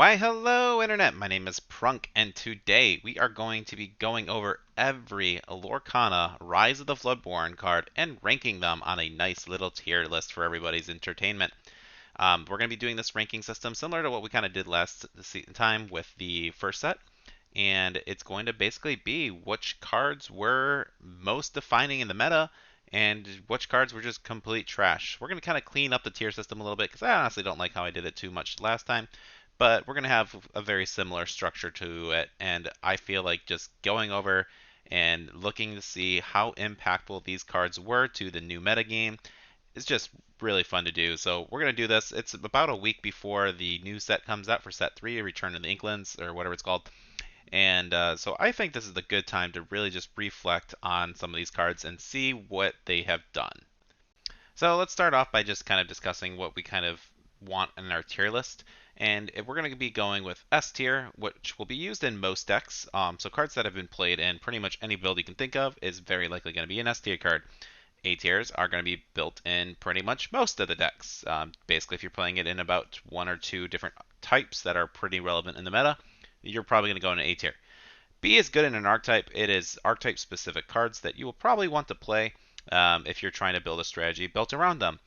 Why, hello, Internet! My name is Prunk, and today we are going to be going over every Lorcana Rise of the Floodborn card and ranking them on a nice little tier list for everybody's entertainment. We're going to be doing this ranking system similar to what we kind of did last time with the first set, and it's going to basically be which cards were most defining in the meta and which cards were just complete trash. We're going to kind of clean up the tier system a little bit because I honestly don't like how I did it too much last time, but we're going to have a very similar structure to it, and I feel like just going over and looking to see how impactful these cards were to the new metagame is just really fun to do. So we're going to do this. It's about a week before the new set comes out for set 3, Return to the Inklands, or whatever it's called. And so I think this is a good time to really just reflect on some of these cards and see what they have done. So let's start off by just kind of discussing what we kind of want in our tier list. And we're going to be going with S tier, which will be used in most decks. So cards that have been played in pretty much any build you can think of is very likely going to be an S tier card. A tiers are going to be built in pretty much most of the decks. Basically, if you're playing it in about one or two different types that are pretty relevant in the meta, you're probably going to go in an A tier. B is good in an archetype. It is archetype specific cards that you will probably want to play if you're trying to build a strategy built around them.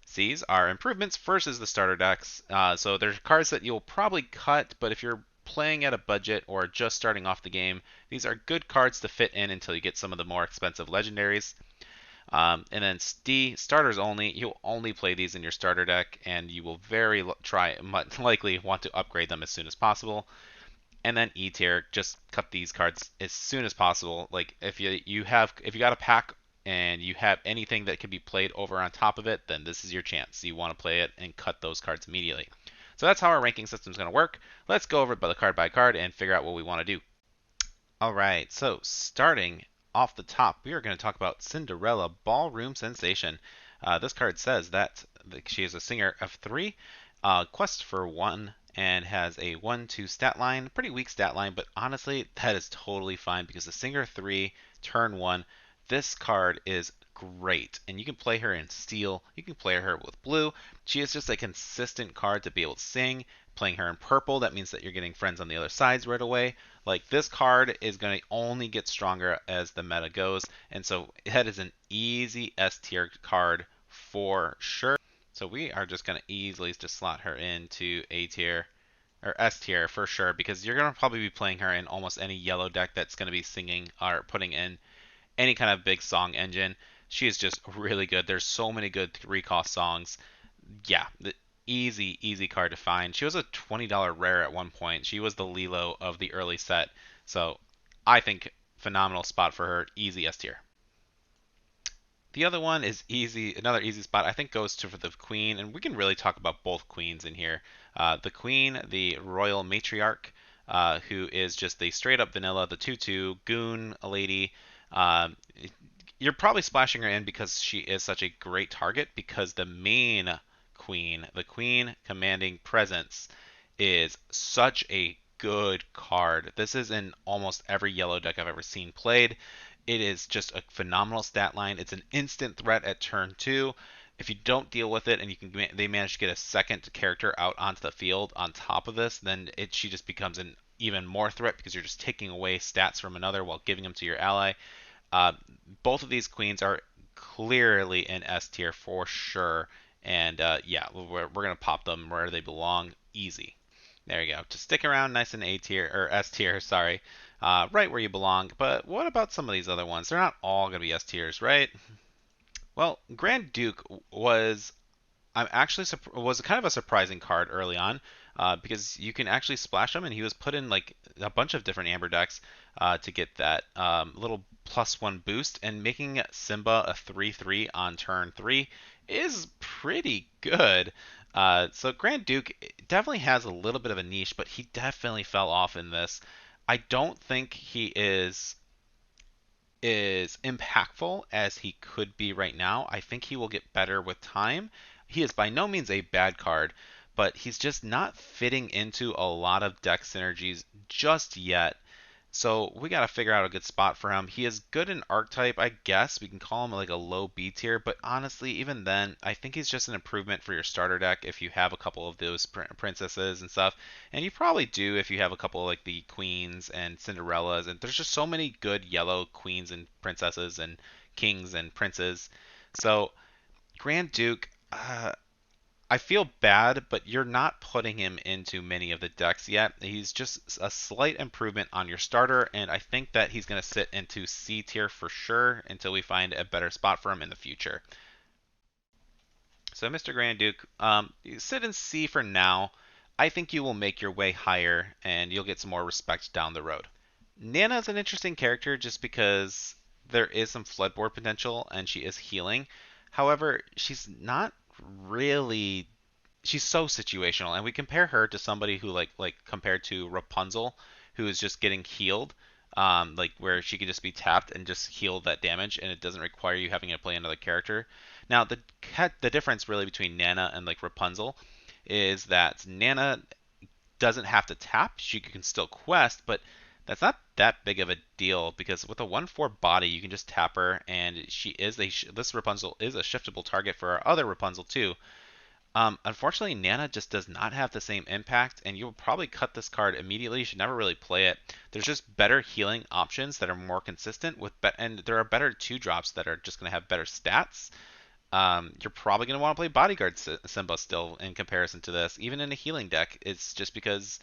C's are improvements versus the starter decks. So there's cards that you'll probably cut, but if you're playing at a budget or just starting off the game, these are good cards to fit in until you get some of the more expensive legendaries. And then D, starters only. You'll only play these in your starter deck, and you will likely want to upgrade them as soon as possible. And then E tier, just cut these cards as soon as possible. Like if you got a pack and you have anything that can be played over on top of it, then this is your chance. You want to play it and cut those cards immediately. So that's how our ranking system is going to work. Let's go over it by card and figure out what we want to do. All right, so starting off the top, we are going to talk about Cinderella Ballroom Sensation. This card says that she is a singer of 3, quest for 1, and has a 1-2 stat line. Pretty weak stat line, but honestly, that is totally fine because the singer 3, turn 1, this card is great. And you can play her in steel, you can play her with blue. She is just a consistent card to be able to sing. Playing her in purple, that means that you're getting friends on the other sides right away. Like this card is going to only get stronger as the meta goes, and so that is an easy S tier card for sure. So we are just going to easily just slot her into A tier or S tier for sure because you're going to probably be playing her in almost any yellow deck that's going to be singing or putting in any kind of big song engine. She is just really good. There's so many good 3-cost songs. Yeah, the easy card to find. She was a $20 rare at one point. She was the Lilo of the early set. So I think phenomenal spot for her. Easy S tier. The other one is easy. Another easy spot I think goes to for the Queen, and we can really talk about both Queens in here. The Queen, the Royal Matriarch, who is just the straight up vanilla, the 2/2 goon lady. Um, you're probably splashing her in because she is such a great target because the main Queen, the Queen commanding presence, is such a good card. This is in almost every yellow deck I've ever seen played. It is just a phenomenal stat line. It's an instant threat at turn 2. If you don't deal with it and they manage to get a second character out onto the field on top of this, then she just becomes an even more threat because you're just taking away stats from another while giving them to your ally. Both of these queens are clearly in S tier for sure. And yeah, we're going to pop them where they belong. Easy. There you go. Just stick around nice and A tier, or S tier, sorry. Right where you belong. But what about some of these other ones? They're not all going to be S tiers, right? Well, Grand Duke I'm actually was kind of a surprising card early on because you can actually splash him, and he was put in like a bunch of different Amber decks to get that little +1 boost, and making Simba a 3/3 on turn 3 is pretty good. So Grand Duke definitely has a little bit of a niche, but he definitely fell off in this. I don't think he is impactful as he could be right now. I think he will get better with time. He is by no means a bad card, but he's just not fitting into a lot of deck synergies just yet. So we got to figure out a good spot for him. He is good in archetype, I guess. We can call him like a low B tier, but honestly, even then, I think he's just an improvement for your starter deck if you have a couple of those princesses and stuff. And you probably do if you have a couple of like the queens and Cinderellas. And there's just so many good yellow queens and princesses and kings and princes. So Grand Duke, I feel bad, but you're not putting him into many of the decks yet. He's just a slight improvement on your starter, and I think that he's going to sit into C tier for sure until we find a better spot for him in the future. So, Mr. Grand Duke, you sit in C for now. I think you will make your way higher, and you'll get some more respect down the road. Nana is an interesting character just because there is some floodboard potential, and she is healing. However, she's not really she's so situational, and we compare her to somebody who like compared to Rapunzel, who is just getting healed, like where she can just be tapped and just heal that damage, and it doesn't require you having to play another character. Now the difference really between Nana and like Rapunzel is that Nana doesn't have to tap; she can still quest, but that's not that big of a deal because with a 1/4 body, you can just tap her, and she is this Rapunzel is a shiftable target for our other Rapunzel too. Unfortunately, Nana just does not have the same impact, and you'll probably cut this card immediately. You should never really play it. There's just better healing options that are more consistent and there are better two drops that are just going to have better stats. You're probably going to want to play Bodyguard Simba still in comparison to this, even in a healing deck. It's just because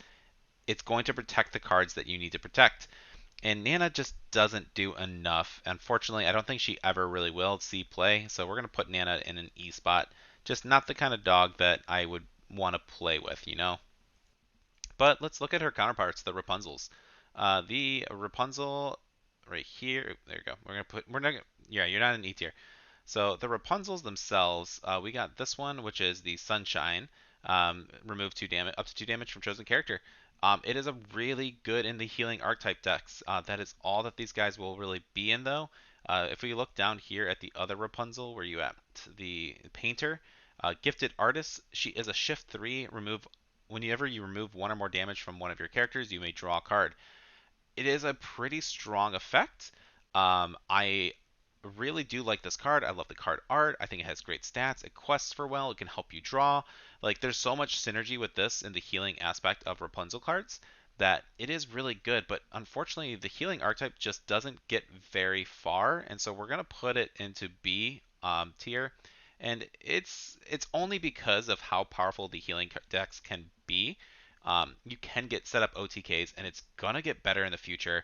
it's going to protect the cards that you need to protect. And Nana just doesn't do enough. Unfortunately, I don't think she ever really will see play, so we're going to put Nana in an E spot. Just not the kind of dog that I would want to play with, you know? But let's look at her counterparts, the Rapunzels. The Rapunzel right here, there you go. We're not, yeah, you're not an E tier. So the Rapunzels themselves, we got this one, which is the Sunshine. Remove 2 damage, up to 2 damage from chosen character. It is a really good in the healing archetype decks. That is all that these guys will really be in, though. If we look down here at the other Rapunzel, where you at the painter, gifted artist, she is a shift 3. Whenever you remove 1 or more damage from one of your characters, you may draw a card. It is a pretty strong effect. I really do like this card. I love the card art. I think it has great stats. It quests for well. It can help you draw. Like there's so much synergy with this in the healing aspect of Rapunzel cards that it is really good. But unfortunately, the healing archetype just doesn't get very far, and so we're gonna put it into B tier. And it's only because of how powerful the healing decks can be. You can get set up OTKs, and it's gonna get better in the future.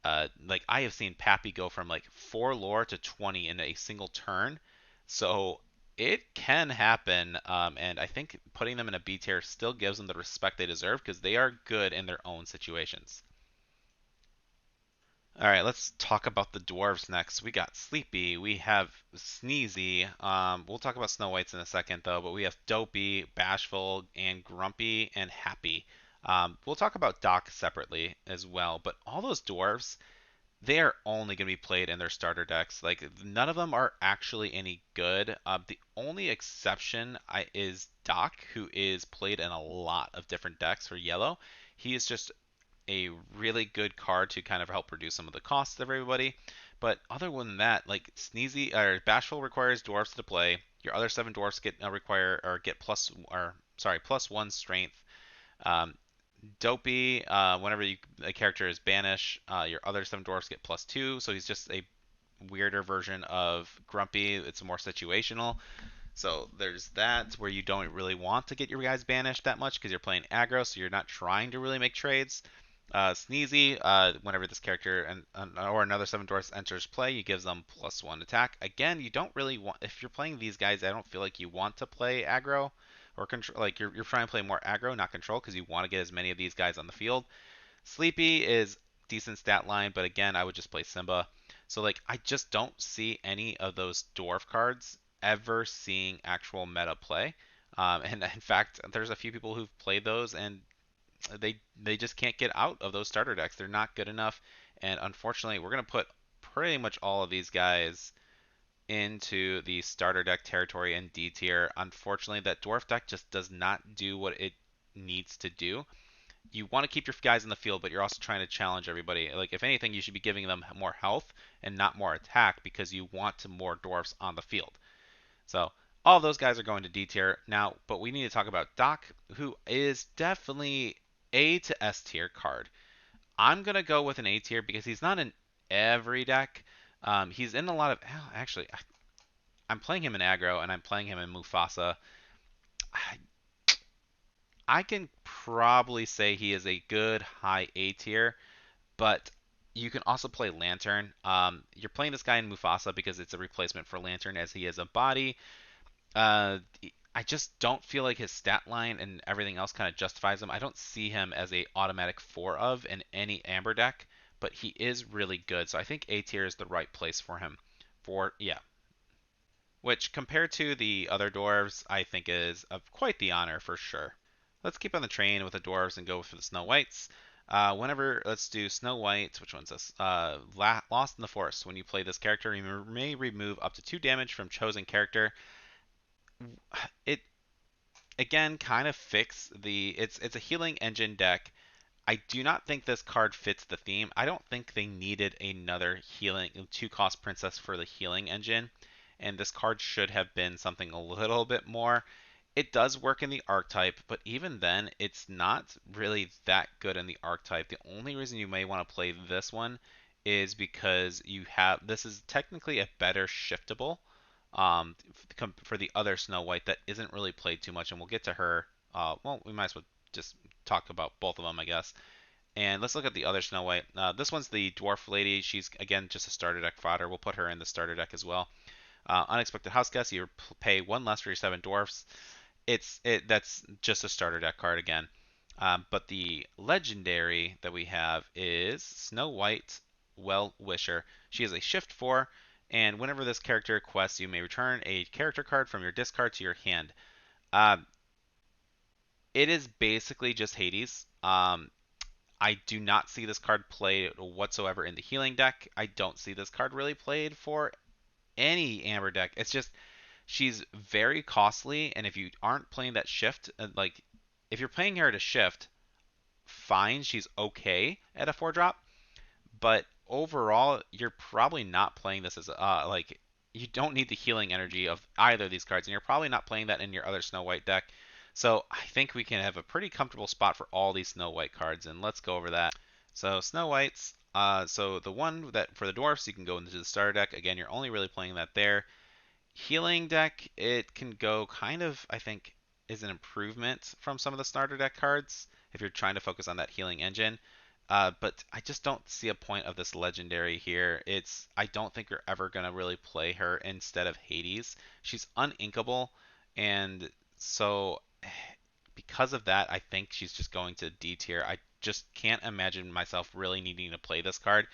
Like I have seen Pappy go from like 4 lore to 20 in a single turn, so it can happen. And I think putting them in a B tier still gives them the respect they deserve because they are good in their own situations. All right, let's talk about the dwarves next. We got Sleepy, we have Sneezy. We'll talk about Snow Whites in a second though, but we have Dopey, Bashful, and Grumpy and Happy. We'll talk about Doc separately as well, but all those dwarves, they are only going to be played in their starter decks. Like none of them are actually any good. The only exception is Doc, who is played in a lot of different decks for yellow. He is just a really good card to kind of help reduce some of the costs of everybody. But other than that, like Sneezy or Bashful requires dwarfs to play. Your other 7 dwarfs get require or get +1 strength. Um, Dopey, whenever a character is banished, your other 7 dwarfs get +2. So he's just a weirder version of Grumpy. It's more situational. So there's that where you don't really want to get your guys banished that much because you're playing aggro, so you're not trying to really make trades. Sneezy, whenever this character or another 7 dwarfs enters play, you gives them +1 attack. Again, you don't really want, if you're playing these guys, I don't feel like you want to play aggro or control. Like you're trying to play more aggro, not control, because you want to get as many of these guys on the field. Sleepy is decent stat line, but again, I would just play Simba. So like I just don't see any of those dwarf cards ever seeing actual meta play. And in fact, there's a few people who've played those and they just can't get out of those starter decks. They're not good enough, and unfortunately, we're gonna put pretty much all of these guys into the starter deck territory in D tier. Unfortunately, that dwarf deck just does not do what it needs to do. you want to keep your guys in the field, but you're also trying to challenge everybody. Like if anything, you should be giving them more health and not more attack because you want to more dwarfs on the field. So all those guys are going to D tier now, but we need to talk about Doc, who is definitely A to S tier card. I'm gonna go with an A tier because he's not in every deck. He's in a lot of. Actually, I'm playing him in aggro and I'm playing him in Mufasa. I, I can probably say he is a good high A tier, but you can also play Lantern. You're playing this guy in Mufasa because it's a replacement for Lantern as he is a body. Uh, I just don't feel like his stat line and everything else kind of justifies him. I don't see him as a automatic 4 of in any Amber deck, but he is really good. So I think A tier is the right place for him. For yeah, which compared to the other dwarves, I think is of quite the honor for sure. Let's keep on the train with the dwarves and go for the Snow Whites. Let's do Snow White. Which one's this? Lost in the Forest. When you play this character, you may remove up to 2 damage from chosen character. It again kind of fix the. It's a healing engine deck. I do not think this card fits the theme. I don't think they needed another healing 2-cost princess for the healing engine, and this card should have been something a little bit more. It does work in the archetype, but even then, it's not really that good in the archetype. The only reason you may want to play this one is because you have this is technically a better shiftable for the other Snow White that isn't really played too much, and we'll get to her. Well, we might as well just talk about both of them, I guess. And let's look at the other Snow White. This one's the Dwarf Lady. She's, again, just a starter deck fodder. We'll put her in the starter deck as well. Unexpected House Guest. You pay 1 less for your 7 Dwarfs. That's just a starter deck card again. But the legendary that we have is Snow White Well Wisher. She is a shift 4, and whenever this character quests, you may return a character card from your discard to your hand. Uh, it is basically just Hades. I do not see this card played whatsoever in the healing deck. I don't see this card really played for any Amber deck. It's just she's very costly, and if you aren't playing that shift, like if you're playing her at a shift, fine, she's okay at a 4 drop, but overall, you're probably not playing this as like you don't need the healing energy of either of these cards, and you're probably not playing that in your other Snow White deck. So I think we can have a pretty comfortable spot for all these Snow White cards, and let's go over that. So Snow Whites. So the one that for the dwarfs, you can go into the starter deck. Again, you're only really playing that there. Healing deck, it can go kind of, I think, is an improvement from some of the starter deck cards if you're trying to focus on that healing engine. But I just don't see a point of this legendary here. I don't think you're ever gonna really play her instead of Hades. She's uninkable, and so because of that, I think she's just going to D tier. I just can't imagine myself really needing to play this card.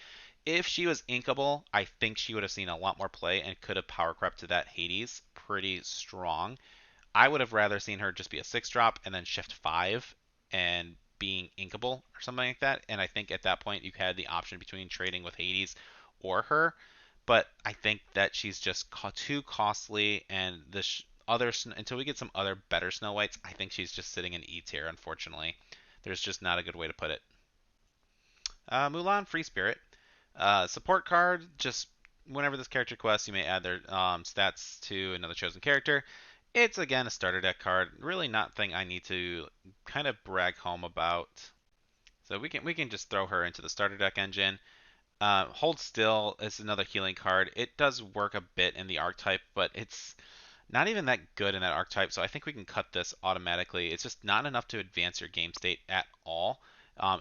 If she was inkable, I think she would have seen a lot more play and could have power crept to that Hades pretty strong. I would have rather seen her just be a 6-drop and then shift 5 and being inkable or something like that. And I think at that point you had the option between trading with Hades or her. But I think that she's just too costly, and until we get some other better Snow Whites, I think she's just sitting in E tier. Unfortunately, there's just not a good way to put it. Mulan Free Spirit. Support card, just whenever this character quests, you may add their stats to another chosen character. It's again a starter deck card. Really not thing I need to kind of brag home about. So we can just throw her into the starter deck engine. Hold Still is another healing card. It does work a bit in the archetype, but it's not even that good in that archetype. So I think we can cut this automatically. It's just not enough to advance your game state at all.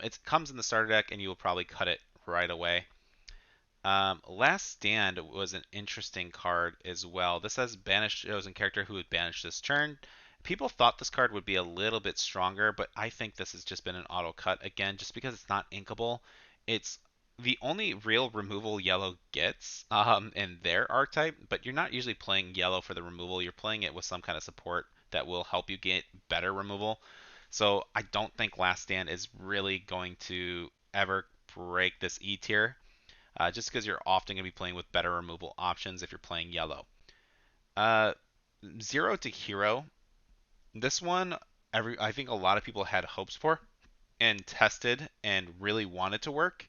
It comes in the starter deck, and you will probably cut it right away. Last Stand was an interesting card as well. This has banished chosen character who would banish this turn. People thought this card would be a little bit stronger, but I think this has just been an auto cut again, just because it's not inkable. It's the only real removal yellow gets in their archetype, but you're not usually playing yellow for the removal. You're playing it with some kind of support that will help you get better removal. So I don't think Last Stand is really going to ever break this E tier just because you're often going to be playing with better removal options if you're playing yellow. Uh, Zero to Hero. This one, I think a lot of people had hopes for. and tested and really wanted to work,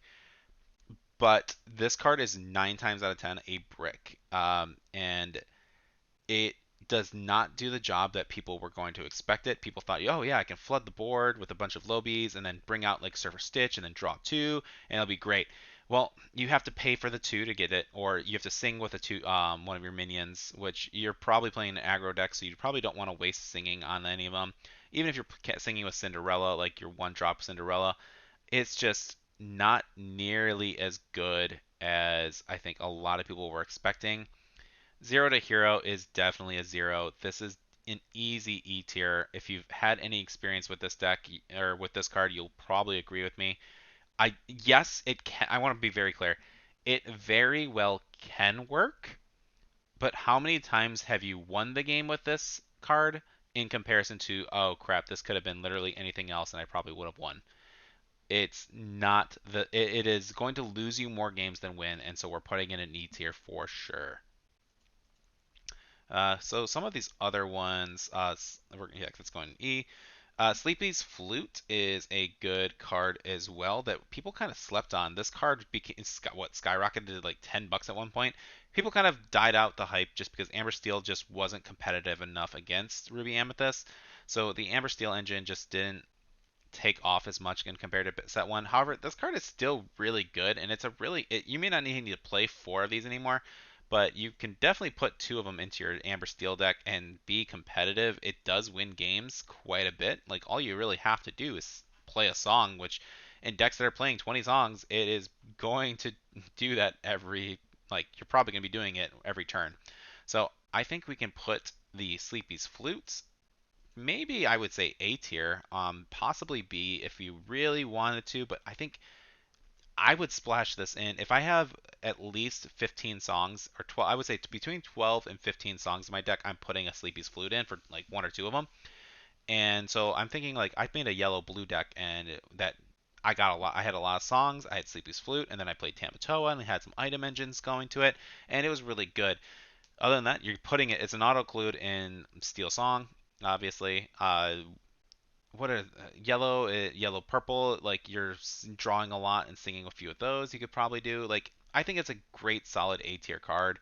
but this card is 9 times out of 10 a brick. And it does not do the job that people were going to expect it. People thought, oh yeah, I can flood the board with a bunch of lobies and then bring out like Surfer Stitch and then draw two, and it'll be great. Well, you have to pay for the two to get it, or you have to sing with a two, one of your minions, which you're probably playing an aggro deck, so you probably don't want to waste singing on any of them. Even if you're singing with Cinderella, like your one drop Cinderella, it's just not nearly as good as I think a lot of people were expecting. Zero to Hero is definitely a zero. This is an easy E tier. If you've had any experience with this deck or with this card, you'll probably agree with me. Yes, it can. I want to be very clear. It very well can work, but how many times have you won the game with this card in comparison to, oh crap, this could have been literally anything else and I probably would have won? It's not it is going to lose you more games than win, and so we're putting in an E tier for sure. So some of these other ones, yeah, that's going E. Sleepy's Flute is a good card as well that people kind of slept on. This card became what skyrocketed to like $10 at one point. People kind of died out the hype just because Amber Steel just wasn't competitive enough against Ruby Amethyst. So the Amber Steel engine just didn't take off as much in compared to set one. However, this card is still really good, and it's a really you may not need to play four of these anymore, but you can definitely put two of them into your Amber Steel deck and be competitive. It does win games quite a bit. Like all you really have to do is play a song, which in decks that are playing 20 songs, it is going to do that every like you're probably going to be doing it every turn. So I think we can put the Sleepy's Flutes maybe I would say A tier, possibly B if you really wanted to, but I think I would splash this in if I have at least 15 songs or 12. I would say between 12 and 15 songs in my deck. I'm putting a Sleepy's Flute in for like one or two of them, and so I'm thinking like I made a yellow blue deck and that I got a lot. I had a lot of songs. I had Sleepy's Flute, and then I played Tamatoa and had some item engines going to it, and it was really good. Other than that, you're putting it. It's an auto include in Steel Song, obviously. What are yellow, yellow, purple? Like you're drawing a lot and singing a few of those. You could probably do. Like I think it's a great, solid A tier card.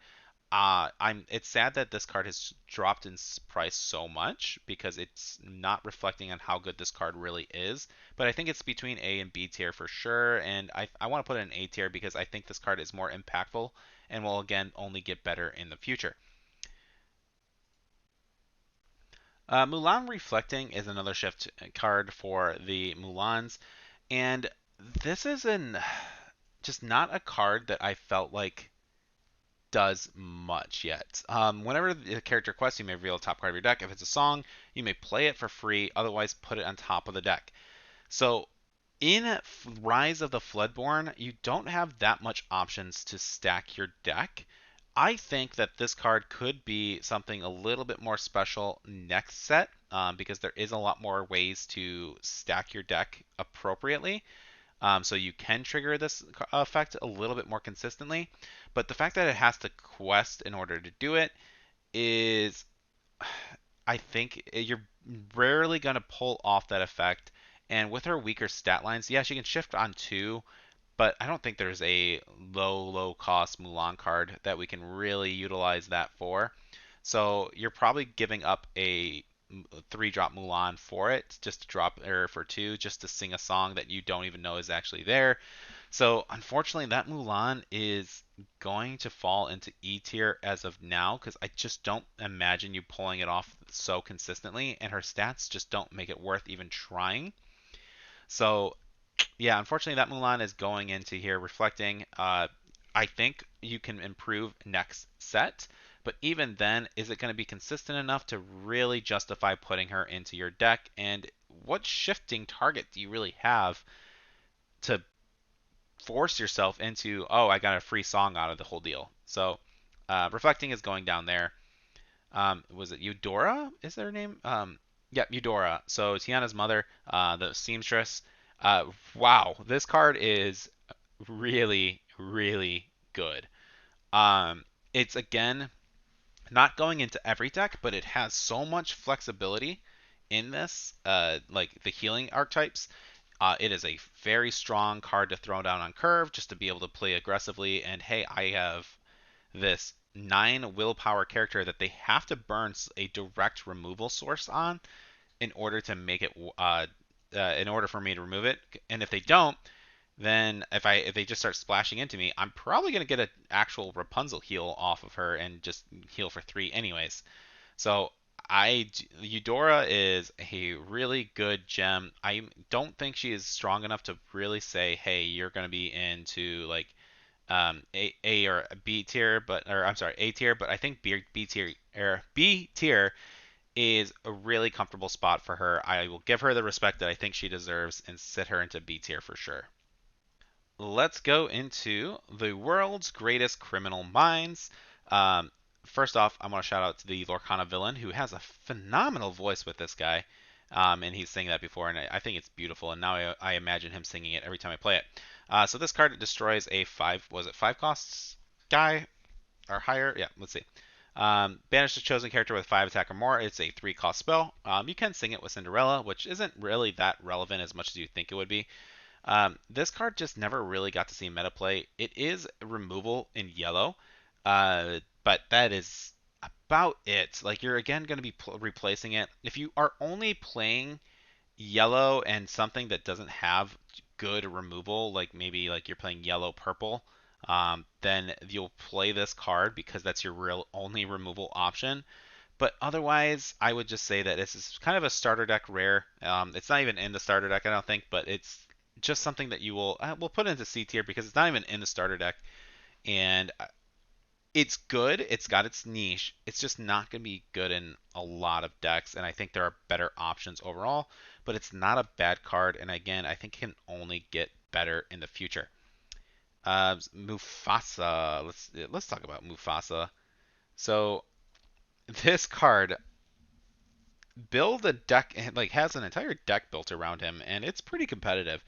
I'm. It's sad that this card has dropped in price so much because it's not reflecting on how good this card really is. But I think it's between A and B tier for sure. And I want to put it in A tier because I think this card is more impactful and will again only get better in the future. Mulan Reflecting is another shift card for the Mulans, and this is an just not a card that I felt like does much yet. Whenever the character quests, you may reveal a top card of your deck. If it's a song, you may play it for free. Otherwise, put it on top of the deck. So in Rise of the Floodborn, you don't have that much options to stack your deck. I think that this card could be something a little bit more special next set because there is a lot more ways to stack your deck appropriately. So you can trigger this effect a little bit more consistently. But the fact that it has to quest in order to do it is, I think, you're rarely going to pull off that effect. And with her weaker stat lines, yeah, she can shift on two, but I don't think there's a low cost Mulan card that we can really utilize that for. So you're probably giving up a three drop Mulan for it, just to drop her for two, just to sing a song that you don't even know is actually there. So unfortunately, that Mulan is going to fall into E tier as of now because I just don't imagine you pulling it off so consistently, and her stats just don't make it worth even trying. So yeah, unfortunately, that Mulan is going into here reflecting. I think you can improve next set, but even then, is it going to be consistent enough to really justify putting her into your deck? And what shifting target do you really have to force yourself into, oh, I got a free song out of the whole deal? So, reflecting is going down there. Was it Eudora? Is their name? Yeah, Eudora. So Tiana's mother, the seamstress. Wow, this card is really good. It's again not going into every deck, but it has so much flexibility in this, like the healing archetypes. It is a very strong card to throw down on curve just to be able to play aggressively. And hey, I have this 9 willpower character that they have to burn a direct removal source on in order to make it in order for me to remove it. And if they don't, then if they just start splashing into me, I'm probably gonna get an actual Rapunzel heal off of her and just heal for 3 anyways. So I Eudora is a really good gem. I don't think she is strong enough to really say, hey, you're gonna be into like A or B tier, but or I'm sorry, A tier, but I think B tier or B tier is a really comfortable spot for her. I will give her the respect that I think she deserves and sit her into B tier for sure. Let's go into the world's greatest criminal minds. Um, First off, I want to shout out to the Lorcana villain who has a phenomenal voice with this guy. And he's sang that before, and I think it's beautiful. And now I imagine him singing it every time I play it. So this card destroys a five costs guy or higher? Yeah, let's see. Banish the chosen character with 5 attack or more. It's a 3 cost spell. You can sing it with Cinderella, which isn't really that relevant as much as you think it would be. This card just never really got to see meta play. It is removal in yellow, but that is about it. Like you're again going to be replacing it. If you are only playing yellow and something that doesn't have good removal, like maybe like you're playing yellow purple, then you'll play this card because that's your real only removal option. But otherwise, I would just say that this is kind of a starter deck rare. It's not even in the starter deck, I don't think, but it's just something that you will we'll put into C tier because it's not even in the starter deck, and it's good. It's got its niche. It's just not going to be good in a lot of decks, and I think there are better options overall. But it's not a bad card, and again, I think it can only get better in the future. Mufasa. Let's talk about Mufasa. So this card build a deck like has an entire deck built around him, and it's pretty competitive.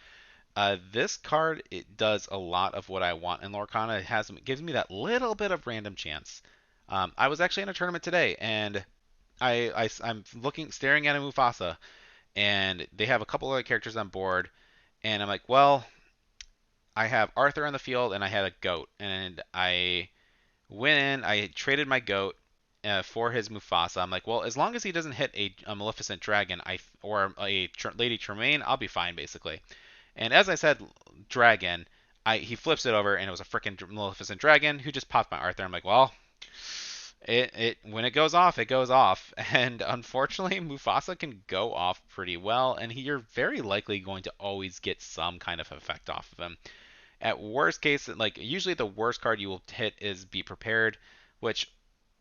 This card it does a lot of what I want in Lorcana. It gives me that little bit of random chance. I was actually in a tournament today, and I'm staring at a Mufasa, and they have a couple other characters on board, and I'm like, well, I have Arthur on the field, and I had a goat, and I went in, I traded my goat for his Mufasa. I'm like, well, as long as he doesn't hit a Maleficent Dragon, or a Lady Tremaine, I'll be fine basically. And as I said, dragon, he flips it over and it was a freaking Maleficent dragon who just popped my Arthur. I'm like, well, it when it goes off, it goes off. And unfortunately, Mufasa can go off pretty well, and you're very likely going to always get some kind of effect off of him. At worst case, like usually the worst card you will hit is Be Prepared, which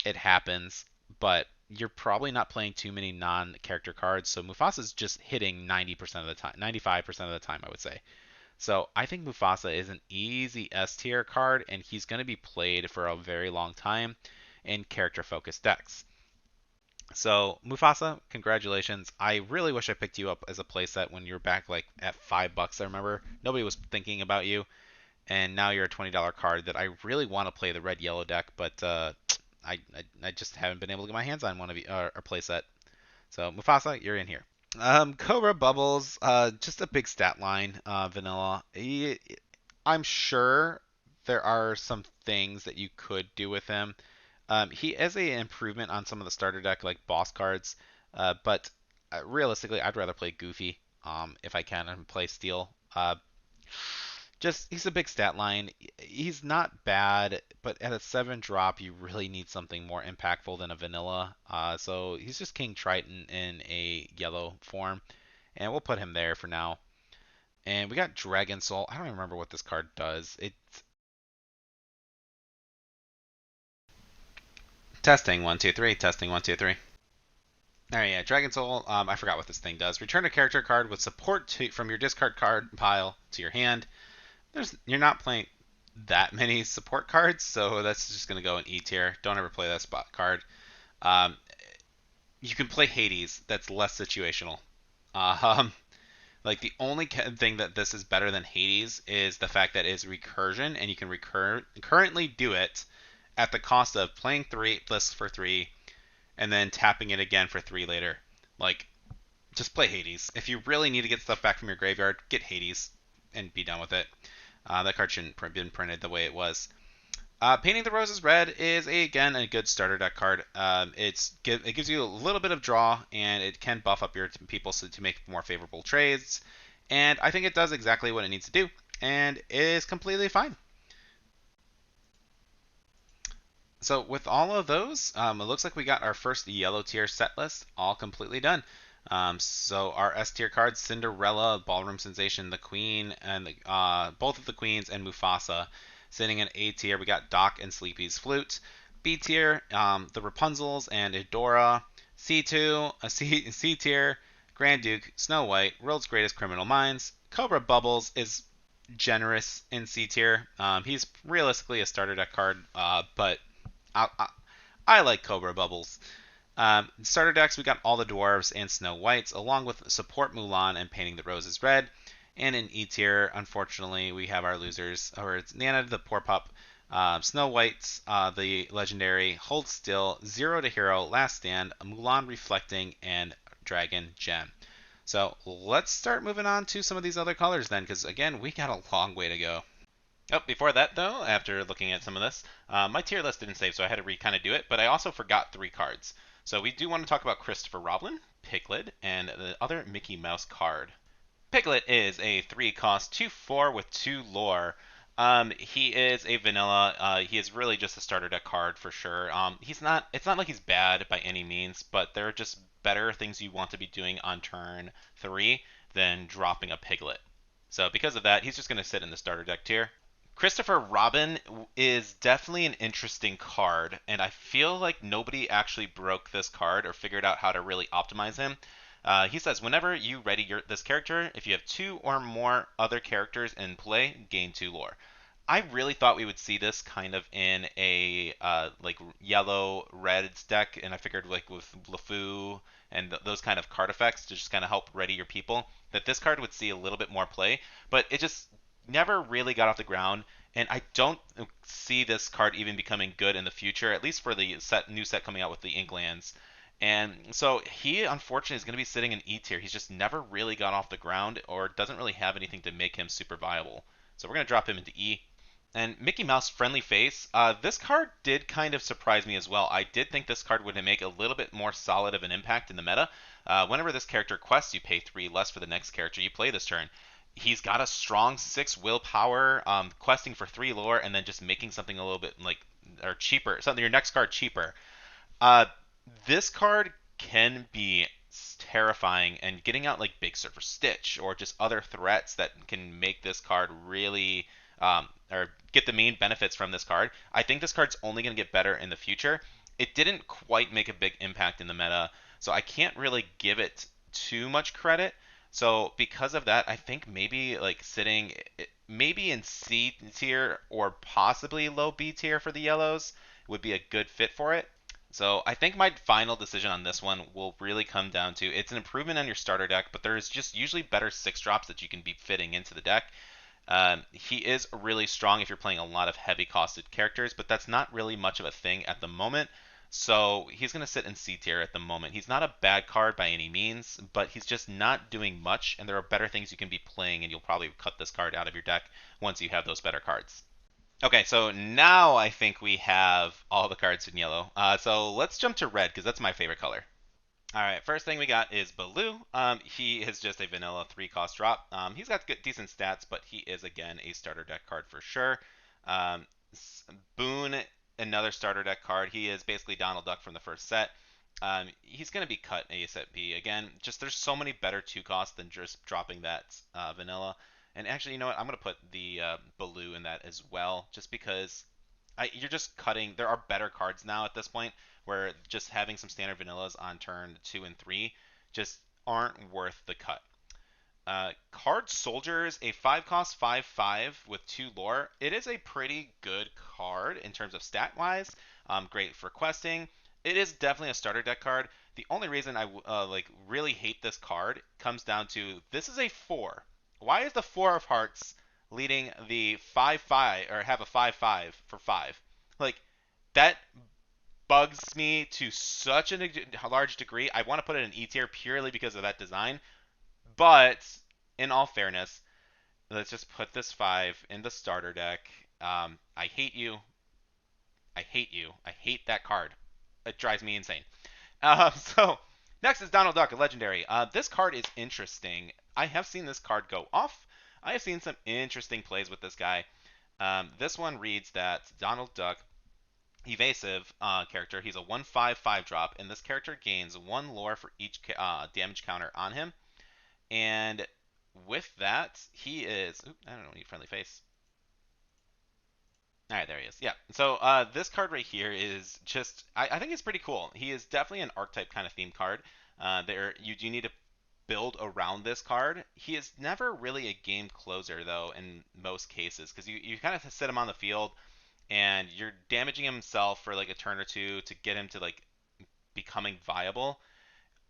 it happens, but you're probably not playing too many non-character cards, so Mufasa's just hitting 90% of the time, 95% of the time, I would say. So I think Mufasa is an easy S tier card, and he's going to be played for a very long time in character-focused decks. So Mufasa, congratulations! I really wish I picked you up as a playset when you were back like at $5. I remember nobody was thinking about you, and now you're a $20 card that I really want to play the red yellow deck, but I just haven't been able to get my hands on one of you or playset. So Mufasa, you're in here. Cobra Bubbles, just a big stat line, vanilla. I'm sure there are some things that you could do with him. He is an improvement on some of the starter deck, like boss cards, but realistically, I'd rather play Goofy if I can and play Steel. Just he's a big stat line. He's not bad, but at a 7 drop, you really need something more impactful than a vanilla. So he's just King Triton in a yellow form, and we'll put him there for now. And we got Dragon Soul. I don't even remember what this card does. It's testing 1 2 3. Testing 1 2 3. All right, yeah, Dragon Soul. I forgot what this thing does. Return a character card with support from your discard card pile to your hand. You're not playing that many support cards, so that's just gonna go in E tier. Don't ever play that spot card. Um, you can play Hades. That's less situational. Um, like the only thing that this is better than Hades is the fact that it's recursion, and you can currently do it at the cost of playing 3 lists for 3, and then tapping it again for 3 later. Like Just play Hades. If you really need to get stuff back from your graveyard, get Hades and be done with it. That card shouldn't have been printed the way it was. Painting the Roses Red is again a good starter deck card. It gives you a little bit of draw, and it can buff up your people to make more favorable trades. And I think it does exactly what it needs to do, and is completely fine. So with all of those, it looks like we got our first yellow tier set list all completely done. So our S tier cards: Cinderella, Ballroom Sensation, the Queen, and both of the Queens and Mufasa. Sitting in A tier, we got Doc and Sleepy's Flute. B tier, the Rapunzels and Adora. C tier, Grand Duke, Snow White, World's Greatest Criminal Minds. Cobra Bubbles is generous in C tier. He's realistically a starter deck card, but I like Cobra Bubbles. Starter decks, we got all the dwarves and Snow Whites, along with support Mulan and Painting the Roses Red. And in E tier, unfortunately, we have our losers, or it's Nana the Poor Pup, Snow White's the legendary Hold Still, Zero to Hero, Last Stand, Mulan Reflecting, and Dragon Gem. So let's start moving on to some of these other colors then, because again, we got a long way to go. Oh, before that though, after looking at some of this, my tier list didn't save, so I had to kind of do it. But I also forgot 3 cards. So we do want to talk about Christopher Robin, Piglet, and the other Mickey Mouse card. Piglet is a 3-cost 2/4 with 2 lore. He is a vanilla. He is really just a starter deck card for sure. He's not. It's not like he's bad by any means, but there are just better things you want to be doing on turn 3 than dropping a Piglet. So because of that, he's just going to sit in the starter deck tier. Christopher Robin is definitely an interesting card, and I feel like nobody actually broke this card or figured out how to really optimize him. He says, whenever you ready this character, if you have 2 or more other characters in play, gain 2 lore. I really thought we would see this kind of in a like yellow red deck, and I figured like with LeFou and those kind of card effects to just kind of help ready your people, that this card would see a little bit more play, but it just never really got off the ground, and I don't see this card even becoming good in the future, at least for the new set coming out with the Inklands. And so he unfortunately is going to be sitting in E tier. He's just never really got off the ground or doesn't really have anything to make him super viable. So we're going to drop him into E. And Mickey Mouse Friendly Face, this card did kind of surprise me as well. I did think this card would make a little bit more solid of an impact in the meta. Whenever this character quests, you pay 3 less for the next character you play this turn. He's got a strong 6 willpower, questing for 3 lore, and then just making something a little bit like or cheaper, something your next card cheaper. Uh, this card can be terrifying, and getting out like Big Surfer Stitch or just other threats that can make this card really or get the main benefits from this card. I think this card's only going to get better in the future. It didn't quite make a big impact in the meta, so I can't really give it too much credit. So because of that, I think maybe like sitting maybe in C tier or possibly low B tier for the yellows would be a good fit for it. So I think my final decision on this one will really come down to it's an improvement on your starter deck, but there's just usually better 6-drops that you can be fitting into the deck. He is really strong if you're playing a lot of heavy costed characters, but that's not really much of a thing at the moment. So he's going to sit in C tier at the moment. He's not a bad card by any means, but he's just not doing much, and there are better things you can be playing, and you'll probably cut this card out of your deck once you have those better cards. Okay, so now I think we have all the cards in yellow. So let's jump to red, because that's my favorite color. All right, first thing we got is Baloo. He is just a vanilla 3-cost drop. He's got good, decent stats, but he is, again, a starter deck card for sure. Um, Boone, another starter deck card. He is basically Donald Duck from the first set. He's going to be cut ASAP. Again, just there's so many better 2-costs than just dropping that vanilla. And actually, you know what? I'm going to put the Baloo in that as well, just because you're just cutting. There are better cards now at this point where just having some standard vanillas on turn 2 and 3 just aren't worth the cut. Card Soldiers, a 5-cost 5/5 with 2 lore. It is a pretty good card in terms of stat wise. Great for questing. It is definitely a starter deck card. The only reason I like really hate this card comes down to this is a 4. Why is the 4 of Hearts leading the 5/5 or have a 5/5 for 5? Like that bugs me to such a large degree. I want to put it in E tier purely because of that design. But in all fairness, let's just put this 5 in the starter deck. I hate you. I hate you. I hate that card. It drives me insane. So next is Donald Duck, a legendary. This card is interesting. I have seen this card go off. I have seen some interesting plays with this guy. This one reads that Donald Duck, evasive character. He's a 1/5/5 drop, and this character gains 1 lore for each damage counter on him. And with that, he is. I don't know, need friendly face. All right, there he is. Yeah. So this card right here is just. I think it's pretty cool. He is definitely an archetype kind of theme card. There, you do need to build around this card. He is never really a game closer though in most cases because you kind of sit him on the field and you're damaging himself for like a turn or two to get him to like becoming viable.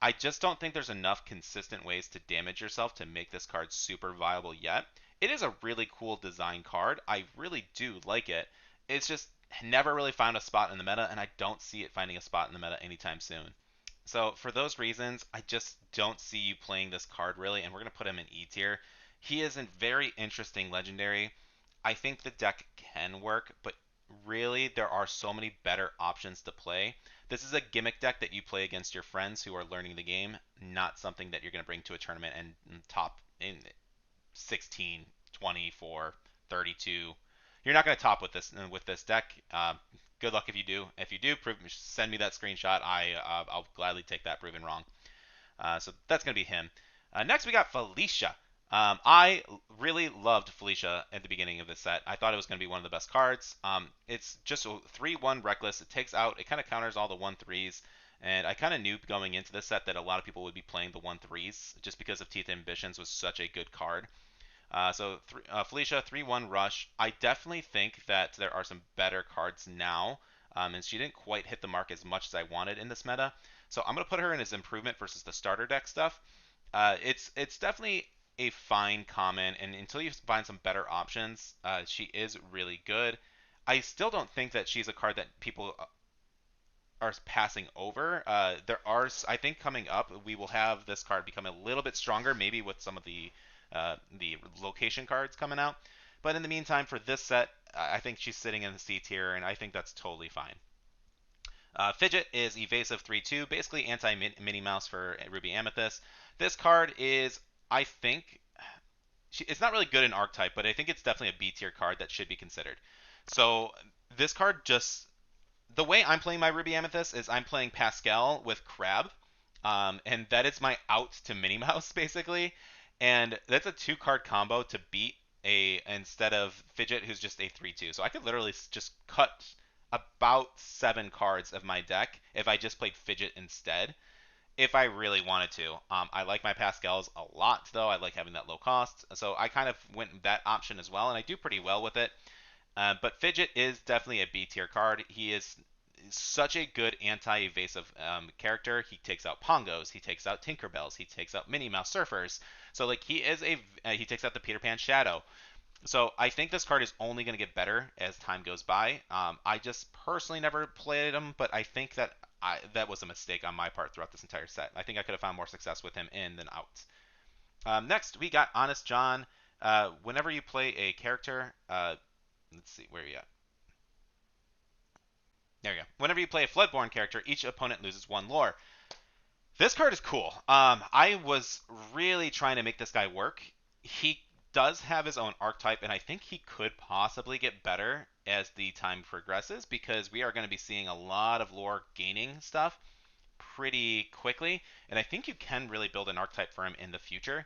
I just don't think there's enough consistent ways to damage yourself to make this card super viable yet. It is a really cool design card. I really do like it. It's just never really found a spot in the meta, and I don't see it finding a spot in the meta anytime soon. So for those reasons, I just don't see you playing this card really, and we're going to put him in E tier. He is a very interesting legendary. I think the deck can work, but really there are so many better options to play. This is a gimmick deck that you play against your friends who are learning the game, not something that you're going to bring to a tournament and top in 16, 24, 32. You're not going to top with this deck. Good luck if you do. If you do, send me that screenshot. I'll gladly take that proven wrong. So that's going to be him. Next, we got Felicia. I really loved Felicia at the beginning of this set. I thought it was going to be one of the best cards. It's just a 3/1 Reckless. It takes out, it kind of counters all the 1/3s. And I kind of knew going into this set that a lot of people would be playing the 1/3s just because of Teeth Ambitions was such a good card. Felicia, 3/1 Rush. I definitely think that there are some better cards now, and she didn't quite hit the mark as much as I wanted in this meta. So I'm going to put her in as improvement versus the starter deck stuff. It's definitely a fine common, and until you find some better options, she is really good. I still don't think that she's a card that people are passing over. I think coming up, we will have this card become a little bit stronger, maybe with some of the location cards coming out. But in the meantime, for this set, I think she's sitting in the C tier, and I think that's totally fine. Fidget is evasive 3/2, basically anti Minnie Mouse for Ruby Amethyst. This card is, I think, it's not really good in Archetype, but I think it's definitely a B tier card that should be considered. So this card just the way I'm playing my Ruby Amethyst is I'm playing Pascal with Crab, and that is my out to Minnie Mouse basically, and that's a 2 card combo to beat a instead of Fidget, who's just a 3/2. So I could literally just cut about 7 cards of my deck if I just played Fidget instead, if I really wanted to. I like my Pascals a lot though. I like having that low cost, so I kind of went that option as well, and I do pretty well with it. But Fidget is definitely a B tier card. He is such a good anti-evasive character. He takes out Pongos, he takes out Tinkerbells, he takes out Minnie Mouse Surfers. So like he takes out the Peter Pan Shadow. So I think this card is only going to get better as time goes by. I just personally never played him, but I think that was a mistake on my part throughout this entire set. I think I could have found more success with him in than out. Next, we got Honest John. Whenever you play a character, let's see, where are you at? There you go. Whenever you play a Floodborn character, each opponent loses 1 lore. This card is cool. I was really trying to make this guy work. He does have his own archetype, and I think he could possibly get better as the time progresses because we are going to be seeing a lot of lore gaining stuff pretty quickly, and I think you can really build an archetype for him in the future.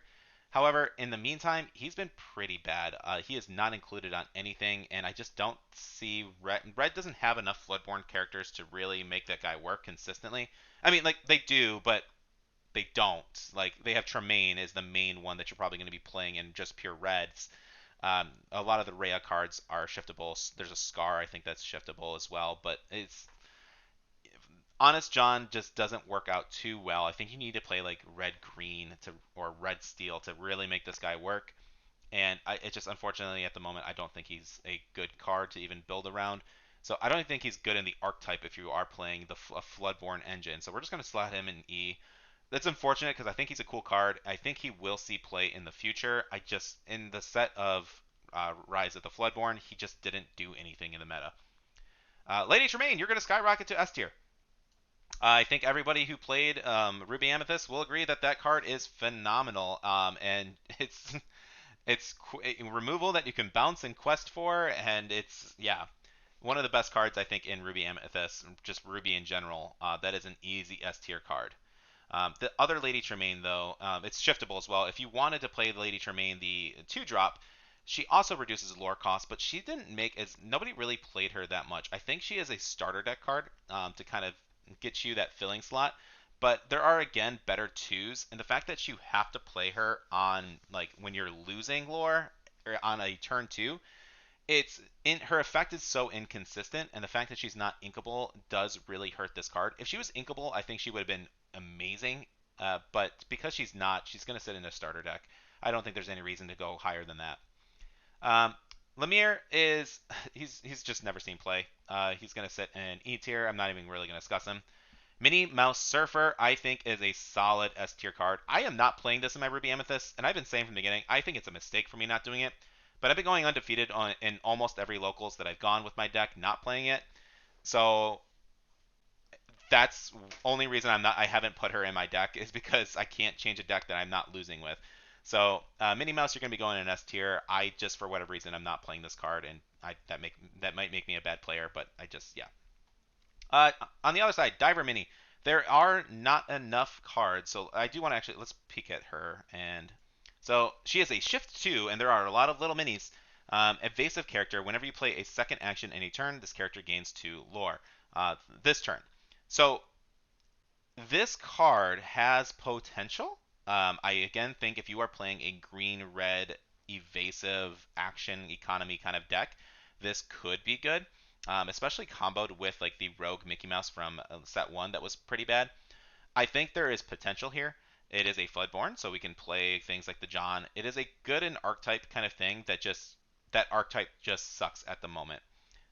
However, in the meantime, he's been pretty bad. He is not included on anything, and I just don't see Red. Red doesn't have enough Floodborn characters to really make that guy work consistently. I mean, like they do, but they don't. Like they have Tremaine is the main one that you're probably going to be playing in just pure reds. A lot of the Rhea cards are shiftable. There's a Scar I think that's shiftable as well, but it's Honest John just doesn't work out too well. I think you need to play like red green to or red steel to really make this guy work. And it just unfortunately at the moment I don't think he's a good card to even build around. So I don't think he's good in the archetype if you are playing the Floodborn engine. So we're just going to slot him in E. That's unfortunate because I think he's a cool card. I think he will see play in the future. I just in the set of Rise of the Floodborn, he just didn't do anything in the meta. Lady Tremaine, you're going to skyrocket to S tier. I think everybody who played Ruby Amethyst will agree that that card is phenomenal. And it's removal that you can bounce and quest for, and it's yeah, one of the best cards I think in Ruby Amethyst, just Ruby in general. That is an easy S tier card. The other Lady Tremaine, though, it's shiftable as well. If you wanted to play Lady Tremaine, the 2-drop, she also reduces lore cost, but she didn't make as nobody really played her that much. I think she is a starter deck card to kind of get you that filling slot. But there are again better twos, and the fact that you have to play her on like when you're losing lore or on a turn two, it's in her effect is so inconsistent, and the fact that she's not inkable does really hurt this card. If she was inkable, I think she would have been amazing. But because she's not, she's going to sit in a starter deck. I don't think there's any reason to go higher than that. Um, Lemire is he's just never seen play. He's going to sit in E tier. I'm not even really going to discuss him. Mini Mouse Surfer, I think, is a solid S tier card. I am not playing this in my Ruby Amethyst, and I've been saying from the beginning, I think it's a mistake for me not doing it. But I've been going undefeated in almost every locals that I've gone with my deck, not playing it. So that's only reason I haven't put her in my deck is because I can't change a deck that I'm not losing with. So Minnie Mouse, you're gonna be going in S tier. I just for whatever reason I'm not playing this card, and that might make me a bad player, but I just yeah. On the other side, Diver Mini. There are not enough cards, so I do want to actually let's peek at her. And so she is a shift 2, and there are a lot of little minis. Evasive character. Whenever you play a second action any turn, this character gains 2 lore. This turn. So this card has potential. I again think if you are playing a green red evasive action economy kind of deck, this could be good. Especially comboed with like the rogue Mickey Mouse from set 1 that was pretty bad. I think there is potential here. It is a Floodborn, so we can play things like the John. It is a good and archetype kind of thing that archetype just sucks at the moment.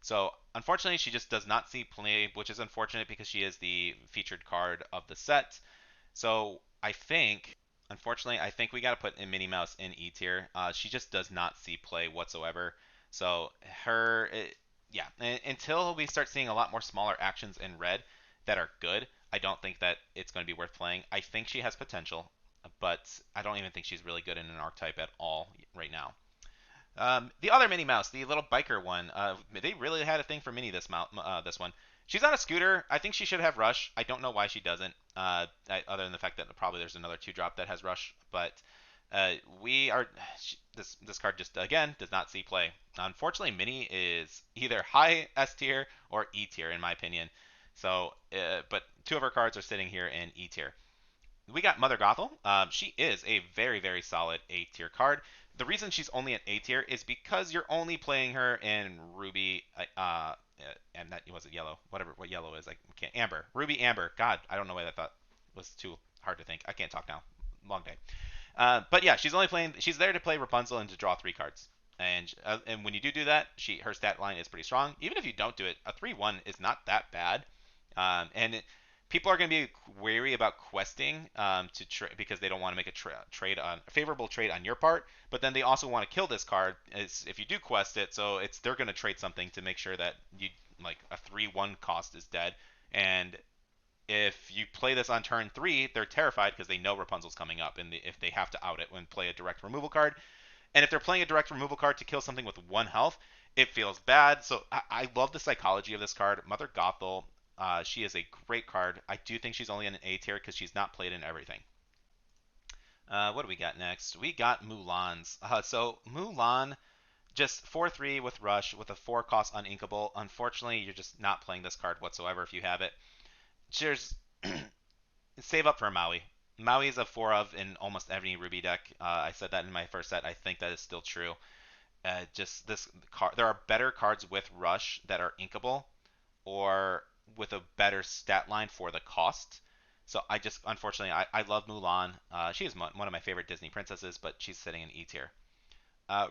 So unfortunately, she just does not see play, which is unfortunate because she is the featured card of the set. So I think, unfortunately, I think we got to put in Minnie Mouse in E tier. She just does not see play whatsoever. So yeah, until we start seeing a lot more smaller actions in red that are good, I don't think that it's going to be worth playing. I think she has potential, but I don't even think she's really good in an archetype at all right now. The other Minnie Mouse, the little biker one, they really had a thing for Minnie this one. She's on a scooter. I think she should have Rush. I don't know why she doesn't, other than the fact that probably there's another 2-drop that has Rush. But we are this card just again does not see play. Unfortunately, Minnie is either high S tier or E tier in my opinion. So, but 2 of her cards are sitting here in E tier. We got Mother Gothel. She is a very, very solid A tier card. The reason she's only an A tier is because you're only playing her in Ruby, and that was it yellow, whatever what yellow is. I can't Amber, Ruby Amber. God, I don't know why that thought was too hard to think. I can't talk now. Long day. But yeah, she's only playing. She's there to play Rapunzel and to draw 3 cards. And when you do that, her stat line is pretty strong. Even if you don't do it, a 3/1 is not that bad. People are going to be wary about questing because they don't want to make a favorable trade on your part, but then they also want to kill this card if you do quest it. So they're going to trade something to make sure that you like a 3/1 cost is dead. And if you play this on turn 3, they're terrified because they know Rapunzel's coming up, and if they have to out it when play a direct removal card. And if they're playing a direct removal card to kill something with 1 health, it feels bad. So I love the psychology of this card. Mother Gothel, she is a great card. I do think she's only in an A tier because she's not played in everything. What do we got next? We got Mulan's. So Mulan, just 4/3 with Rush with a 4 cost uninkable. Unfortunately, you're just not playing this card whatsoever if you have it. Cheers. Save up for Maui. Maui is a 4 of in almost every Ruby deck. I said that in my first set. I think that is still true. Just this card, there are better cards with Rush that are inkable or with a better stat line for the cost. So unfortunately, I love Mulan. She is one of my favorite Disney princesses, but she's sitting in E tier.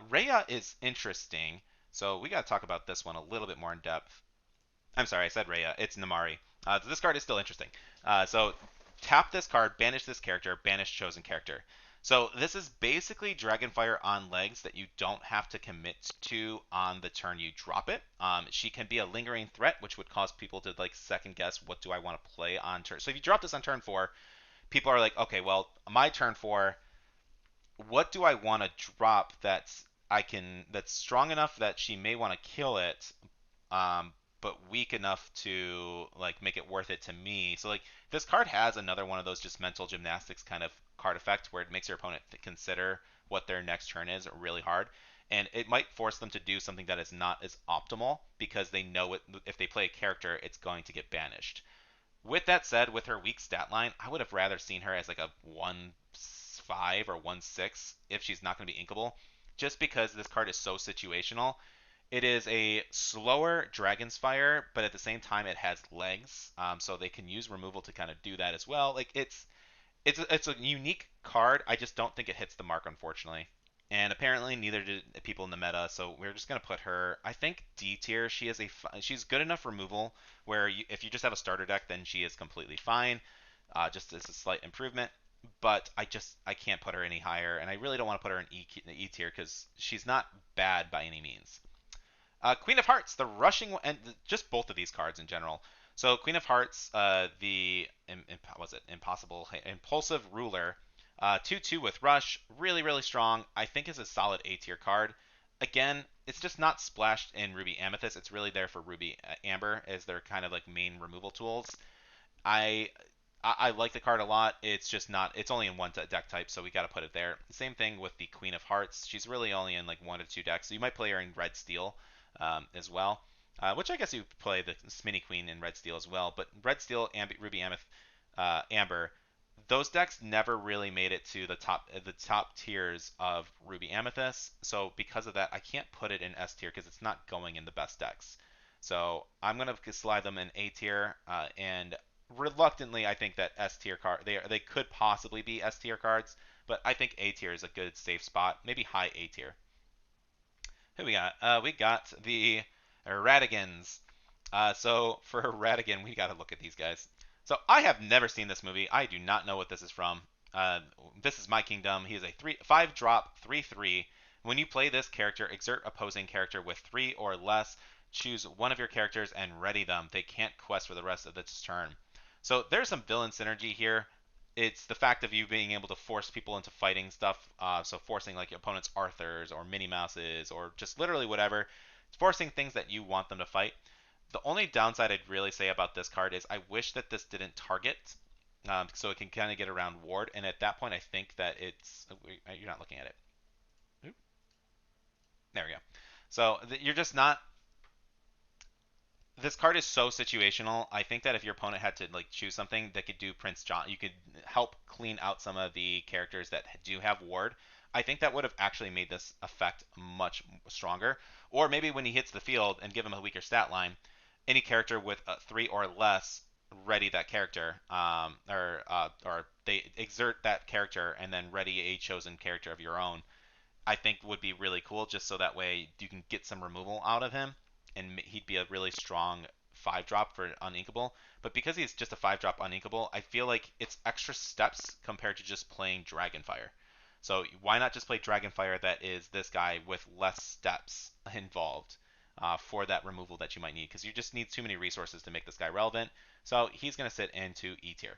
Rhea is interesting. So we got to talk about this one a little bit more in depth. I'm sorry, I said Rhea. It's Namari. This card is still interesting. So tap this card, banish this character, banish chosen character. So this is basically Dragonfire on legs that you don't have to commit to on the turn you drop it. She can be a lingering threat, which would cause people to like second guess what do I want to play on turn. So if you drop this on turn 4, people are like, okay, well, my turn 4, what do I want to drop that's strong enough that she may want to kill it, um, but weak enough to like make it worth it to me. So like this card has another one of those just mental gymnastics kind of card effect where it makes your opponent consider what their next turn is really hard, and it might force them to do something that is not as optimal because they know it, if they play a character, it's going to get banished. With that said, with her weak stat line, I would have rather seen her as like a 1/5 or 1/6 if she's not going to be inkable, just because this card is so situational. It is a slower Dragon's Fire, but at the same time it has legs, so they can use removal to kind of do that as well. Like it's a unique card. I just don't think it hits the mark, unfortunately. And apparently neither did people in the meta, so we're just gonna put her. I think D tier. She's good enough removal where if you just have a starter deck, then she is completely fine. Just as a slight improvement. But I can't put her any higher, and I really don't want to put her in E tier because she's not bad by any means. Queen of Hearts, the rushing and just both of these cards in general. So Queen of Hearts, was it impossible impulsive ruler, 2/2 with rush, really strong. I think is a solid A tier card. Again, it's just not splashed in Ruby Amethyst. It's really there for Ruby Amber as their kind of like main removal tools. I I like the card a lot. It's just not. It's only in one deck type, so we got to put it there. Same thing with the Queen of Hearts. She's really only in like 1 to 2 decks. So you might play her in Red Steel as well, which I guess you play the Mini Queen in Red Steel as well. But Red Steel, Ruby Amber, those decks never really made it to the top tiers of Ruby Amethyst. So because of that, I can't put it in S tier because it's not going in the best decks. So I'm gonna slide them in A tier, and reluctantly, I think that S tier card they could possibly be S tier cards, but I think A tier is a good safe spot, maybe high A tier. Who we got? We got the Radigans. So for Radigan, we got to look at these guys. So I have never seen this movie. I do not know what this is from. Uh, this is My Kingdom. He is a 5 drop 3/3. When you play this character, exert opposing character with 3 or less. Choose one of your characters and ready them. They can't quest for the rest of this turn. So there's some villain synergy here. It's the fact of you being able to force people into fighting stuff. So forcing like your opponent's Arthurs or Minnie Mouses or just literally whatever. Forcing things that you want them to fight. The only downside I'd really say about this card is I wish that this didn't target, so it can kind of get around ward. And at that point, I think that it's you're not looking at it. Oop, there we go. So you're just not. This card is so situational. I think that if your opponent had to like choose something that could do Prince John, you could help clean out some of the characters that do have ward. I think that would have actually made this effect much stronger. Or maybe when he hits the field and give him a weaker stat line, any character with 3 or less ready that character, or they exert that character and then ready a chosen character of your own. I think would be really cool, just so that way you can get some removal out of him, and he'd be a really strong 5 drop for uninkable. But because he's just a 5 drop uninkable, I feel like it's extra steps compared to just playing Dragonfire. So why not just play Dragonfire that is this guy with less steps involved for that removal that you might need? Because you just need too many resources to make this guy relevant. So he's going to sit into E tier.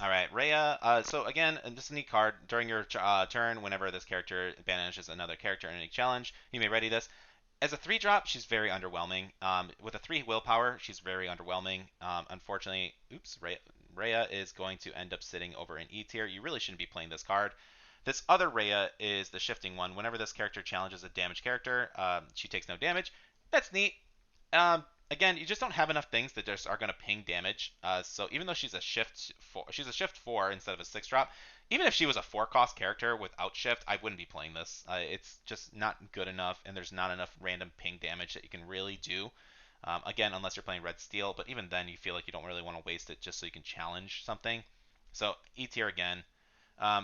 All right, Rhea. So again, this is a neat card. During your turn, whenever this character banishes another character in any challenge, you may ready this. As a 3 drop, she's very underwhelming. With a 3 willpower, she's very underwhelming. Unfortunately, oops, Rhea is going to end up sitting over in E tier. You really shouldn't be playing this card. This other Rhea is the shifting one. Whenever this character challenges a damaged character, she takes no damage. That's neat. Again, you just don't have enough things that just are going to ping damage. So even though she's a shift 4 instead of a 6 drop. Even if she was a 4 cost character without shift, I wouldn't be playing this. It's just not good enough, and there's not enough random ping damage that you can really do. Again, unless you're playing red steel, but even then, you feel like you don't really want to waste it just so you can challenge something. So E tier again.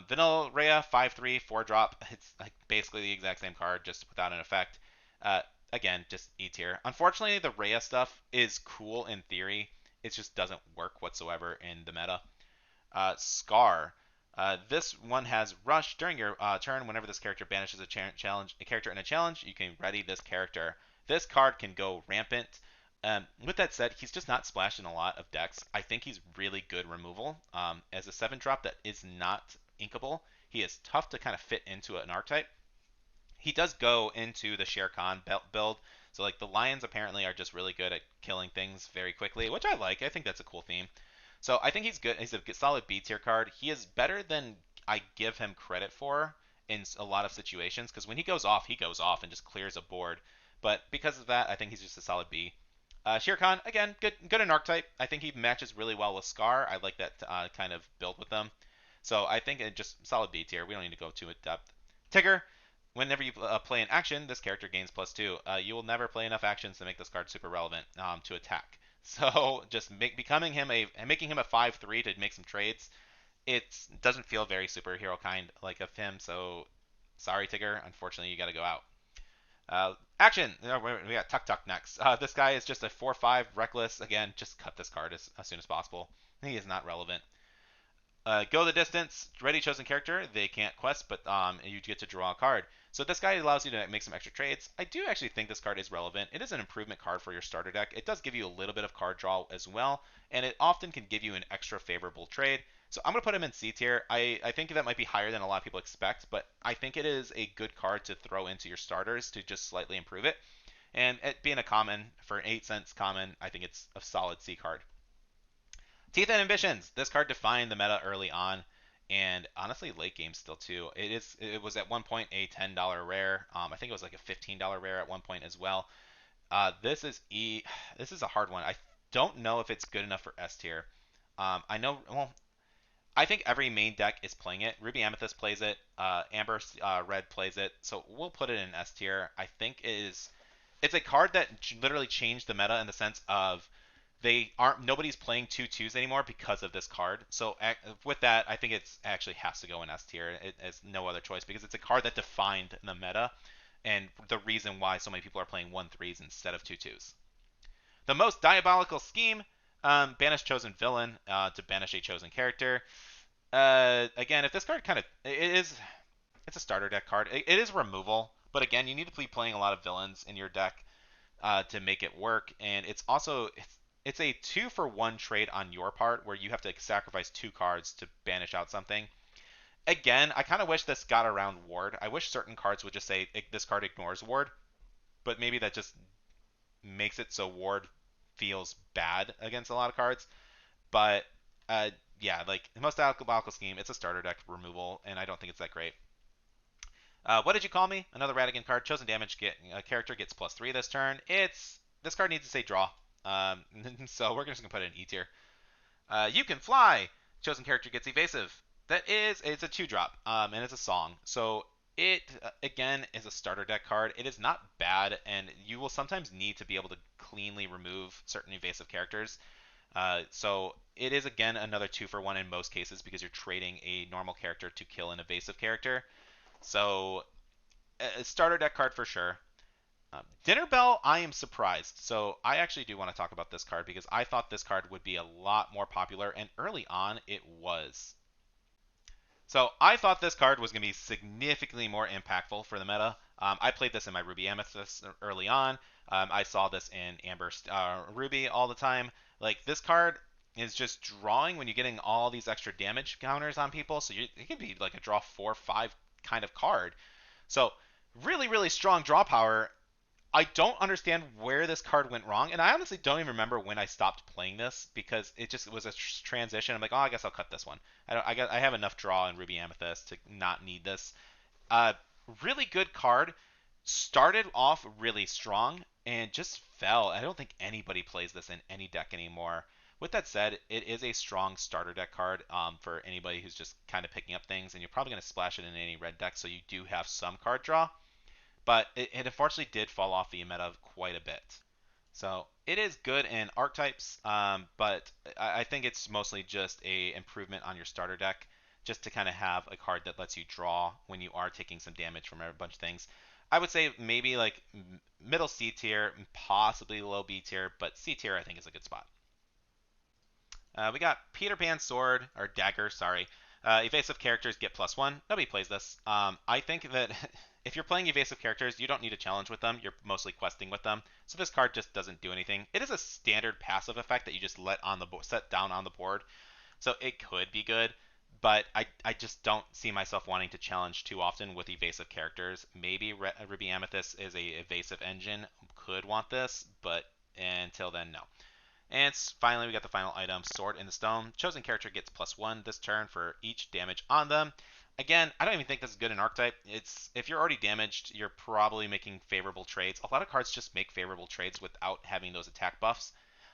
Vanilla Rhea 5/3 4 drop. It's like basically the exact same card, just without an effect. again, just E tier. Unfortunately, the Rhea stuff is cool in theory. It just doesn't work whatsoever in the meta. Scar. This one has Rush. During your turn, whenever this character banishes a character in a challenge, you can ready this character. This card can go rampant. With that said, he's just not splashed in a lot of decks. I think he's really good removal. As a 7 drop that is not inkable, he is tough to kind of fit into an archetype. He does go into the Shere Khan build. So like the lions apparently are just really good at killing things very quickly, which I like. I think that's a cool theme. So I think he's good. He's a solid B tier card. He is better than I give him credit for in a lot of situations because when he goes off and just clears a board. But because of that, I think he's just a solid B. Shere Khan again, good in archetype. I think he matches really well with Scar. I like that kind of build with them. So I think it just solid B tier. We don't need to go too in depth. Tigger, whenever you play an action, this character gains +2. You will never play enough actions to make this card super relevant to attack. So just making him a 5/3 to make some trades. It doesn't feel very superhero kind like of him. So sorry, Tigger. Unfortunately, you got to go out. Action. We got Tuk Tuk next. This guy is just a 4/5 reckless. Again, just cut this card as soon as possible. He is not relevant. Go the distance. Ready chosen character. They can't quest, but you get to draw a card. So this guy allows you to make some extra trades. I do actually think this card is relevant. It is an improvement card for your starter deck. It does give you a little bit of card draw as well, and it often can give you an extra favorable trade. So I'm going to put him in C tier. I think that might be higher than a lot of people expect, but I think it is a good card to throw into your starters to just slightly improve it. And it being a common, for an 8 cents common, I think it's a solid C card. Teeth and Ambitions. This card defined the meta early on, and honestly, late game still too. It was at one point a $10 rare. I think it was like a $15 rare at one point as well. This is E. This is a hard one. I don't know if it's good enough for S tier. I know. Well, I think every main deck is playing it. Ruby Amethyst plays it. Amber Red plays it. So we'll put it in S tier. I think it is. It's a card that literally changed the meta in the sense of nobody's playing 2/2s anymore because of this card. So with that, I think it's actually has to go in S tier. It has no other choice because it's a card that defined the meta and the reason why so many people are playing 1/3s instead of 2/2s. The most diabolical scheme: banish chosen villain to banish a chosen character. Again, if this card it's a starter deck card. It is removal, but again, you need to be playing a lot of villains in your deck to make it work. And it's a 2-for-1 trade on your part where you have to sacrifice 2 cards to banish out something. Again, I kind of wish this got around Ward. I wish certain cards would just say this card ignores Ward, but maybe that just makes it so Ward feels bad against a lot of cards. But yeah, like the most diabolical scheme, it's a starter deck removal, and I don't think it's that great. What did you call me? Another Radigan card. Chosen damage a character gets +3 this turn. This card needs to say draw. So we're just gonna put it in E tier. You can fly. Chosen character gets evasive. It's a 2-drop, and it's a song. So it again is a starter deck card. It is not bad, and you will sometimes need to be able to cleanly remove certain evasive characters. So it is again another 2-for-1 in most cases because you're trading a normal character to kill an evasive character. So a starter deck card for sure. Dinner Bell, I am surprised. So I actually do want to talk about this card because I thought this card would be a lot more popular, and early on it was. So I thought this card was going to be significantly more impactful for the meta. I played this in my Ruby Amethyst early on. I saw this in Amber Ruby all the time. Like this card is just drawing when you're getting all these extra damage counters on people. So it could be like a draw 4/5 kind of card. So really, really strong draw power. I don't understand where this card went wrong, and I honestly don't even remember when I stopped playing this because it was a transition. I'm like, oh, I guess I'll cut this one. I have enough draw in Ruby Amethyst to not need this. Uh, really good card. Started off really strong and just fell. I don't think anybody plays this in any deck anymore. With that said, it is a strong starter deck card for anybody who's just kind of picking up things, and you're probably going to splash it in any red deck, so you do have some card draw. But it unfortunately did fall off the meta quite a bit. So it is good in archetypes, but I think it's mostly just a improvement on your starter deck, just to kind of have a card that lets you draw when you are taking some damage from a bunch of things. I would say maybe like middle C tier, possibly low B tier, but C tier I think is a good spot. We got Peter Pan Sword, or Dagger, sorry. Evasive characters get +1. Nobody plays this. I think that if you're playing evasive characters, you don't need a challenge with them. You're mostly questing with them. So this card just doesn't do anything. It is a standard passive effect that you just let on the set down on the board. So it could be good, but I just don't see myself wanting to challenge too often with evasive characters. Maybe Ruby Amethyst is a evasive engine, could want this, but until then, no. And finally, we got the final item, Sword in the Stone. Chosen character gets +1 this turn for each damage on them. Again, I don't even think this is good in Archetype. It's if you're already damaged, you're probably making favorable trades. A lot of cards just make favorable trades without having those attack buffs.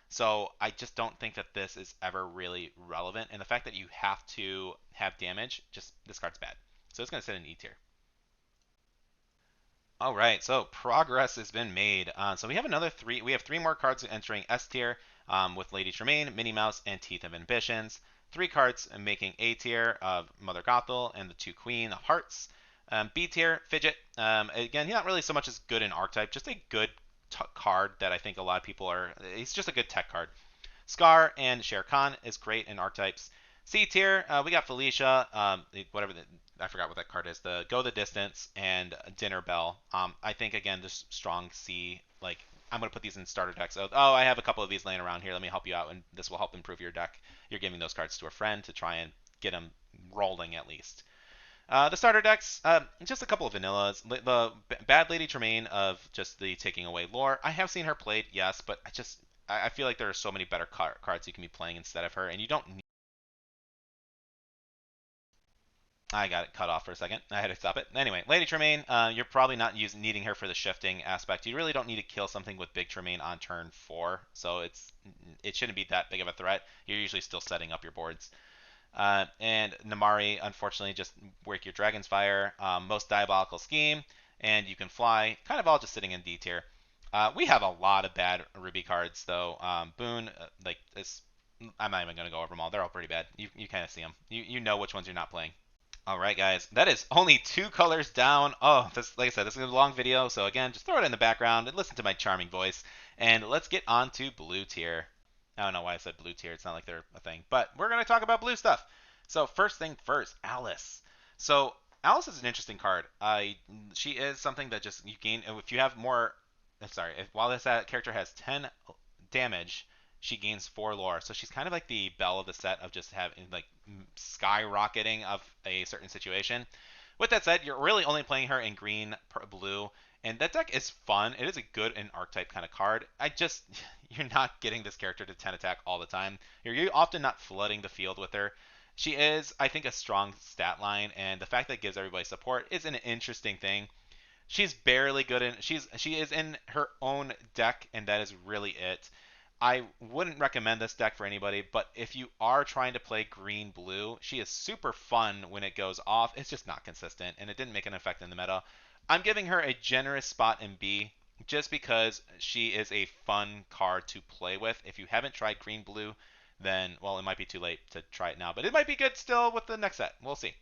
So I just don't think that this is ever really relevant. And the fact that you have to have damage, just this card's bad. So it's going to sit in E tier. All right, so progress has been made. So we have another three. We have three more cards entering S tier with Lady Tremaine, Minnie Mouse, and Teeth of Ambitions. Three cards making A tier of Mother Gothel and the two Queen of Hearts. B tier, Fidget. Again, he's not really so much as good in Archetype, just a good card that I think a lot of people are. He's just a good tech card. Scar and Shere Khan is great in archetypes. C tier, we got Felicia, whatever I forgot what that card is. The Go the Distance and Dinner Bell. I think again this strong C. Like I'm gonna put these in starter decks. Oh, I have a couple of these laying around here. Let me help you out, and this will help improve your deck. You're giving those cards to a friend to try and get them rolling at least. The starter decks, just a couple of vanillas. The Bad Lady Tremaine of just the taking away lore. I have seen her played, yes, but I feel like there are so many better cards you can be playing instead of her, and you don't need. I got it cut off for a second. I had to stop it. Anyway, Lady Tremaine, you're probably not needing her for the shifting aspect. You really don't need to kill something with Big Tremaine on turn 4, so it shouldn't be that big of a threat. You're usually still setting up your boards. And Namari, unfortunately, just work your Dragon's Fire, most diabolical scheme, and you can fly. Kind of all just sitting in D tier. We have a lot of bad Ruby cards, though. Boone, like this, I'm not even gonna go over them all. They're all pretty bad. You kind of see them. You know which ones you're not playing. All right, guys, that is only 2 colors down. Oh, this, like I said, this is a long video, so again, just throw it in the background and listen to my charming voice. And let's get on to blue tier. I don't know why I said blue tier. It's not like they're a thing, but we're gonna talk about blue stuff. So first thing first, Alice. So Alice is an interesting card. She is something that just you gain if you have more. Sorry, while this character has 10 damage, she gains 4 lore. So she's kind of like the belle of the set of just having like skyrocketing of a certain situation. With that said, you're really only playing her in green, blue, and that deck is fun. It is a good and archetype kind of card. You're not getting this character to 10 attack all the time. You're often not flooding the field with her. She is, I think, a strong stat line, and the fact that it gives everybody support is an interesting thing. She's barely good in she is in her own deck, and that is really it. I wouldn't recommend this deck for anybody, but if you are trying to play green blue, she is super fun when it goes off. It's just not consistent, and it didn't make an effect in the meta. I'm giving her a generous spot in B just because she is a fun card to play with. If you haven't tried green blue, then well, it might be too late to try it now, but it might be good still with the next set. We'll see.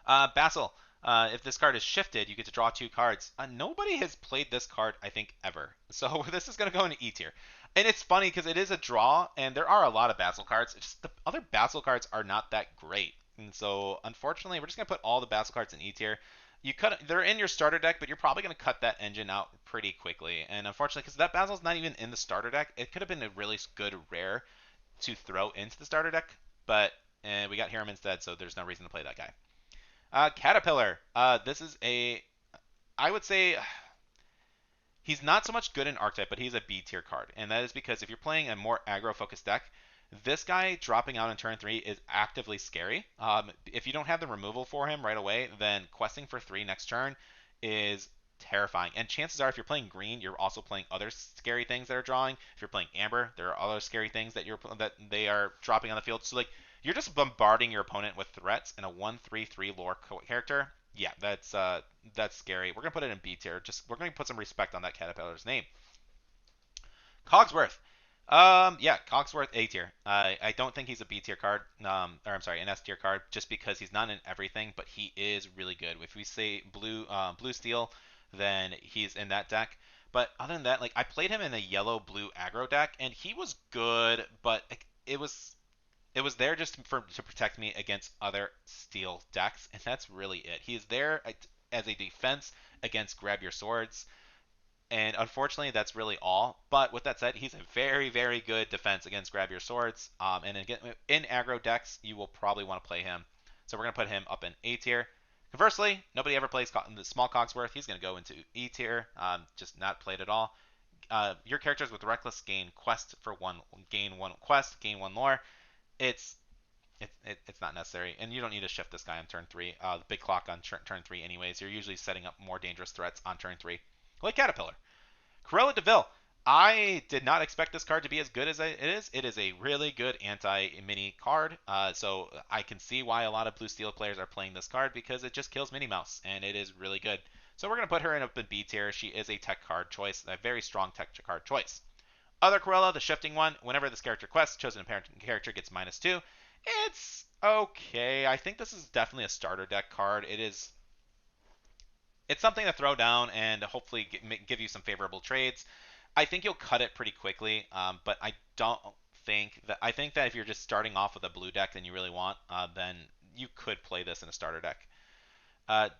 Basil. If this card is shifted, you get to draw 2 cards. Nobody has played this card, I think, ever. So this is going to go into E tier. And it's funny because it is a draw, and there are a lot of Basil cards. It's just the other Basil cards are not that great. And so, unfortunately, we're just going to put all the Basil cards in E tier. They're in your starter deck, but you're probably going to cut that engine out pretty quickly. And unfortunately, because that Basil's not even in the starter deck, it could have been a really good rare to throw into the starter deck. But we got Hiram instead, so there's no reason to play that guy. Caterpillar. This is I would say he's not so much good in Archetype, but he's a B tier card. And that is because if you're playing a more aggro focused deck, this guy dropping out on turn 3 is actively scary. If you don't have the removal for him right away, then questing for 3 next turn is terrifying. And chances are, if you're playing green, you're also playing other scary things that are drawing. If you're playing amber, there are other scary things that they are dropping on the field. So like you're just bombarding your opponent with threats in a 1/3/3 lore character. Yeah, that's scary. We're gonna put it in B tier. We're gonna put some respect on that caterpillar's name. Cogsworth. Yeah, Cogsworth A tier. I don't think he's a B tier card. Or I'm sorry, an S tier card, just because he's not in everything, but he is really good. If we say blue steel, then he's in that deck. But other than that, like I played him in a yellow blue aggro deck, and he was good, but it was there just to protect me against other steel decks, and that's really it. He is there as a defense against grab your swords, and unfortunately, that's really all. But with that said, he's a very, very good defense against grab your swords. And again, in aggro decks, you will probably want to play him. So we're going to put him up in A tier. Conversely, nobody ever plays the small Cogsworth. He's going to go into E tier, just not played at all. Your characters with Reckless gain quest for one, gain one quest, gain one lore. It's it's not necessary, and you don't need to shift this guy on turn three. The big clock on turn three, anyways. You're usually setting up more dangerous threats on turn three, like Caterpillar. Corella Deville. I did not expect this card to be as good as it is. It is a really good anti-mini card, so I can see why a lot of Blue Steel players are playing this card because it just kills Minnie Mouse, and it is really good. So we're going to put her in up in B tier. She is a tech card choice, a very strong tech card choice. Other Corella, the shifting one, whenever this character quests, chosen parent character gets -2. It's okay. I think this is definitely a starter deck card. It's something to throw down and hopefully give you some favorable trades. I think you'll cut it pretty quickly, but I think that if you're just starting off with a blue deck that you really want, then you could play this in a starter deck.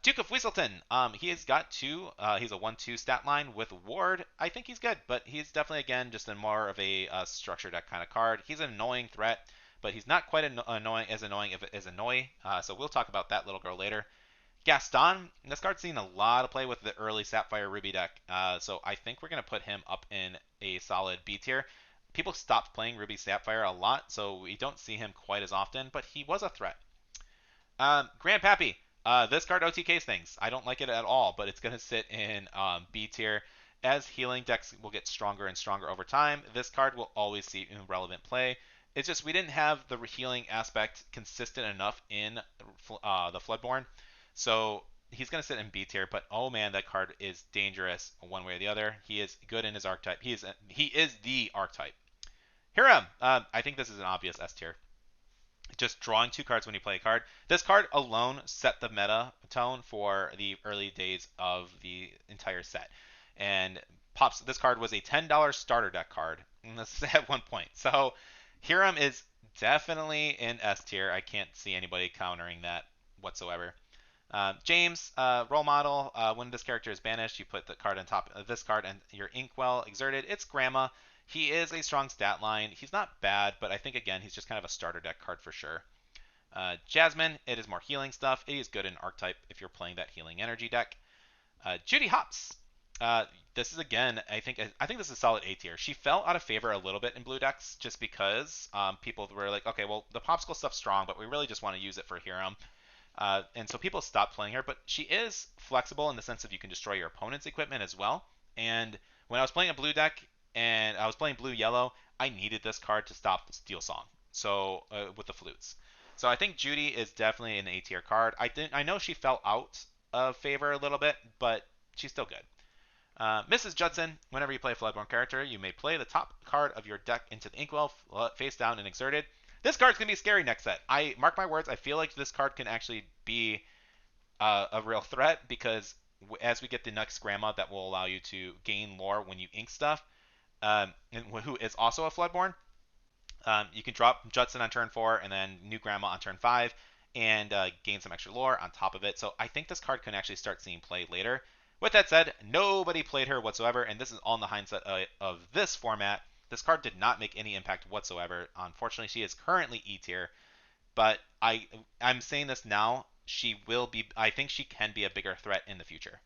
Duke of Weaselton. He has got two. He's a 1/2 stat line with Ward. I think he's good, but he's definitely again just a more of a structure deck kind of card. He's an annoying threat, but he's not quite annoying as Annoy. So we'll talk about that little girl later. Gaston. This card's seen a lot of play with the early Sapphire Ruby deck, so I think we're gonna put him up in a solid B tier. People stopped playing Ruby Sapphire a lot, so we don't see him quite as often, but he was a threat. Grandpappy. This card OTKs things. I don't like it at all, but it's going to sit in B tier. As healing decks will get stronger and stronger over time, this card will always see relevant play. It's just we didn't have the healing aspect consistent enough in the Floodborn. So he's going to sit in B tier, but oh man, that card is dangerous one way or the other. He is good in his archetype. He is the archetype. Hiram. I think this is an obvious S tier. Just drawing two cards when you play a card. This card alone set the meta tone for the early days of the entire set. And pops. This card was a $10 starter deck card at one point. So Hiram is definitely in S tier. I can't see anybody countering that whatsoever. James, role model. When this character is banished, you put the card on top of this card and your Inkwell exerted. It's Grandma. He is a strong stat line. He's not bad, but I think, again, he's just kind of a starter deck card for sure. Jasmine, it is more healing stuff. It is good in Archetype if you're playing that healing energy deck. Judy Hops. This is, again, I think this is a solid A tier. She fell out of favor a little bit in blue decks just because people were like, okay, well, the popsicle stuff's strong, but we really just want to use it for Hiram. And so people stopped playing her, but she is flexible in the sense of you can destroy your opponent's equipment as well. And when I was playing a blue deck, and I was playing blue-yellow, I needed this card to stop Steel Song. So with the flutes. So I think Judy is definitely an A tier card. I know she fell out of favor a little bit, but she's still good. Mrs. Judson, whenever you play a Floodborn character, you may play the top card of your deck into the Inkwell face down and exerted. This card's gonna be scary next set. I mark my words. I feel like this card can actually be a real threat because as we get the next Grandma, that will allow you to gain lore when you ink stuff. Who is also a Floodborn. You can drop Judson on turn 4 and then New Grandma on turn 5 and gain some extra lore on top of it. So I think this card can actually start seeing play later. With that said, nobody played her whatsoever, and this is all in the hindsight of this format. This card did not make any impact whatsoever. Unfortunately, she is currently E tier, but I'm saying this now. She will be. I think she can be a bigger threat in the future.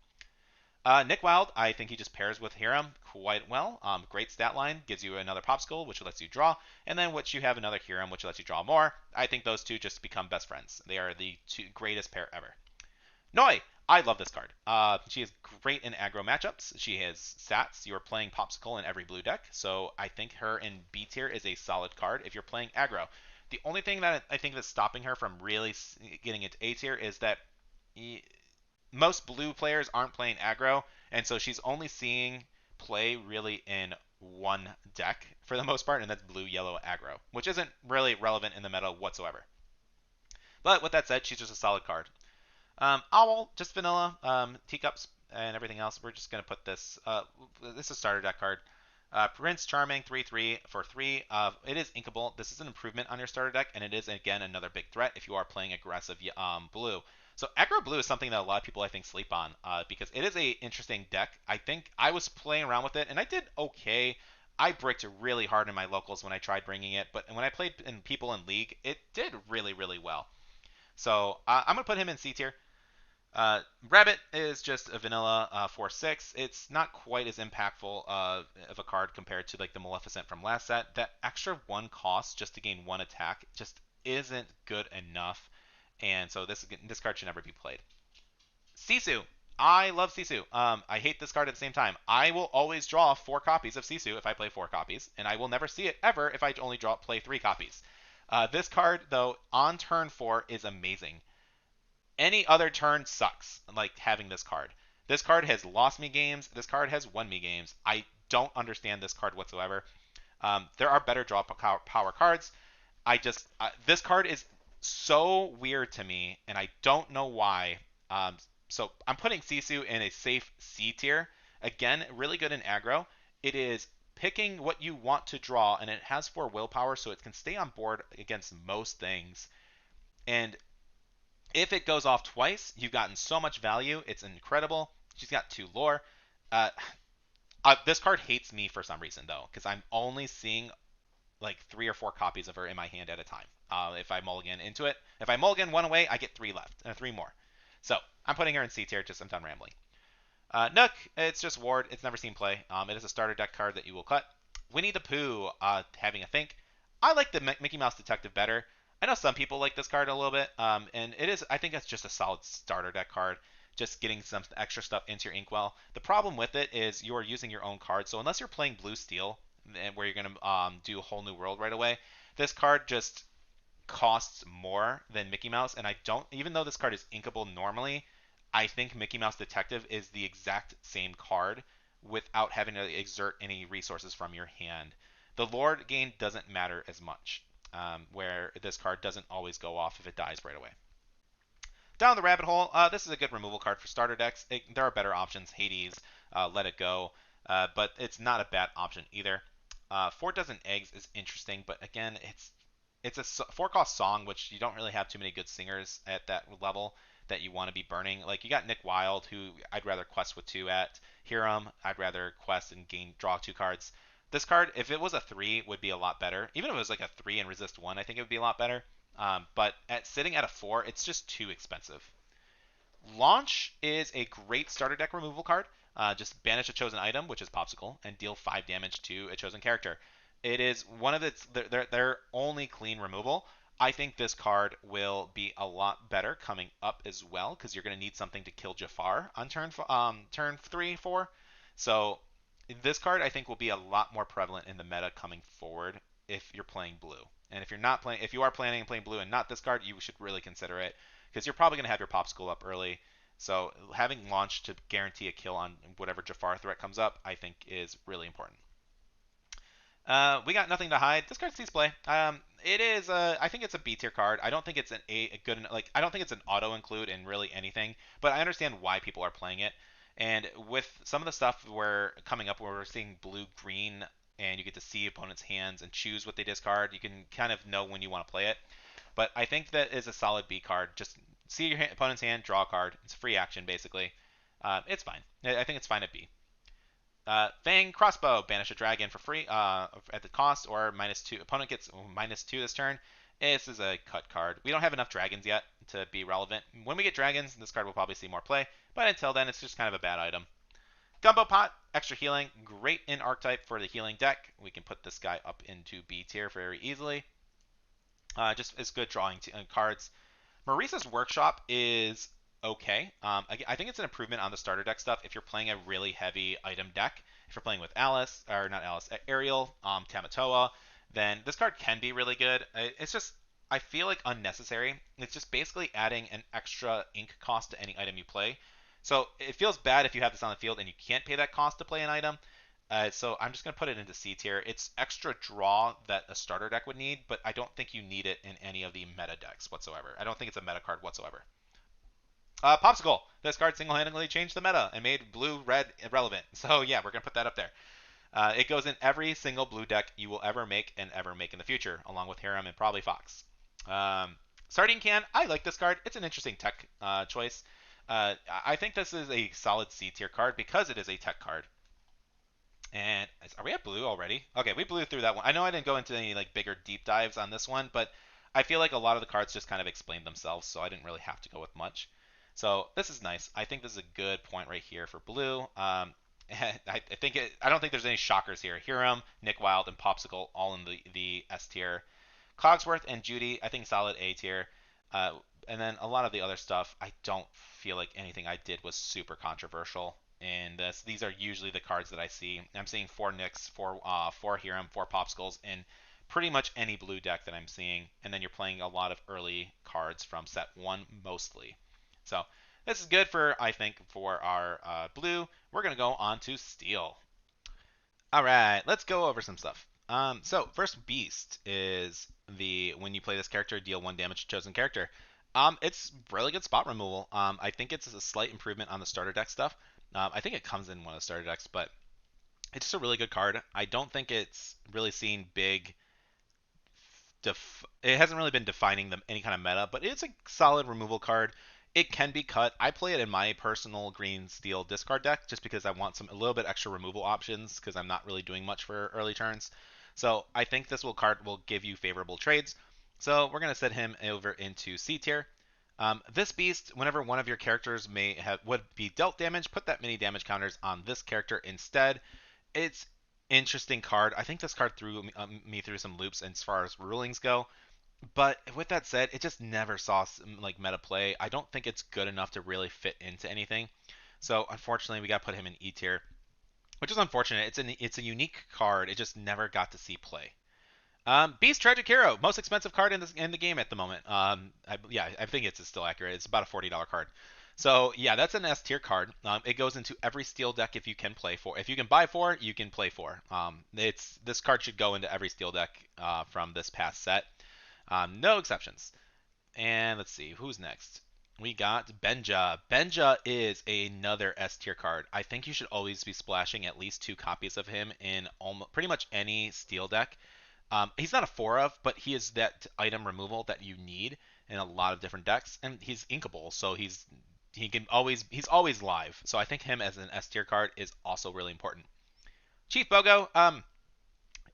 Nick Wild, I think he just pairs with Hiram quite well. Great stat line, gives you another Popsicle, which lets you draw, and then which you have another Hiram, which lets you draw more. I think those two just become best friends. They are the two greatest pair ever. Noi, I love this card. She is great in aggro matchups. She has stats. You're playing Popsicle in every blue deck, so I think her in B tier is a solid card if you're playing aggro. The only thing that I think that's stopping her from really getting into A tier is that most blue players aren't playing aggro, and so she's only seeing play really in one deck for the most part, and that's blue-yellow aggro, which isn't really relevant in the meta whatsoever. But with that said, she's just a solid card. Owl, just vanilla. Teacups, and everything else, we're just gonna put this. This is a starter deck card. Prince Charming 3/3 for 3. It is inkable. This is an improvement on your starter deck, and it is again another big threat if you are playing aggressive blue. So aggro blue is something that a lot of people I think sleep on because it is a interesting deck. I think I was playing around with it and I did okay. I bricked really hard in my locals when I tried bringing it, but when I played in people in league, it did really well. So I'm gonna put him in C tier. Rabbit is just a vanilla 4/6. It's not quite as impactful of a card compared to like the Maleficent from last set. That extra 1 cost just to gain 1 attack just isn't good enough, and so this card should never be played. Sisu. I love Sisu. I hate this card at the same time. I will always draw 4 copies of Sisu if I play 4 copies, and I will never see it ever if I only play 3 copies. This card, though, on turn 4 is amazing. Any other turn sucks, like having this card. This card has lost me games. This card has won me games. I don't understand this card whatsoever. There are better draw power cards. This card is so weird to me, and I don't know why. So I'm putting Sisu in a safe C tier. Again, really good in aggro. It is picking what you want to draw, and it has 4 willpower, so it can stay on board against most things. And if it goes off twice, you've gotten so much value. It's incredible. She's got 2 lore. Uh, this card hates me for some reason though, because I'm only seeing like 3 or 4 copies of her in my hand at a time. If I mulligan into it, if I mulligan 1 away, I get 3 left, 3 more. So I'm putting her in C tier. Just I'm done rambling. Nook, it's just Ward. It's never seen play. It is a starter deck card that you will cut. Winnie the Pooh, having a think. I like the Mickey Mouse Detective better. I know some people like this card a little bit, and it is. I think it's just a solid starter deck card. Just getting some extra stuff into your Inkwell. The problem with it is you are using your own card, so unless you're playing Blue Steel, where you're going to do a whole new world right away, this card just costs more than Mickey Mouse, and I don't. Even though this card is inkable normally, I think Mickey Mouse Detective is the exact same card without having to exert any resources from your hand. The Lord gain doesn't matter as much, where this card doesn't always go off if it dies right away. Down the rabbit hole, this is a good removal card for starter decks. There are better options, Hades, Let It Go, but it's not a bad option either. 4 dozen eggs is interesting, but again, it's a 4 cost song, which you don't really have too many good singers at that level that you want to be burning. Like you got Nick Wilde, who I'd rather quest with 2 at. Hiram, I'd rather quest and draw 2 cards. This card, if it was a 3, would be a lot better. Even if it was like a 3 and resist 1, I think it would be a lot better. But sitting at a 4, it's just too expensive. Launch is a great starter deck removal card. Just banish a chosen item, which is Popsicle, and deal 5 damage to a chosen character. It is one of their only clean removal. I think this card will be a lot better coming up as well because you're going to need something to kill Jafar on turn 3 4. So this card I think will be a lot more prevalent in the meta coming forward if you're playing blue. And if you are planning on playing blue and not this card, you should really consider it because you're probably going to have your Popsicle up early. So having launch to guarantee a kill on whatever Jafar threat comes up, I think is really important. We got nothing to hide. This card sees play. It is. I think it's a B tier card. I don't think it's a good like. I don't think it's an auto include in really anything. But I understand why people are playing it. And with some of the stuff we're coming up, where we're seeing blue green, and you get to see opponents' hands and choose what they discard, you can kind of know when you want to play it. But I think that is a solid B card. Just see your opponent's hand, draw a card. It's a free action basically. It's fine. I think it's fine at B. Fang Crossbow, banish a dragon for free at the cost, or -2. Opponent gets -2 this turn. This is a cut card. We don't have enough dragons yet to be relevant. When we get dragons, this card will probably see more play, but until then, it's just kind of a bad item. Gumbo Pot, extra healing, great in Archetype for the healing deck. We can put this guy up into B tier very easily. Just as good drawing cards. Marisa's Workshop is okay. I think it's an improvement on the starter deck stuff if you're playing a really heavy item deck. If you're playing with Alice, or not Alice, Ariel, Tamatoa, then this card can be really good. It's just, I feel like unnecessary. It's just basically adding an extra ink cost to any item you play. So it feels bad if you have this on the field and you can't pay that cost to play an item. So I'm just going to put it into C tier. It's extra draw that a starter deck would need, but I don't think you need it in any of the meta decks whatsoever. I don't think it's a meta card whatsoever. Popsicle. This card single-handedly changed the meta and made blue-red irrelevant. So yeah, we're gonna put that up there. It goes in every single blue deck you will ever make and ever make in the future, along with Harem and probably Fox. Um, Sardine Can. I like this card. It's an interesting tech choice. I think this is a solid C tier card because it is a tech card. And are we at blue already? Okay, we blew through that one. I know I didn't go into any like bigger deep dives on this one, but I feel like a lot of the cards just kind of explain themselves, so I didn't really have to go with much. So this is nice. I think this is a good point right here for blue. I don't think there's any shockers here. Hiram, Nick Wild, and Popsicle all in the S tier. Cogsworth and Judy, I think solid A tier. Uh, and then a lot of the other stuff, I don't feel like anything I did was super controversial. And these are usually the cards that I see. I'm seeing four Nicks, four Hiram, four Popsicles in pretty much any blue deck that I'm seeing. And then you're playing a lot of early cards from set one mostly. So this is good for, I think, for our blue. We're going to go on to steel. All right, let's go over some stuff. So first beast is the when you play this character, deal one damage to chosen character. It's really good spot removal. I think it's a slight improvement on the starter deck stuff. I think it comes in one of the starter decks, but it's just a really good card. I don't think it's really seen big it hasn't really been defining any kind of meta, but it's a solid removal card. It can be cut. I play it in my personal green steel discard deck just because I want a little bit extra removal options because I'm not really doing much for early turns. So I think this card will give you favorable trades. So we're gonna set him over into C tier. This beast, whenever one of your characters would be dealt damage, put that many damage counters on this character instead. It's interesting card. I think this card threw me through some loops as far as rulings go. But with that said, it just never saw like meta play. I don't think it's good enough to really fit into anything. So unfortunately, we got to put him in E tier, which is unfortunate. It's a unique card. It just never got to see play. Beast Tragic Hero, most expensive card in the game at the moment. I think it's still accurate. It's about a $40 card. So yeah, that's an S tier card. It goes into every steel deck if you can play for. If you can buy for, you can play for. It's this card should go into every steel deck from this past set. No exceptions. And let's see who's next. We got Benja. Benja is another S tier card. I think you should always be splashing at least two copies of him in pretty much any steel deck. He's not a four of, but he is that item removal that you need in a lot of different decks, and he's inkable, so he's always live. So I think him as an S tier card is also really important. Chief Bogo,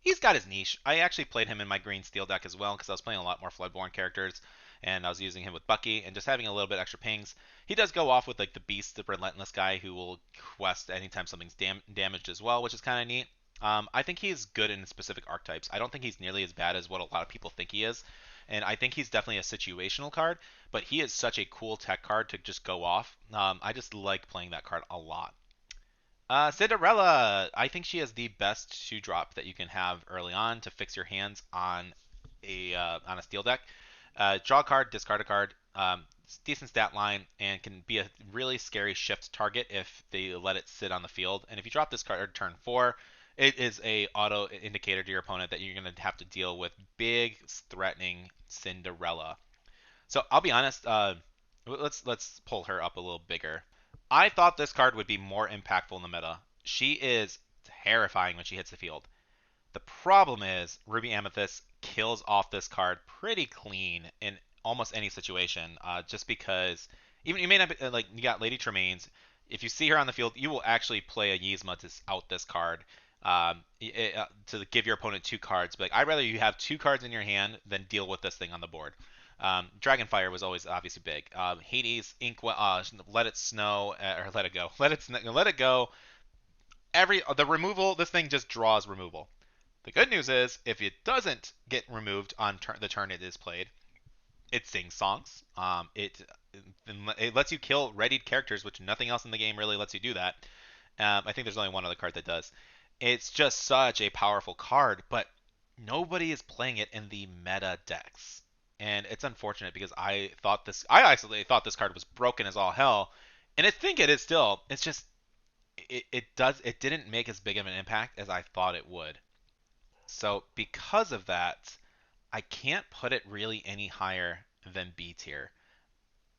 he's got his niche. I actually played him in my green steel deck as well because I was playing a lot more Floodborn characters, and I was using him with Bucky and just having a little bit extra pings. He does go off with like the Beast, the Relentless guy who will quest anytime something's damaged as well, which is kind of neat. I think he's good in specific archetypes. I don't think he's nearly as bad as what a lot of people think he is. And I think he's definitely a situational card, but he is such a cool tech card to just go off. I just like playing that card a lot. Cinderella. I think she has the best two drop that you can have early on to fix your hands on a steel deck. Draw a card, discard a card. Decent stat line and can be a really scary shift target if they let it sit on the field. And if you drop this card turn 4, it is a auto indicator to your opponent that you're going to have to deal with big threatening Cinderella. So I'll be honest. Let's pull her up a little bigger. I thought this card would be more impactful in the meta. She is terrifying when she hits the field. The problem is Ruby Amethyst kills off this card pretty clean in almost any situation. Just because even you may not be, like you got Lady Tremaines. If you see her on the field, you will actually play a Yzma to out this card. To give your opponent two cards. But like, I'd rather you have two cards in your hand than deal with this thing on the board. Dragonfire was always obviously big. Hades, Ink, Let It Snow, or Let It Go. Let it go. The removal, this thing just draws removal. The good news is, if it doesn't get removed on the turn it is played, it sings songs. It lets you kill readied characters, which nothing else in the game really lets you do that. I think there's only one other card that does. It's just such a powerful card, but nobody is playing it in the meta decks. And it's unfortunate because I actually thought this card was broken as all hell, and I think it is still. It's just it didn't make as big of an impact as I thought it would. So because of that, I can't put it really any higher than B tier.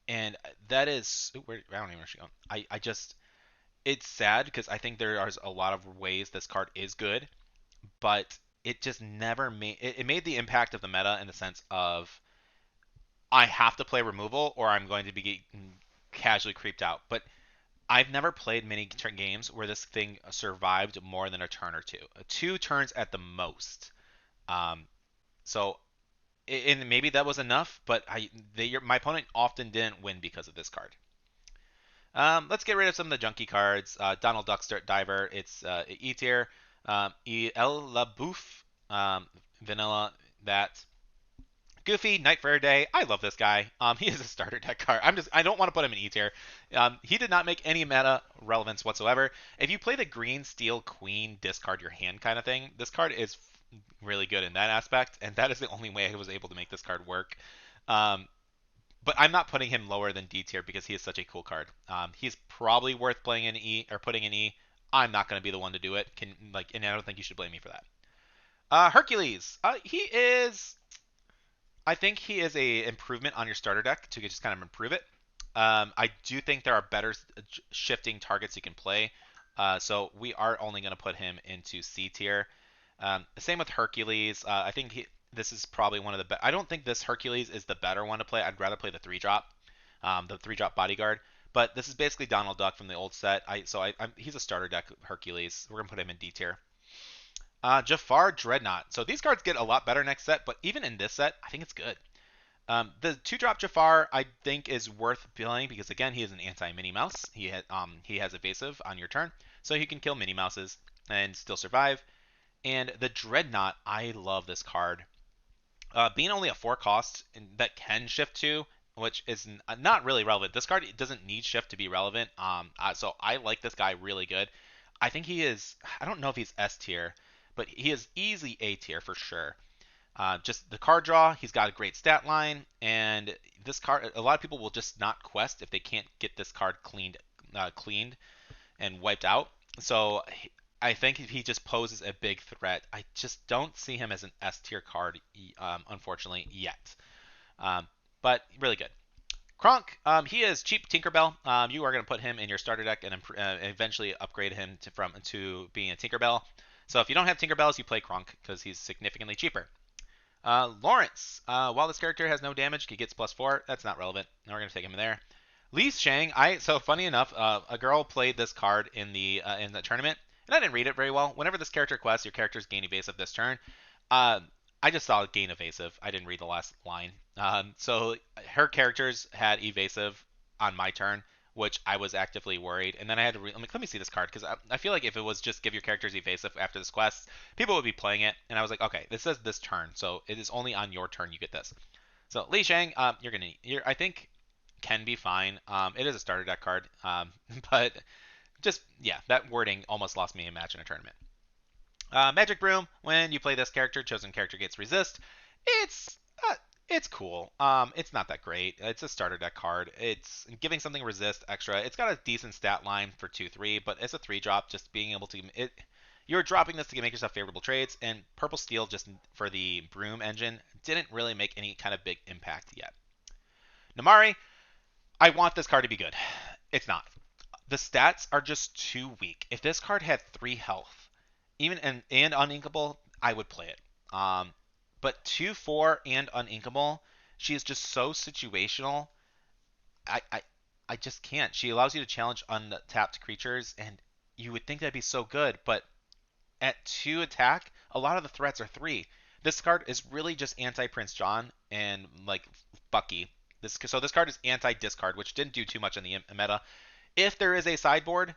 And that is I don't even know where she's going. I just it's sad because I think there are a lot of ways this card is good, but it just never it made the impact of the meta in the sense of I have to play removal or I'm going to be casually creeped out. But I've never played many games where this thing survived more than a turn or two, 2 turns at the most. Um, so and maybe that was enough, but my opponent often didn't win because of this card. Let's get rid of some of the junky cards. Donald Duck Diver, it's E tier. El LaBouffe, vanilla. That Goofy, Night Faraday. I love this guy. He is a starter deck card. I don't want to put him in E tier. He did not make any meta relevance whatsoever. If you play the green, steel, queen, discard your hand kind of thing, this card is really good in that aspect, and that is the only way I was able to make this card work. Um, but I'm not putting him lower than D tier because he is such a cool card. He's probably worth playing in E or putting in E. I'm not going to be the one to do it. And I don't think you should blame me for that. Hercules. He is I think he is a improvement on your starter deck to just kind of improve it. I do think there are better shifting targets you can play. So we are only going to put him into C tier. Same with Hercules. I think this is probably one of the best. I don't think this Hercules is the better one to play. I'd rather play the 3-drop bodyguard. But this is basically Donald Duck from the old set. He's a starter deck Hercules. We're gonna put him in D tier. Jafar Dreadnought. So these cards get a lot better next set, but even in this set, I think it's good. The 2-drop Jafar I think is worth playing because again he is an anti Minnie Mouse. He has evasive on your turn, so he can kill Minnie Mouses and still survive. And the Dreadnought, I love this card. Being only a 4 cost that can shift to, which is not really relevant. This card doesn't need shift to be relevant. So I like this guy really good. I think he is. I don't know if he's S tier, but he is easily A tier for sure. Just the card draw, he's got a great stat line, and this card, a lot of people will just not quest if they can't get this card cleaned and wiped out. So I think he just poses a big threat. I just don't see him as an S tier card, unfortunately, yet. Um, but really good. Kronk, he is cheap Tinkerbell. You are going to put him in your starter deck and eventually upgrade him to being a Tinkerbell. So if you don't have Tinkerbells, you play Kronk because he's significantly cheaper. Lawrence, while this character has no damage, he gets +4. That's not relevant. Now we're going to take him in there. Li Shang, so funny enough, a girl played this card in the tournament, and I didn't read it very well. Whenever this character quests, your characters gain evasive this turn. Uh, I just saw gain evasive. I didn't read the last line. So her characters had evasive on my turn, which I was actively worried. And then I had to I'm like, let me see this card because I feel like if it was just give your characters evasive after this quest, people would be playing it. And I was like, okay, this says this turn, so it is only on your turn you get this. So Li Shang, I think can be fine. It is a starter deck card, but just yeah, that wording almost lost me a match in a tournament. Magic Broom. When you play this character, chosen character gets resist. It's uh, it's cool. It's not that great. It's a starter deck card. It's giving something resist extra. It's got a decent stat line for 2/3, but it's a 3-drop. Just being able to you're dropping this to make yourself favorable trades, and Purple Steel just for the Broom engine didn't really make any kind of big impact yet. Namari, I want this card to be good. It's not. The stats are just too weak. If this card had 3 health, even and uninkable, I would play it. But 2/4 and uninkable, she is just so situational. I, I I just can't. She allows you to challenge untapped creatures, and you would think that'd be so good, but at 2 attack, a lot of the threats are 3. This card is really just anti Prince John and like Bucky. This card is anti discard, which didn't do too much in the meta. If there is a sideboard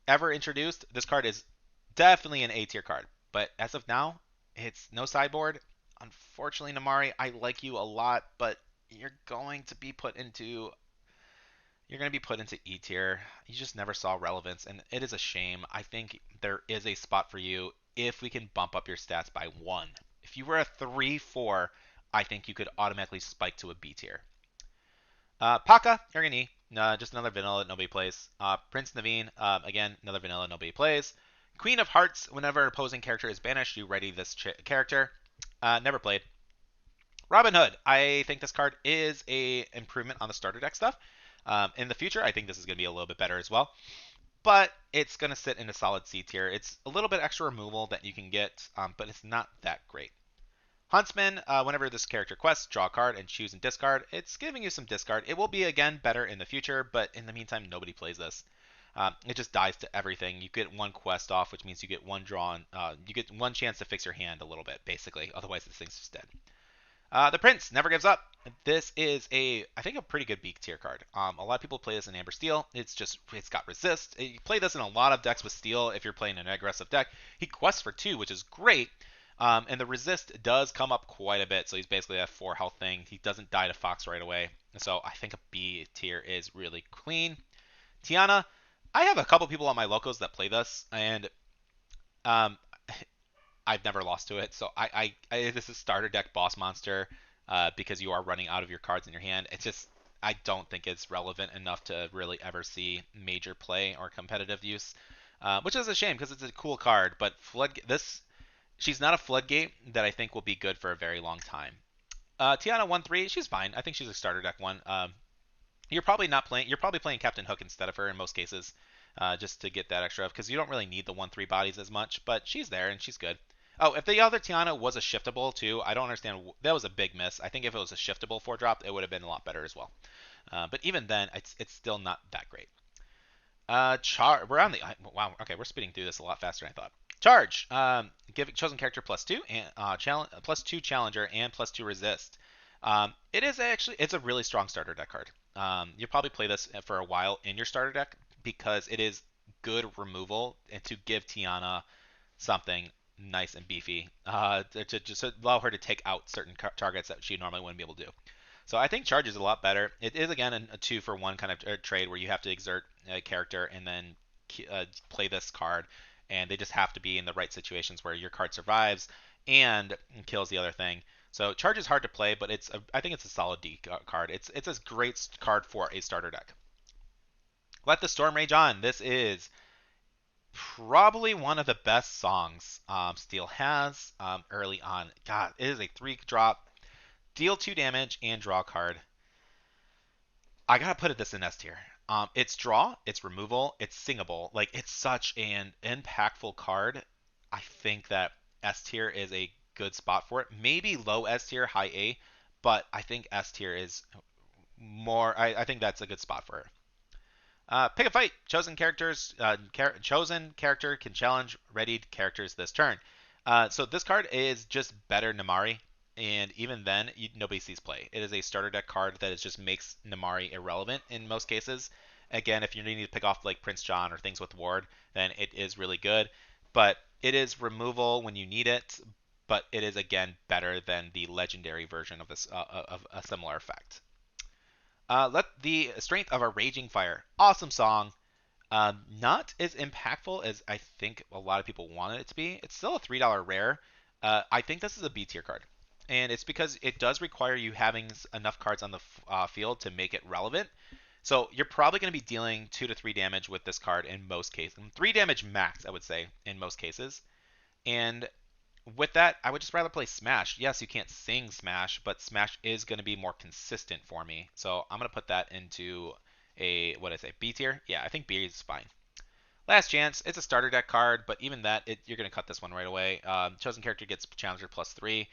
ever introduced, this card is definitely an A tier card. But as of now, it's no sideboard. Unfortunately, Namari, I like you a lot, but you're going to be put into E tier. You just never saw relevance, and it is a shame. I think there is a spot for you if we can bump up your stats by 1. If you were a 3/4, I think you could automatically spike to a B tier. Paka, you're going to E. Just another vanilla that nobody plays. Prince Naveen, again, another vanilla nobody plays. Queen of Hearts, whenever an opposing character is banished, you ready this character. Never played. Robin Hood, I think this card is a improvement on the starter deck stuff. In the future, I think this is going to be a little bit better as well, but it's going to sit in a solid C tier. It's a little bit extra removal that you can get, but it's not that great. Huntsman, whenever this character quests, draw a card and choose and discard. It's giving you some discard. It will be, again, better in the future, but in the meantime, nobody plays this. It just dies to everything. You get one quest off, which means you get one draw. You get one chance to fix your hand a little bit, basically. Otherwise, this thing's just dead. The Prince never gives up. This is I think, a pretty good beak tier card. A lot of people play this in Amber Steel. It's got resist. You play this in a lot of decks with Steel if you're playing an aggressive deck. He quests for 2, which is great. And the resist does come up quite a bit, so he's basically a 4 health thing. He doesn't die to Fox right away. So I think a B tier is really clean. Tiana, I have a couple people on my locos that play this, and um, I've never lost to it. So this is starter deck boss monster because you are running out of your cards in your hand. It's just I don't think it's relevant enough to really ever see major play or competitive use, which is a shame because it's a cool card. But she's not a floodgate that I think will be good for a very long time. Tiana 1-3, she's fine. I think she's a starter deck one. You're probably not playing. You're probably playing Captain Hook instead of her in most cases, just to get that extra because you don't really need the 1-3 bodies as much. But she's there and she's good. Oh, if the other Tiana was a shiftable too, I don't understand. That was a big miss. I think if it was a shiftable 4-drop, it would have been a lot better as well. But even then, it's still not that great. We're on the wow. Okay, we're speeding through this a lot faster than I thought. Charge. Give chosen character +2 and +2 challenger and +2 resist. It's a really strong starter deck card. You'll probably play this for a while in your starter deck because it is good removal and to give Tiana something nice and beefy to just allow her to take out certain targets that she normally wouldn't be able to do. So I think Charge is a lot better. It is again a 2-for-1 kind of trade where you have to exert a character and then play this card, and they just have to be in the right situations where your card survives and kills the other thing. So Charge is hard to play, but I think it's a solid D card. It's a great card for a starter deck. Let the Storm Rage On. This is probably one of the best songs Steel has early on. God, it is a 3-drop, deal 2 damage, and draw a card. I gotta put this in S tier. It's draw, it's removal, it's singable. Like it's such an impactful card. I think that S tier is a good spot for it. Maybe low S tier, high A, but I think S tier is more. I think that's a good spot for it. Pick a fight. Chosen character can challenge readied characters this turn. So this card is just better Namari, and even then, nobody sees play. It is a starter deck card that just makes Namari irrelevant in most cases. Again, if you need to pick off like Prince John or things with Ward, then it is really good. But it is removal when you need it. But it is again better than the legendary version of this of a similar effect. Let the strength of a raging fire. Awesome song. Not as impactful as I think a lot of people wanted it to be. It's still a $3 rare. I think this is a B tier card. And it's because it does require you having enough cards on the field to make it relevant. So you're probably going to be dealing 2 to 3 damage with this card in most cases. 3 damage max, I would say, in most cases. And with that, I would just rather play Smash. Yes, you can't sing Smash, but Smash is going to be more consistent for me. So I'm going to put that into what did I say, B tier? Yeah, I think B is fine. Last Chance, it's a starter deck card, but even that, you're going to cut this one right away. Chosen character gets Challenger +3.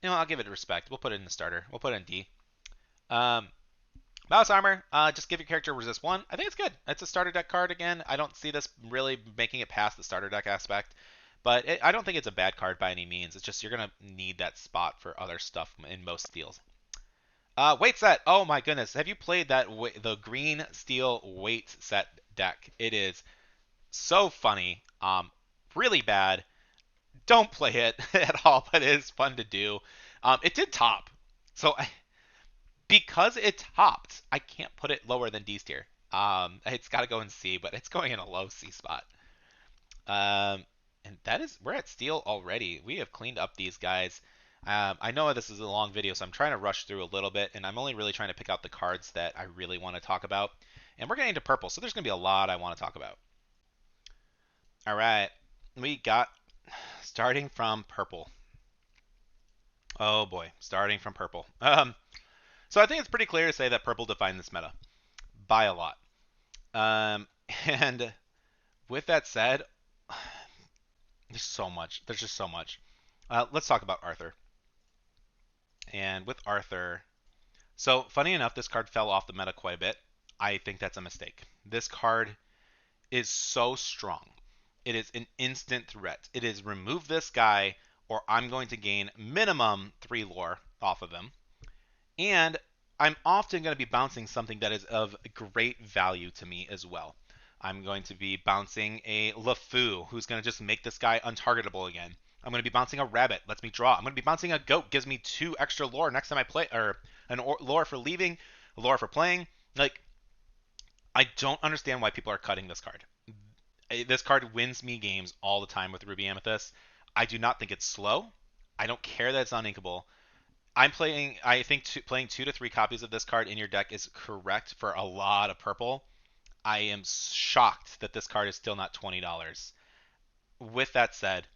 I'll give it respect. We'll put it in the starter. We'll put it in D. Um, Mouse Armor, just give your character resist 1. I think it's good. It's a starter deck card again. I don't see this really making it past the starter deck aspect. But I don't think it's a bad card by any means. It's just you're going to need that spot for other stuff in most steals. Weight set. Oh my goodness. Have you played the green steel weight set deck? It is so funny. Really bad. Don't play it at all, but it is fun to do. It did top. So because it topped, I can't put it lower than D tier. It's got to go in C, but it's going in a low C spot. And we're at steel already. We have cleaned up these guys. I know this is a long video, so I'm trying to rush through a little bit, and I'm only really trying to pick out the cards that I really want to talk about. And we're getting to purple, so there's going to be a lot I want to talk about. All right, we got starting from purple. Oh boy, starting from purple. So I think it's pretty clear to say that purple defined this meta by a lot. Um, and with that said, there's so much. There's just so much. Let's talk about Arthur. And with Arthur, so funny enough, this card fell off the meta quite a bit. I think that's a mistake. This card is so strong. It is an instant threat. It is remove this guy, or I'm going to gain minimum 3 lore off of him. And I'm often going to be bouncing something that is of great value to me as well. I'm going to be bouncing a LeFou, who's going to just make this guy untargetable again. I'm going to be bouncing a rabbit, lets me draw. I'm going to be bouncing a goat, gives me 2 extra lore next time I play, or lore for leaving, a lore for playing. Like, I don't understand why people are cutting this card. This card wins me games all the time with Ruby Amethyst. I do not think it's slow. I don't care that it's uninkable. I'm playing. I think playing 2 to 3 copies of this card in your deck is correct for a lot of purple. I am shocked that this card is still not $20. With that said,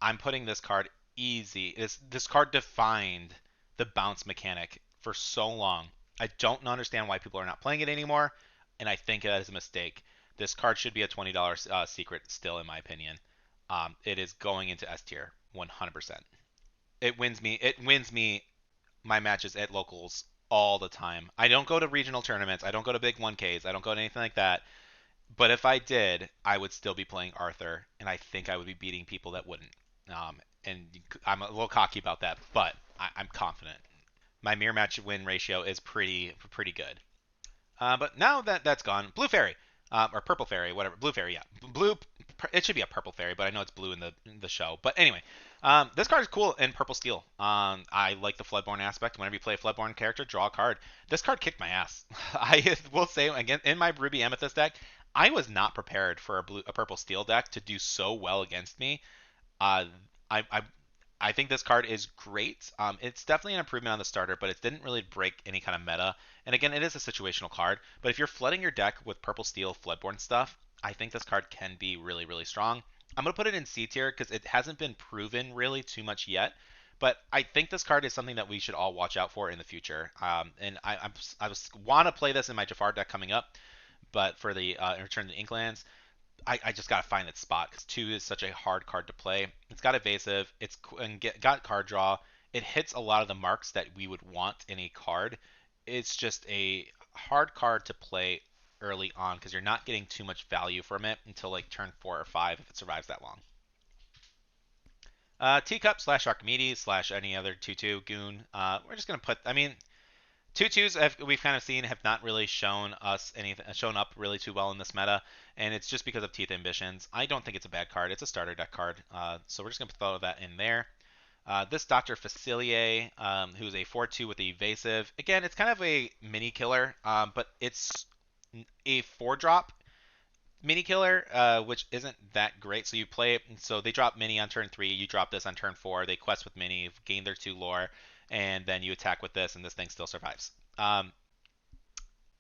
I'm putting this card easy. This card defined the bounce mechanic for so long. I don't understand why people are not playing it anymore, and I think that is a mistake. This card should be a $20 secret still, in my opinion. It is going into S tier 100%. It wins me. It wins me my matches at locals all the time. I don't go to regional tournaments. I don't go to big 1Ks. I don't go to anything like that. But if I did, I would still be playing Arthur, and I think I would be beating people that wouldn't. And I'm a little cocky about that, but I'm confident. My mirror match win ratio is pretty good. But now that that's gone, blue fairy or purple fairy, whatever, blue fairy, yeah, blue. It should be a purple fairy, but I know it's blue in the show. But anyway, this card is cool in purple steel. I like the Floodborn aspect. Whenever you play a Floodborn character, draw a card. This card kicked my ass. I will say again, in my Ruby Amethyst deck, I was not prepared for a purple steel deck to do so well against me. Uh, I, I I think this card is great. It's definitely an improvement on the starter, but it didn't really break any kind of meta. And again, it is a situational card. But if you're flooding your deck with purple steel Floodborn stuff, I think this card can be really strong. I'm gonna put it in C tier because it hasn't been proven really too much yet. But I think this card is something that we should all watch out for in the future. And I want to play this in my Jafar deck coming up, but for the Return to the Inklands, I just gotta find its spot because 2 is such a hard card to play. It's got evasive, got card draw. It hits a lot of the marks that we would want in a card. It's just a hard card to play early on because you're not getting too much value from it until like turn 4 or 5 if it survives that long. Teacup slash Archimedes slash any other 2/2 goon. We're just gonna put. I mean, 2/2s we've kind of seen have not really shown up really too well in this meta, and it's just because of Teeth Ambitions. I don't think it's a bad card. It's a starter deck card, so we're just gonna throw that in there. This Dr. Facilier, who's a 4/2 with evasive. Again, it's kind of a mini killer, but it's a 4-drop mini killer, which isn't that great. So you play it. So they drop mini on turn 3. You drop this on turn 4. They quest with mini, gain their 2 lore, and then you attack with this, and this thing still survives.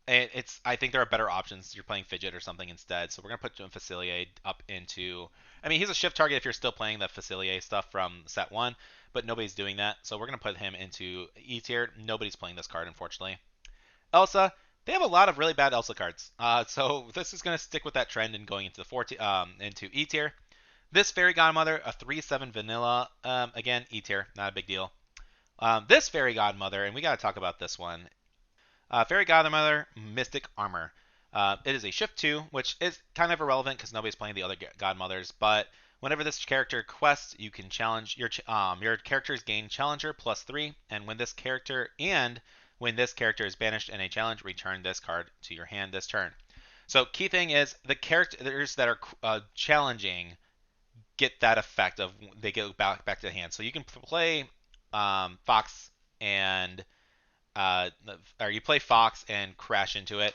It's I think there are better options. You're playing Fidget or something instead. So we're gonna put Facilier up into. I mean, he's a shift target if you're still playing the Facilier stuff from set 1, but nobody's doing that. So we're gonna put him into E tier. Nobody's playing this card, unfortunately. Elsa, they have a lot of really bad Elsa cards. So this is going to stick with that trend and going into into E tier. This Fairy Godmother, a 3/7 vanilla. Again, E tier, not a big deal. This Fairy Godmother, and we got to talk about this one. Fairy Godmother, Mystic Armor. It is a shift 2, which is kind of irrelevant because nobody's playing the other Godmothers. But whenever this character quests, you can challenge your characters gain Challenger +3, and when this character is banished in a challenge, return this card to your hand this turn. So key thing is the characters that are challenging get that effect of they go back to the hand. So you can play Fox and or you play Fox and crash into it.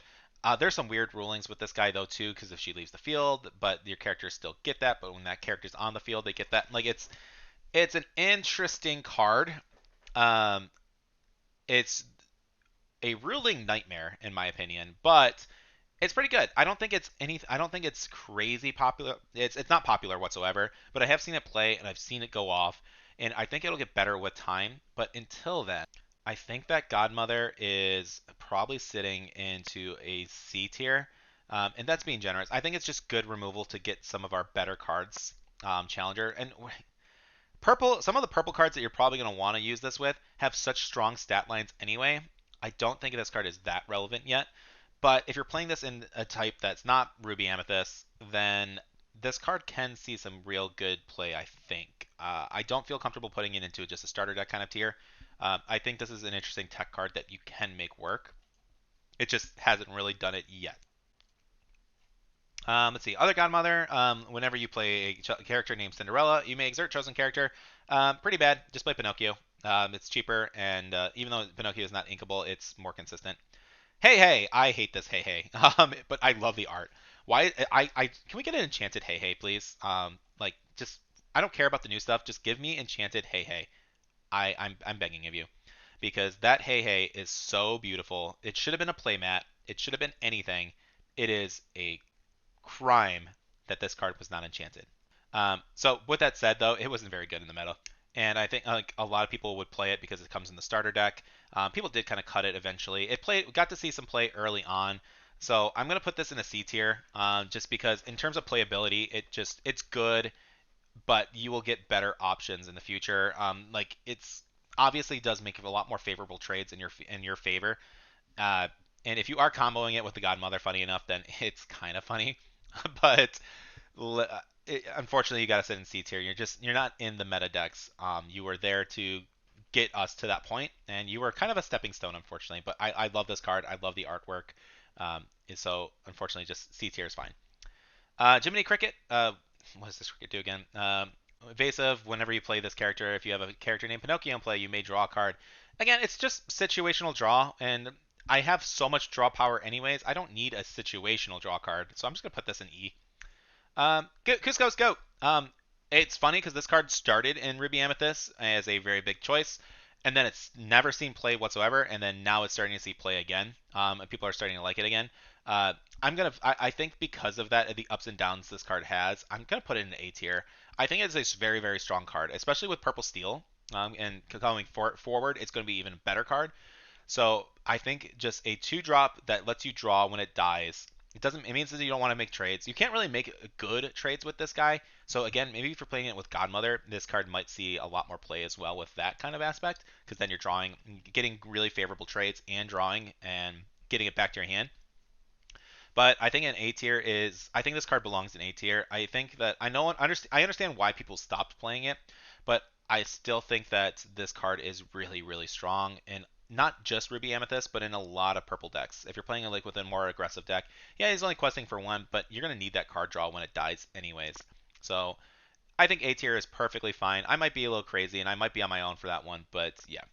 There's some weird rulings with this guy though too, because if she leaves the field, but your characters still get that. But when that character's on the field, they get that. Like it's an interesting card. Um, it's a ruling nightmare in my opinion, but it's pretty good. I don't think it's crazy popular. It's not popular whatsoever, but I have seen it play and I've seen it go off, and I think it'll get better with time. But until then, I think that Godmother is probably sitting into a C tier, and that's being generous. I think it's just good removal to get some of our better cards, Challenger. And purple, some of the purple cards that you're probably going to want to use this with have such strong stat lines anyway. I don't think this card is that relevant yet. But if you're playing this in a type that's not Ruby Amethyst, then this card can see some real good play, I think. I don't feel comfortable putting it into just a starter deck kind of tier. I think this is an interesting tech card that you can make work. It just hasn't really done it yet. Let's see. Other Godmother. Whenever you play a character named Cinderella, you may exert chosen character. Pretty bad. Just play Pinocchio. It's cheaper, and even though Pinocchio is not inkable, it's more consistent. Hey hey, I hate this hey hey, but I love the art. Why I can we get an enchanted hey hey please? Like just I don't care about the new stuff. Just give me enchanted hey hey. I'm begging of you because that hey hey is so beautiful. It should have been a playmat. It should have been anything. It is a crime that this card was not enchanted. So with that said, though, it wasn't very good in the meta, and I think like a lot of people would play it because it comes in the starter deck. People did kind of cut it eventually. It played, got to see some play early on, so I'm gonna put this in a C tier, just because in terms of playability, it's good, but you will get better options in the future. Like it's obviously does make a lot more favorable trades in your favor. Uh, and if you are comboing it with the Godmother, funny enough, then it's kind of funny. but unfortunately, you got to sit in C tier. You're not in the meta decks. You were there to get us to that point, and you were kind of a stepping stone, unfortunately. But I love this card. I love the artwork. So unfortunately, just C tier is fine. Jiminy Cricket. What does this cricket do again? Evasive. Whenever you play this character, if you have a character named Pinocchio in play, you may draw a card. Again, it's just situational draw, and I have so much draw power anyways. I don't need a situational draw card, so I'm just gonna put this in E. Cusco's Goat. It's funny because this card started in Ruby Amethyst as a very big choice, and then it's never seen play whatsoever, and then now it's starting to see play again. And people are starting to like it again. Uh, I think because of that, the ups and downs this card has, I'm gonna put it in A tier. I think it's a very, very strong card, especially with Purple Steel. And going forward, it's going to be even a better card. So I think just a 2-drop that lets you draw when it dies. It means that you don't want to make trades. You can't really make good trades with this guy. So again, maybe if you're playing it with Godmother, this card might see a lot more play as well with that kind of aspect, because then you're drawing, getting really favorable trades and drawing and getting it back to your hand. But I think an A tier is. I think this card belongs in A tier. I think that I understand why people stopped playing it, but I still think that this card is really really strong and not just Ruby Amethyst, but in a lot of purple decks. If you're playing like with a more aggressive deck, yeah, he's only questing for one, but you're gonna need that card draw when it dies anyways. So I think A tier is perfectly fine. I might be a little crazy and I might be on my own for that one, but yeah.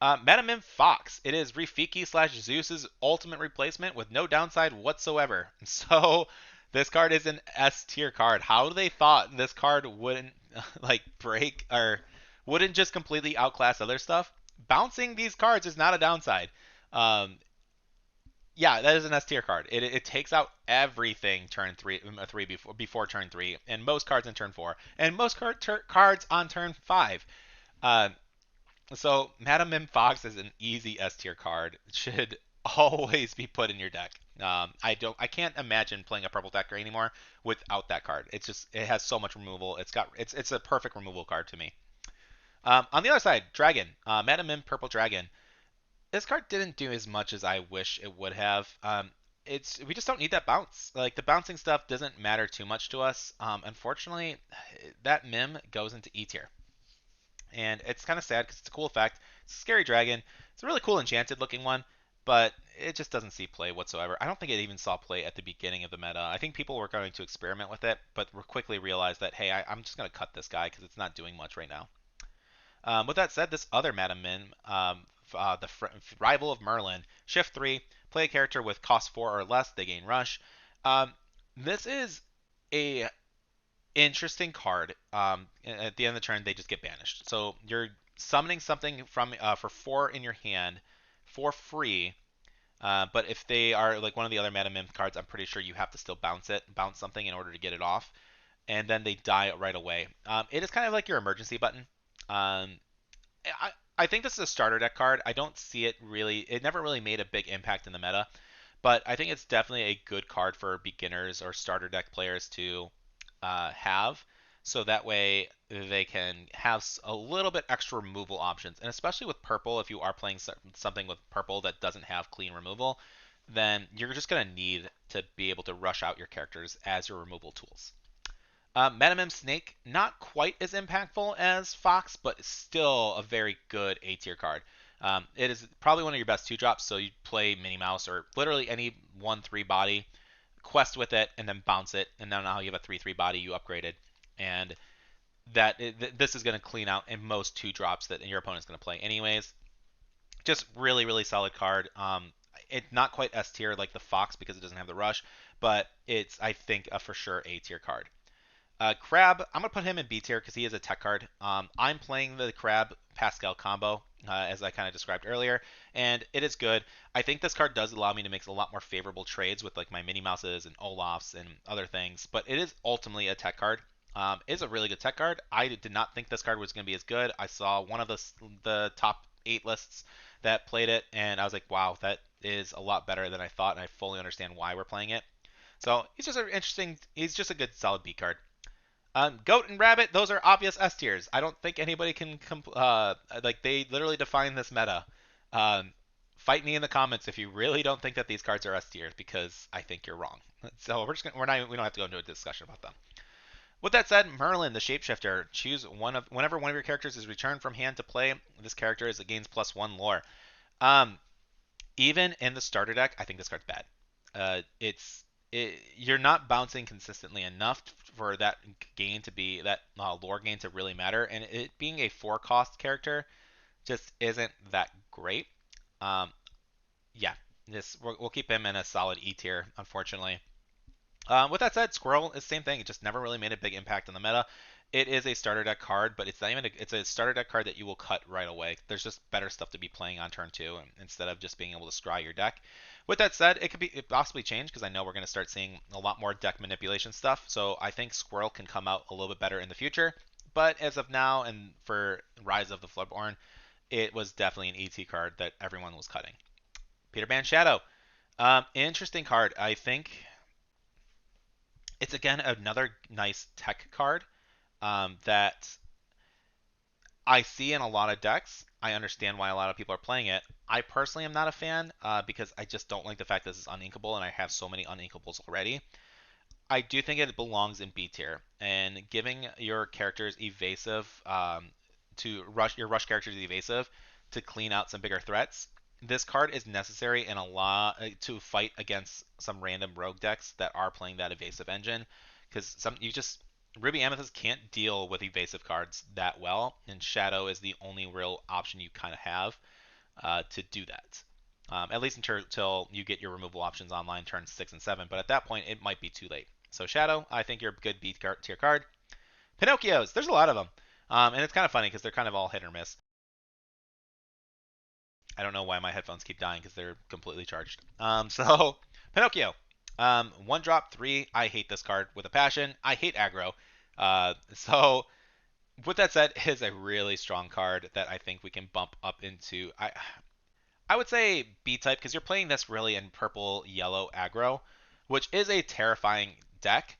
Metamim Fox. It is Rafiki slash Zeus's ultimate replacement with no downside whatsoever. So this card is an S tier card. How they thought this card wouldn't like break or wouldn't just completely outclass other stuff? Bouncing these cards is not a downside. Um, yeah, that is an S tier card. It takes out everything turn three before turn three, and most cards in turn four, and most cards on turn five. Uh, so Madam Mim Fox is an easy S tier card. It should always be put in your deck. I can't imagine playing a purple deck anymore without that card. It has so much removal. It's a perfect removal card to me. On the other side, Dragon, Madam Mim Purple Dragon. This card didn't do as much as I wish it would have. We just don't need that bounce. Like the bouncing stuff doesn't matter too much to us. Unfortunately, that Mim goes into E tier and it's kind of sad because it's a cool effect. It's a scary dragon. It's a really cool enchanted looking one, but it just doesn't see play whatsoever. I don't think it even saw play at the beginning of the meta. I think people were going to experiment with it, but quickly realized that hey, I'm just going to cut this guy because it's not doing much right now. With that said, this other Madam Min, rival of Merlin, shift 3, play a character with cost 4 or less, they gain rush. This is a interesting card. At the end of the turn, they just get banished. So you're summoning something from for 4 in your hand for free. But if they are like one of the other Mana Mim cards, I'm pretty sure you have to still bounce something in order to get it off, and then they die right away. It is kind of like your emergency button. Um, I think this is a starter deck card. I don't see it really. It never really made a big impact in the meta, but I think it's definitely a good card for beginners or starter deck players to have. So that way they can have a little bit extra removal options, and especially with purple, if you are playing something with purple that doesn't have clean removal, then you're just going to need to be able to rush out your characters as your removal tools. Metamim Snake, not quite as impactful as Fox, but still a very good A tier card. It is probably one of your best two drops, so you play Minnie Mouse or literally any 1/3 body, quest with it, and then bounce it, and then now you have a 3/3 body you upgraded. And this is going to clean out in most two drops that your opponent's going to play, anyways. Just really, really solid card. It's not quite S tier like the Fox because it doesn't have the rush, but it's, I think, a for sure A tier card. Crab, I'm going to put him in B tier because he is a tech card. I'm playing the Crab Pascal combo, as I kind of described earlier, and it is good. I think this card does allow me to make a lot more favorable trades with like my Minnie Mouses and Olafs and other things, but it is ultimately a tech card. It is a really good tech card. I did not think this card was going to be as good. I saw one of the top 8 lists that played it, and I was like, wow, that is a lot better than I thought, and I fully understand why we're playing it. So he's just an interesting. He's just a good solid B card. Goat and Rabbit, those are obvious S tiers. I don't think anybody can like they literally define this meta. Fight me in the comments if you really don't think that these cards are S tiers because I think you're wrong. So we don't have to go into a discussion about them. With that said, Merlin, the shapeshifter, choose whenever one of your characters is returned from hand to play. This character gains +1 lore. Um, Even in the starter deck, I think this card's bad. You're not bouncing consistently enough for that gain to be that lore gain to really matter, and it being a 4 cost character just isn't that great. Um, yeah, we'll keep him in a solid E tier, unfortunately. With that said, Squirrel is the same thing. It just never really made a big impact on the meta. It is a starter deck card, but it's not even it's a starter deck card that you will cut right away. There's just better stuff to be playing on turn 2 instead of just being able to scry your deck. With that said, it possibly change because I know we're going to start seeing a lot more deck manipulation stuff. So I think Squirrel can come out a little bit better in the future. But as of now, and for Rise of the Floodborn, it was definitely an ET card that everyone was cutting. Peter Pan Shadow, interesting card. I think it's again another nice tech card that I see in a lot of decks. I understand why a lot of people are playing it. I personally am not a fan because I just don't like the fact that this is uninkable and I have so many uninkables already. I do think it belongs in B tier, and giving your characters evasive to rush your rush characters evasive to clean out some bigger threats. This card is necessary in a lot to fight against some random rogue decks that are playing that evasive engine because some you just Ruby Amethyst can't deal with evasive cards that well, and Shadow is the only real option you kind of have to do that. At least until you get your removal options online turns 6 and 7, but at that point it might be too late. So Shadow, I think you're a good B tier card. Pinocchios, there's a lot of them, and it's kind of funny because they're kind of all hit or miss. I don't know why my headphones keep dying because they're completely charged. So Pinocchio, 1 drop 3. I hate this card with a passion. I hate aggro. So with that said, it is a really strong card that I think we can bump up into. I would say B type because you're playing this really in purple yellow aggro, which is a terrifying deck,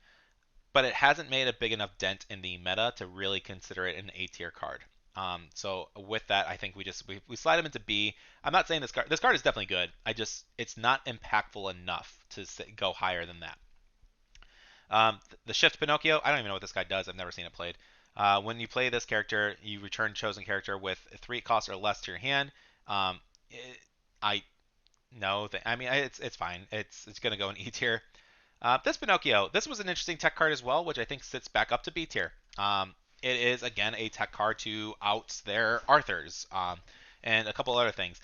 but it hasn't made a big enough dent in the meta to really consider it an A tier card. So with that, I think we slide him into B. I'm not saying this card is definitely good. It's not impactful enough to go higher than that. The Shift Pinocchio, I don't even know what this guy does. I've never seen it played. When you play this character, you return chosen character with 3 costs or less to your hand. Um, it, I no, I mean it's fine. It's gonna go in E tier. This Pinocchio, this was an interesting tech card as well, which I think sits back up to B tier. It is again a tech card to out their Arthurs and a couple other things.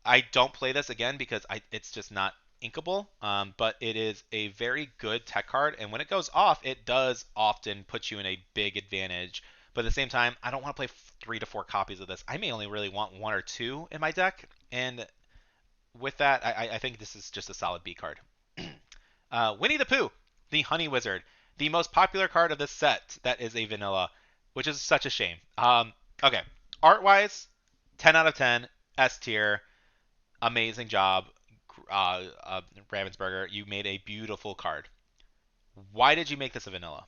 I don't play this again because it's just not inkable, but it is a very good tech card, and when it goes off, it does often put you in a big advantage. But at the same time, I don't want to play 3 to 4 copies of this. I may only really want 1 or 2 in my deck, and with that, I think this is just a solid B card. Winnie the Pooh, the Honey Wizard, the most popular card of this set that is a vanilla, which is such a shame. Okay, art wise, 10 out of 10, S tier, amazing job, Ravensburger. You made a beautiful card. Why did you make this a vanilla?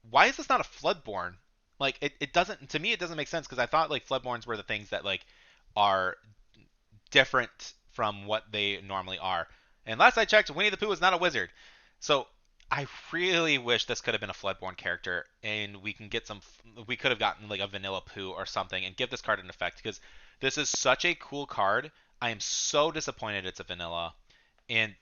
Why is this not a Floodborn? Like it doesn't to me it doesn't make sense because I thought like Floodborns were the things that like are different from what they normally are. And last I checked, Winnie the Pooh is not a wizard. So I really wish this could have been a Floodborn character, and we can get some. We could have gotten like a Vanilla Pooh or something, and give this card an effect because this is such a cool card. I am so disappointed it's a vanilla, and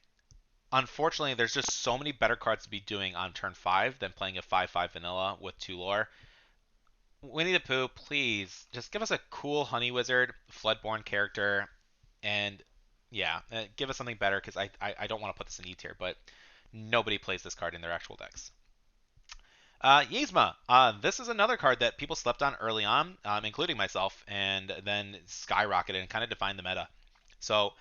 unfortunately, there's just so many better cards to be doing on turn five than playing a 5/5 vanilla with two lore. Winnie the Pooh, please just give us a cool Honey Wizard, Floodborn character, and yeah, give us something better because I don't want to put this in E tier, but nobody plays this card in their actual decks. Yzma. This is another card that people slept on early on, including myself, and then skyrocketed and kind of defined the meta. So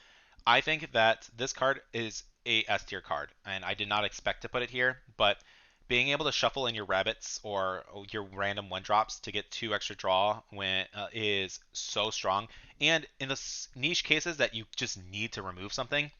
I think that this card is a S tier card, and I did not expect to put it here, but being able to shuffle in your rabbits or your random one drops to get two extra draw when is so strong. And in the niche cases that you just need to remove something,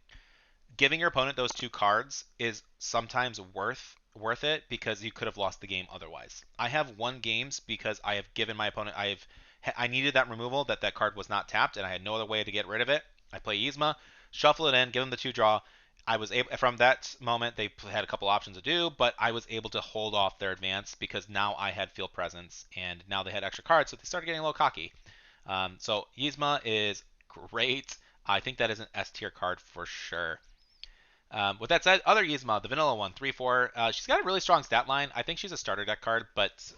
giving your opponent those two cards is sometimes worth it because you could have lost the game otherwise. I have won games because I have given my opponent I needed that removal that card was not tapped and I had no other way to get rid of it. I play Yzma, shuffle it in, give them the two draw. I was able from that moment they had a couple options to do, but I was able to hold off their advance because now I had field presence and now they had extra cards, so they started getting a little cocky. So Yzma is great. I think that is an S tier card for sure. With that said, other Yzma, the vanilla one, 3/4, she's got a really strong stat line. I think she's a starter deck card, but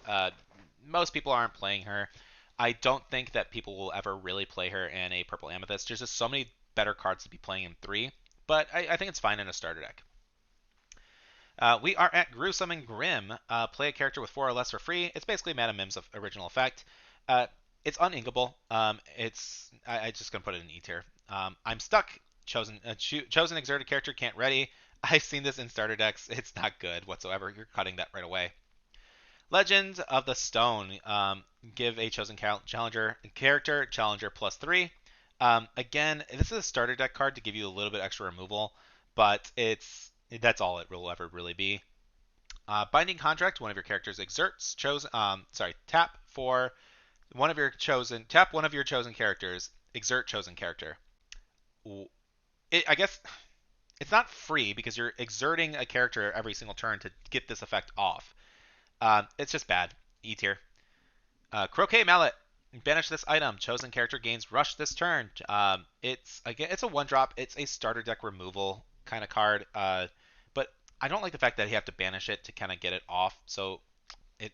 most people aren't playing her. I don't think that people will ever really play her in a purple amethyst. There's just so many better cards to be playing in 3, but I think it's fine in a starter deck. We are at Gruesome and Grim. Play a character with 4 or less for free. It's basically Madam Mim's original effect. Uh, it's uninkable. I just gonna put it in E tier. I'm stuck. Chosen exerted character can't ready. I've seen this in starter decks. It's not good whatsoever. You're cutting that right away. Legend of the Stone. Give a chosen challenger character challenger +3. Again, this is a starter deck card to give you a little bit extra removal, but that's all it will ever really be. Binding Contract. One of your characters exerts chosen. Tap for tap one of your chosen characters. Exert chosen character. I guess it's not free because you're exerting a character every single turn to get this effect off. It's just bad. E tier. Croquet Mallet. Banish this item. Chosen character gains rush this turn. It's a one drop. It's a starter deck removal kind of card. But I don't like the fact that you have to banish it to kind of get it off. So it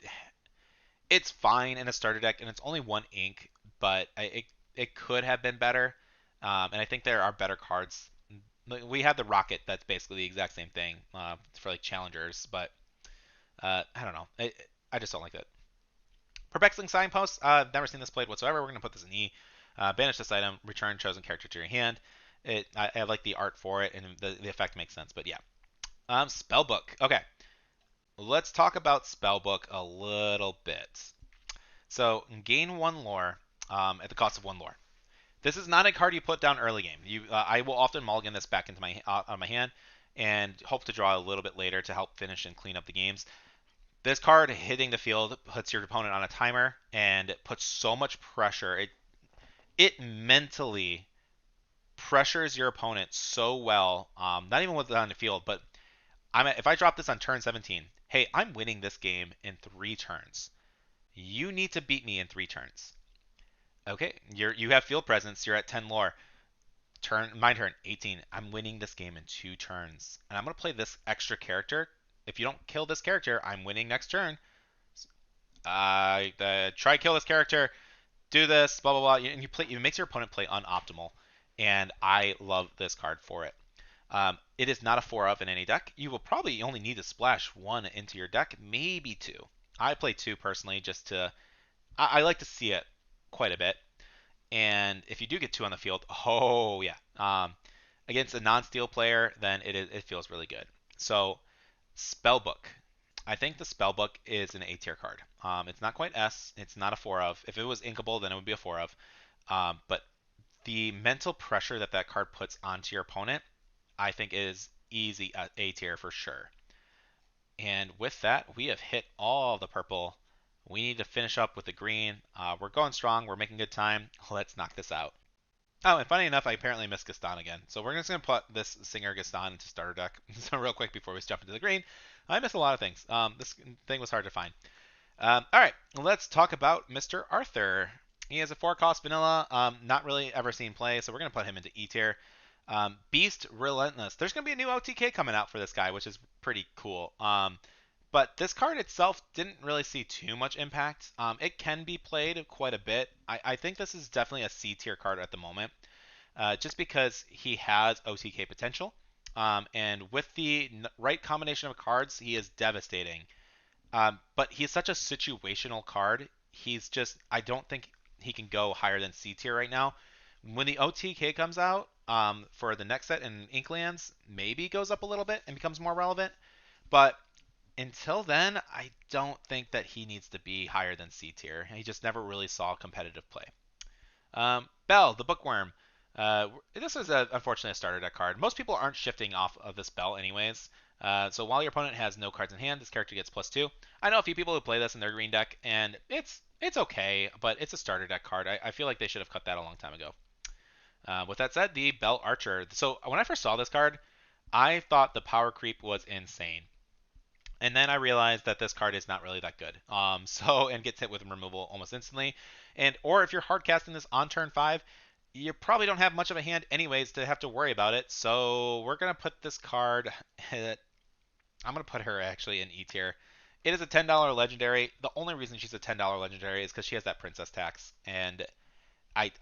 it's fine in a starter deck, and it's only one ink, but it could have been better. And I think there are better cards. We have the Rocket, that's basically the exact same thing for like challengers, but I don't know. I just don't like it. Perplexing Signpost. Never seen this played whatsoever. We're gonna put this in E. Banish this item. Return chosen character to your hand. I like the art for it, and the effect makes sense. But yeah. Spellbook. Okay, let's talk about Spellbook a little bit. So gain one lore at the cost of one lore. This is not a card you put down early game. I will often mulligan this back into my out of my hand and hope to draw a little bit later to help finish and clean up the games. This card hitting the field puts your opponent on a timer and puts so much pressure. It mentally pressures your opponent so well. Not even with it on the field, but if I drop this on turn 17, hey, I'm winning this game in 3 turns. You need to beat me in 3 turns. Okay, you have field presence. You're at 10 lore. My turn 18. I'm winning this game in 2 turns, and I'm gonna play this extra character. If you don't kill this character, I'm winning next turn. Try kill this character. Do this. Blah blah blah. And you play. It makes your opponent play unoptimal, and I love this card for it. It is not a 4 of in any deck. You will probably only need to splash 1 into your deck, maybe 2. I play 2 personally just to. I like to see it quite a bit. And if you do get 2 on the field, oh yeah, against a non-steel player, then it feels really good. So Spellbook, I think the Spellbook is an A tier card. It's not quite S. It's not a 4 of. If it was inkable, then it would be a 4 of. But the mental pressure that that card puts onto your opponent, I think is easy A tier for sure. And with that, we have hit all the purple. We need to finish up with the green. We're going strong. We're making good time. Let's knock this out. Oh, and funny enough, I apparently missed Gaston again. So we're just going to put this Singer Gaston into starter deck. So real quick before we jump into the green, I missed a lot of things. This thing was hard to find. All right, let's talk about Mr. Arthur. He has a 4-cost vanilla, not really ever seen play, so we're going to put him into E tier. Beast Relentless. There's going to be a new OTK coming out for this guy, which is pretty cool. But this card itself didn't really see too much impact. It can be played quite a bit. I think this is definitely a C tier card at the moment, just because he has OTK potential. And with the right combination of cards, he is devastating. But he's such a situational card. I don't think he can go higher than C tier right now. When the OTK comes out for the next set in Inklands, maybe goes up a little bit and becomes more relevant. But until then, I don't think that he needs to be higher than C tier. He just never really saw competitive play. Bell, the Bookworm. This is unfortunately a starter deck card. Most people aren't shifting off of this Bell anyways. So while your opponent has no cards in hand, this character gets +2. I know a few people who play this in their green deck, and it's okay, but it's a starter deck card. I feel like they should have cut that a long time ago. With that said, the Bell Archer. So when I first saw this card, I thought the power creep was insane. And then I realized that this card is not really that good. And gets hit with removal almost instantly. Or if you're hard casting this on turn 5, you probably don't have much of a hand anyways to have to worry about it. So we're gonna put this card. I'm gonna put her actually in E tier. It is a $10 legendary. The only reason she's a $10 legendary is because she has that princess tax, and I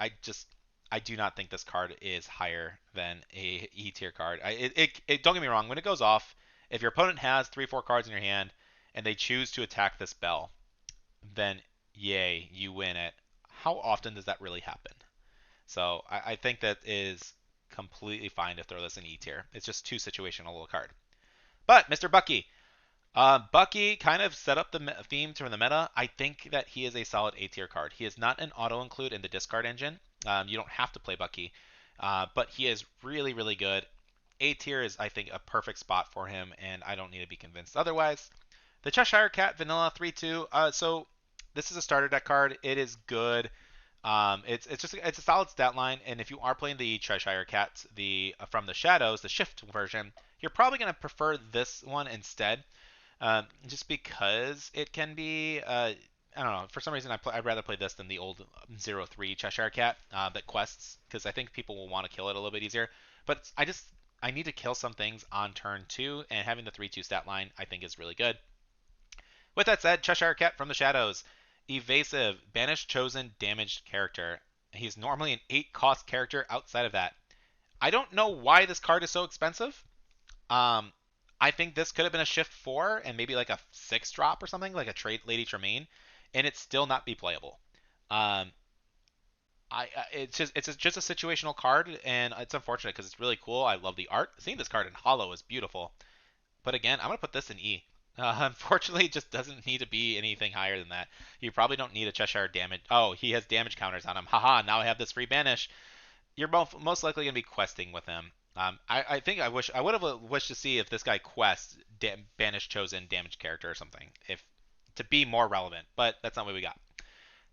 do not think this card is higher than a E tier card. Don't get me wrong. When it goes off, if your opponent has 3-4 cards in your hand and they choose to attack this bell, then yay, you win it. How often does that really happen? So I think that is completely fine to throw this in E tier. It's just too situational a little card. But Mr. Bucky, Bucky kind of set up the theme to the meta. I think that he is a solid A tier card. He is not an auto include in the discard engine. You don't have to play Bucky, but he is really, really good. A tier is, I think, a perfect spot for him, and I don't need to be convinced otherwise. The Cheshire Cat Vanilla 3/2. So this is a starter deck card. It is good. It's a solid stat line, and if you are playing the Cheshire Cat, the from the Shadows, the Shift version, you're probably going to prefer this one instead, just because it can be. I don't know. For some reason, I'd rather play this than the old 0-3 Cheshire Cat that quests, because I think people will want to kill it a little bit easier. But I need to kill some things on turn 2, and having the 3/2 stat line I think is really good. With that said, Cheshire Cat from the Shadows. Evasive, banished, chosen, damaged character. He's normally an 8-cost character outside of that. I don't know why this card is so expensive. Um, I think this could have been a shift 4 and maybe like a 6 drop or something, like a trade Lady Tremaine, and it's still not be playable. Um, it's just a situational card, and it's unfortunate because it's really cool. I love the art. Seeing this card in hollow is beautiful. But again, I'm gonna put this in E. Unfortunately, it just doesn't need to be anything higher than that. You probably don't need a Cheshire damage. Oh, he has damage counters on him. Haha! Now I have this free banish. You're most likely gonna be questing with him. I think I would have wished to see if this guy quests banish chosen damage character or something, if to be more relevant. But that's not what we got.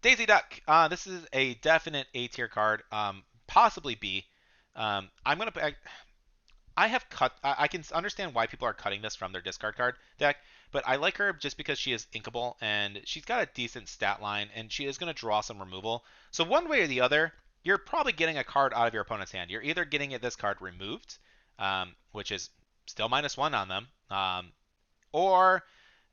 Daisy Duck. This is a definite A tier card. Possibly B. I'm gonna. I have cut. I can understand why people are cutting this from their discard card deck, but I like her just because she is inkable and she's got a decent stat line and she is going to draw some removal. So one way or the other, you're probably getting a card out of your opponent's hand. You're either getting this card removed, which is still -1 on them, or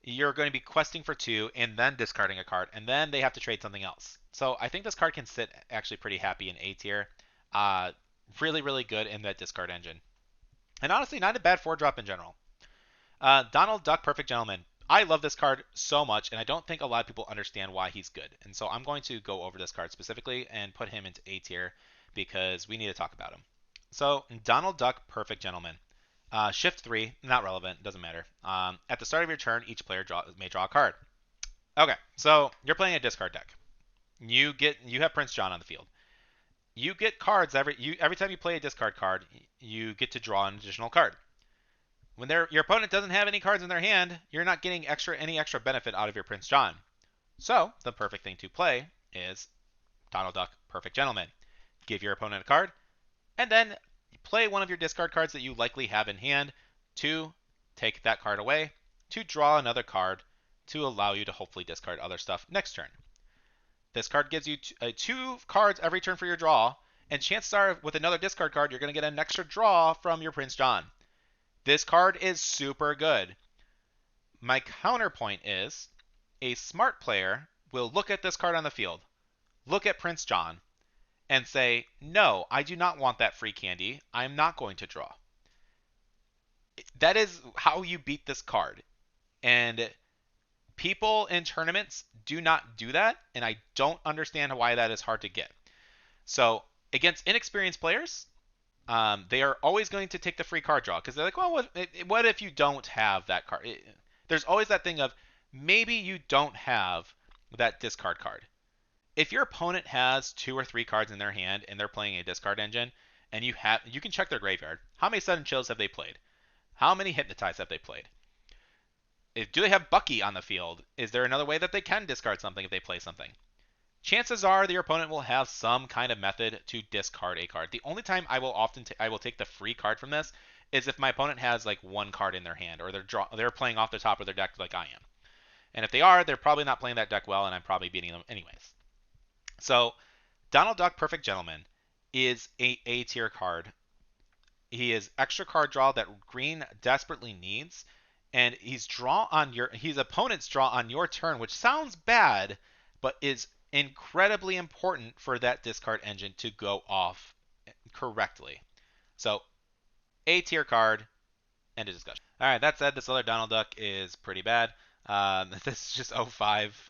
you're going to be questing for 2 and then discarding a card, and then they have to trade something else. So I think this card can sit actually pretty happy in A tier. Really, really good in that discard engine. And honestly, not a bad 4-drop in general. Donald Duck, Perfect Gentleman. I love this card so much, and I don't think a lot of people understand why he's good. And so I'm going to go over this card specifically and put him into A tier because we need to talk about him. So Donald Duck, Perfect Gentleman. Shift 3, not relevant, doesn't matter. At the start of your turn, each player may draw a card. Okay, so you're playing a discard deck. You have Prince John on the field. You get cards every time you play a discard card. You get to draw an additional card. When your opponent doesn't have any cards in their hand, you're not getting any extra benefit out of your Prince John. So the perfect thing to play is Donald Duck Perfect Gentleman. Give your opponent a card, and then play one of your discard cards that you likely have in hand to take that card away, to draw another card to allow you to hopefully discard other stuff next turn. This card gives you two cards every turn for your draw, and chances are with another discard card, you're going to get an extra draw from your Prince John. This card is super good. My counterpoint is a smart player will look at this card on the field, look at Prince John, and say, no, I do not want that free candy. I'm not going to draw. That is how you beat this card. And people in tournaments do not do that, and I don't understand why that is hard to get. So, against inexperienced players, they are always going to take the free card draw because they're like, well, what if you don't have that card? There's always that thing of maybe you don't have that discard card. If your opponent has two or three cards in their hand and they're playing a discard engine, and you can check their graveyard. How many sudden chills have they played? How many hypnotize have they played? Do they have Bucky on the field? Is there another way that they can discard something if they play something? Chances are your opponent will have some kind of method to discard a card. The only time I will take the free card from this is if my opponent has like one card in their hand or they're playing off the top of their deck like I am. And if they are, they're probably not playing that deck well, and I'm probably beating them anyways. So Donald Duck Perfect Gentleman is a tier card. He is extra card draw that green desperately needs, and his opponent's draw on your turn, which sounds bad, but is incredibly important for that discard engine to go off correctly. So A tier card, end of discussion. All right, that said, this other Donald Duck is pretty bad. This is just 05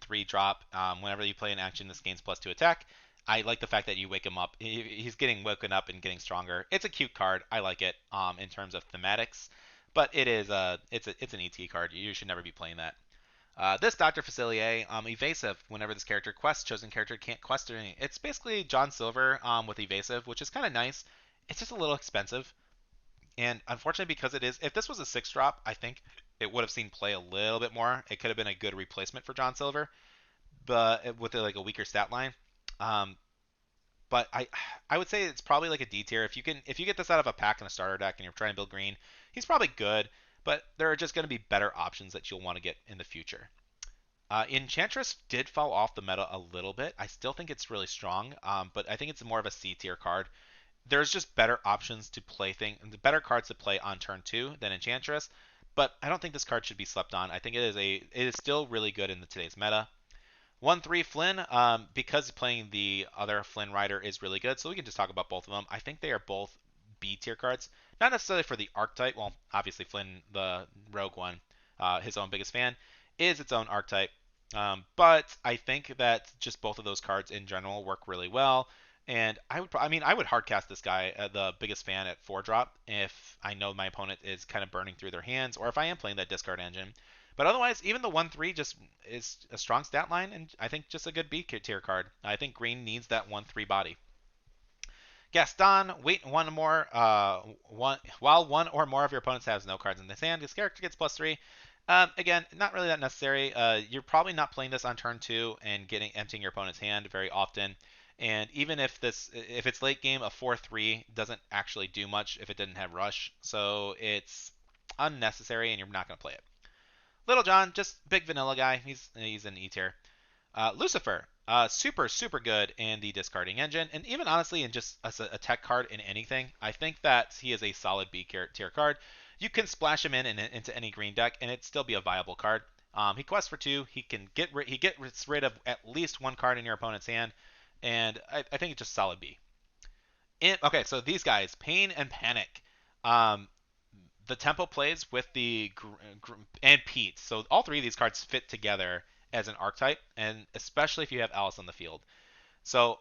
3 drop. Whenever you play an action, this gains +2 attack. I like the fact that you wake him up. He's getting woken up and getting stronger. It's a cute card. I like it in terms of thematics, but it's an ET card. You should never be playing that. This Dr. Facilier, evasive. Whenever this character quests, chosen character can't quest anything. It's basically John Silver with evasive, which is kind of nice. It's just a little expensive. And unfortunately, because it is, if this was a 6 drop, I think it would have seen play a little bit more. It could have been a good replacement for John Silver, but with like a weaker stat line. Um, but I would say it's probably like a D tier. If you get this out of a pack in a starter deck and you're trying to build green, he's probably good. But there are just going to be better options that you'll want to get in the future. Enchantress did fall off the meta a little bit. I still think it's really strong, but I think it's more of a C tier card. There's just better options to play better cards to play on turn 2 than Enchantress. But I don't think this card should be slept on. I think it is still really good in today's meta. 1-3 Flynn, because playing the other Flynn rider is really good, so we can just talk about both of them. I think they are both B tier cards. Not necessarily for the archetype. Well, obviously Flynn, the rogue one, his own biggest fan, is its own archetype. But I think that just both of those cards in general work really well. And I would hardcast this guy, the biggest fan, at 4 drop if I know my opponent is kind of burning through their hands, or if I am playing that discard engine. But otherwise, even the 1-3 just is a strong stat line, and I think just a good B tier card. I think green needs that 1-3 body. Gaston, wait while one or more of your opponents has no cards in this hand, this character gets +3. Again, not really that necessary. You're probably not playing this on turn 2 and emptying your opponent's hand very often. And even if it's late game, a 4-3 doesn't actually do much if it didn't have rush. So it's unnecessary, and you're not going to play it. Little John, just big vanilla guy. He's an E tier. Lucifer, super good in the discarding engine, and even honestly in just as a tech card in anything. I think that he is a solid B tier card. You can splash him into any green deck, and it'd still be a viable card. He quests for 2. He gets rid of at least one card in your opponent's hand, and I think it's just solid B. Okay, so these guys, Pain and Panic. The tempo plays with and Pete. So all 3 of these cards fit together as an archetype, and especially if you have Alice on the field. So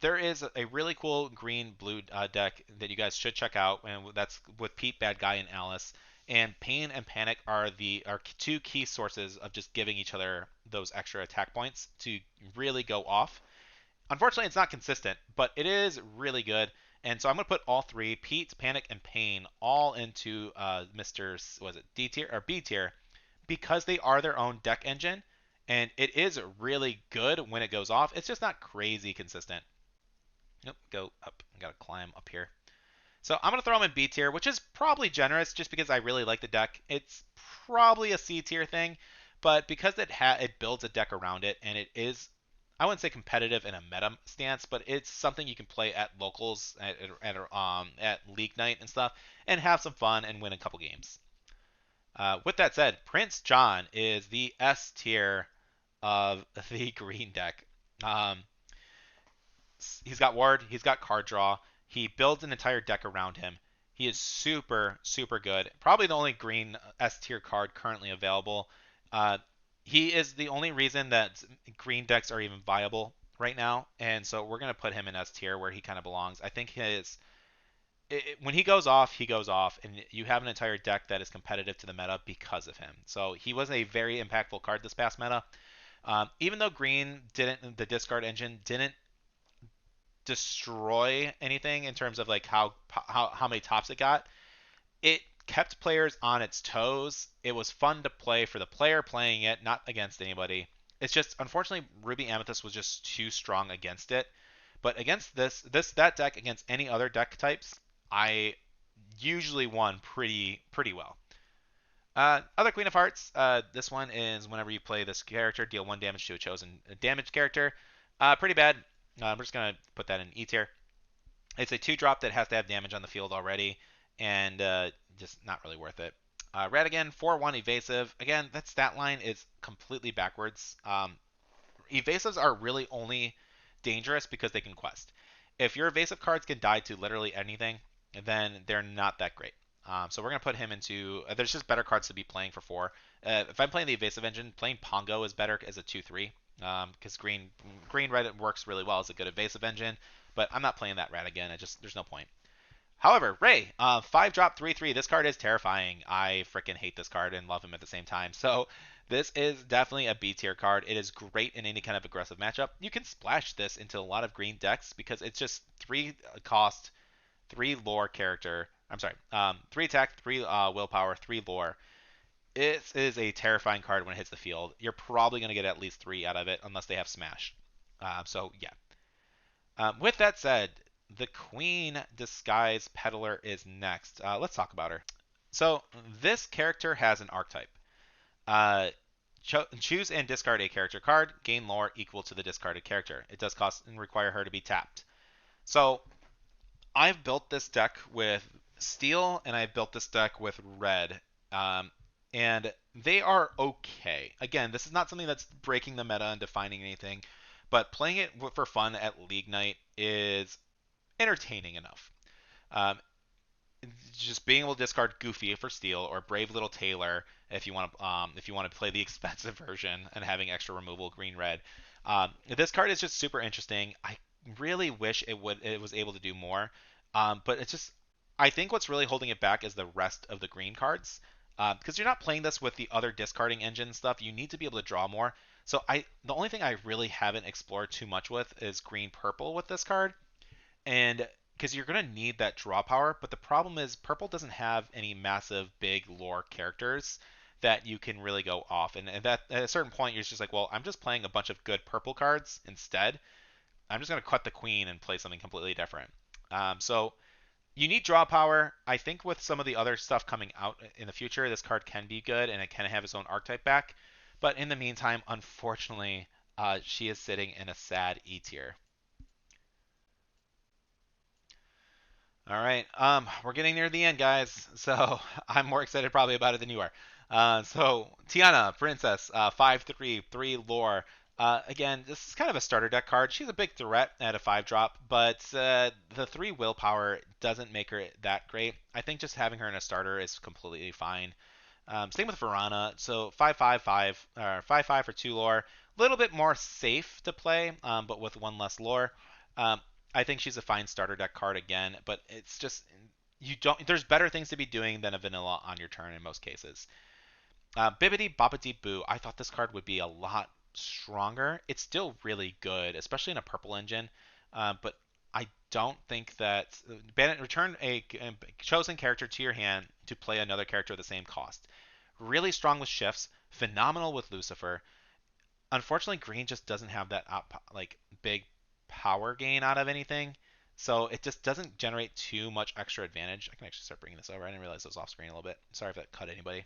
there is a really cool green-blue deck that you guys should check out, and that's with Pete, Bad Guy, and Alice. And Pain and Panic are 2 key sources of just giving each other those extra attack points to really go off. Unfortunately, it's not consistent, but it is really good. And so I'm going to put all three, Pete, Panic, and Pain, all into Mr. Was it D tier or B tier because they are their own deck engine, and it is really good when it goes off. It's just not crazy consistent. Nope, go up. I gotta climb up here. So I'm gonna throw them in B tier, which is probably generous, just because I really like the deck. It's probably a C tier thing, but because it builds a deck around it, and it is, I wouldn't say competitive in a meta stance, but it's something you can play at locals at league night and stuff, and have some fun and win a couple games. With that said, Prince John is the S tier of the green deck. Um, he's got ward, he's got card draw. He builds an entire deck around him. He is super, super good. Probably the only green S tier card currently available. Uh, he is the only reason that green decks are even viable right now, and so we're gonna put him in S tier where he kind of belongs. I think when he goes off, and you have an entire deck that is competitive to the meta because of him. So he was a very impactful card this past meta. Even though green didn't, the discard engine didn't destroy anything in terms of like how many tops it got. It kept players on its toes. It was fun to play for the player playing it, not against anybody. It's just unfortunately Ruby Amethyst was just too strong against it. But against that deck against any other deck types, I usually won pretty well. Other Queen of Hearts. This one is whenever you play this character, deal one damage to a chosen damage character. Pretty bad. I'm just gonna put that in E tier. It's a 2-drop that has to have damage on the field already, and just not really worth it. Red again, 4-1 evasive. Again, that stat line is completely backwards. Evasives are really only dangerous because they can quest. If your evasive cards can die to literally anything, then they're not that great. So we're gonna put him into. There's just better cards to be playing for 4. If I'm playing the evasive engine, playing Pongo is better as a 2/3 because green red works really well as a good evasive engine. But I'm not playing that rat again. There's no point. However, Ray, 5-drop 3/3. This card is terrifying. I freaking hate this card and love him at the same time. So this is definitely a B tier card. It is great in any kind of aggressive matchup. You can splash this into a lot of green decks because it's just 3 cost, 3 lore character. I'm sorry, 3 attack, 3 willpower, 3 lore. It is a terrifying card when it hits the field. You're probably going to get at least 3 out of it unless they have smash. So yeah, with that said, the Queen Disguise Peddler is next. Let's talk about her. So this character has an archetype. Uh, choose and discard a character card. Gain lore equal to the discarded character. It does cost and require her to be tapped. So I've built this deck with steel and I've built this deck with red. Um, and they are okay. Again, this is not something that's breaking the meta and defining anything, but playing it for fun at League Night is entertaining enough. Um, just being able to discard Goofy for Steel or Brave Little Taylor if you want to play the expensive version and having extra removal green red. This card is just super interesting. I really wish it was able to do more, but it's just I think what's really holding it back is the rest of the green cards. Because you're not playing this with the other discarding engine stuff, you need to be able to draw more. So the only thing I really haven't explored too much with is green purple with this card, and because you're going to need that draw power, but the problem is purple doesn't have any massive big lore characters that you can really go off, and that at a certain point you're just like, well, I'm just playing a bunch of good purple cards instead. I'm just going to cut the queen and play something completely different. So you need draw power. I think with some of the other stuff coming out in the future, this card can be good and it can have its own archetype back. But in the meantime, unfortunately, she is sitting in a sad E tier. All right. We're getting near the end, guys. So I'm more excited probably about it than you are. So Tiana, Princess, 5/3, 3 lore. Again, this is kind of a starter deck card. She's a big threat at a 5-drop, but the 3 willpower doesn't make her that great. I think just having her in a starter is completely fine. Same with Verana. So 5/5/5, or 5/5 for 2 lore. A little bit more safe to play, but with 1 less lore. Um, I think she's a fine starter deck card again, but it's just you don't. There's better things to be doing than a vanilla on your turn in most cases. Bibbidi Bobbidi Boo. I thought this card would be a lot stronger. It's still really good, especially in a purple engine. But I don't think that return a chosen character to your hand to play another character at the same cost. Really strong with shifts, phenomenal with Lucifer. Unfortunately, green just doesn't have that like big power gain out of anything. So it just doesn't generate too much extra advantage. I can actually start bringing this over. I didn't realize it was off screen a little bit. Sorry if that cut anybody.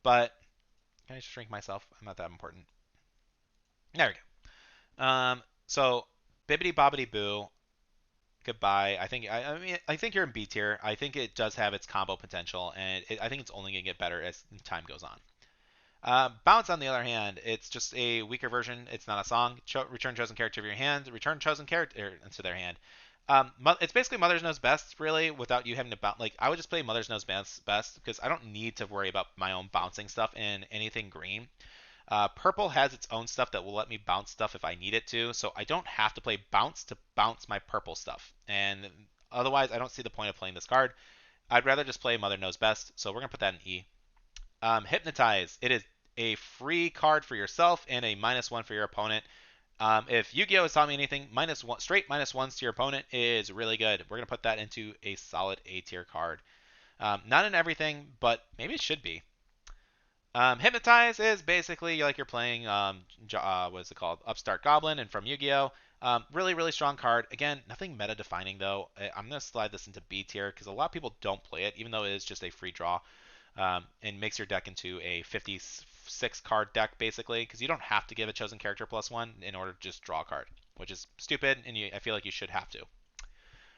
But can I just shrink myself? I'm not that important. There we go. So Bibbity Bobbity Boo, goodbye. I mean I think you're in B tier. I think it does have its combo potential, and I think it's only gonna get better as time goes on. Bounce, on the other hand, it's just a weaker version. It's not a song. Return chosen character of your hand. Return chosen character into their hand. It's basically Mother's Knows Best, really, without you having to bounce. Like, I would just play Mother's Knows Best because I don't need to worry about my own bouncing stuff in anything green. Purple has its own stuff that will let me bounce stuff if I need it to, so I don't have to play bounce to bounce my purple stuff. And otherwise, I don't see the point of playing this card. I'd rather just play Mother Knows Best, so we're going to put that in E. Hypnotize. It is a free card for yourself and a -1 for your opponent. If Yu-Gi-Oh has taught me anything, -1 straight -1s to your opponent is really good. We're gonna put that into a solid A tier card. Not in everything, but maybe it should be. Hypnotize is basically like you're playing what is it called, Upstart Goblin, and from Yu-Gi-Oh. Really, really strong card. Again, nothing meta defining though. I'm gonna slide this into B tier because a lot of people don't play it, even though it is just a free draw, and makes your deck into a 56 card deck basically, because you don't have to give a chosen character +1 in order to just draw a card, which is stupid, and I feel like you should have to.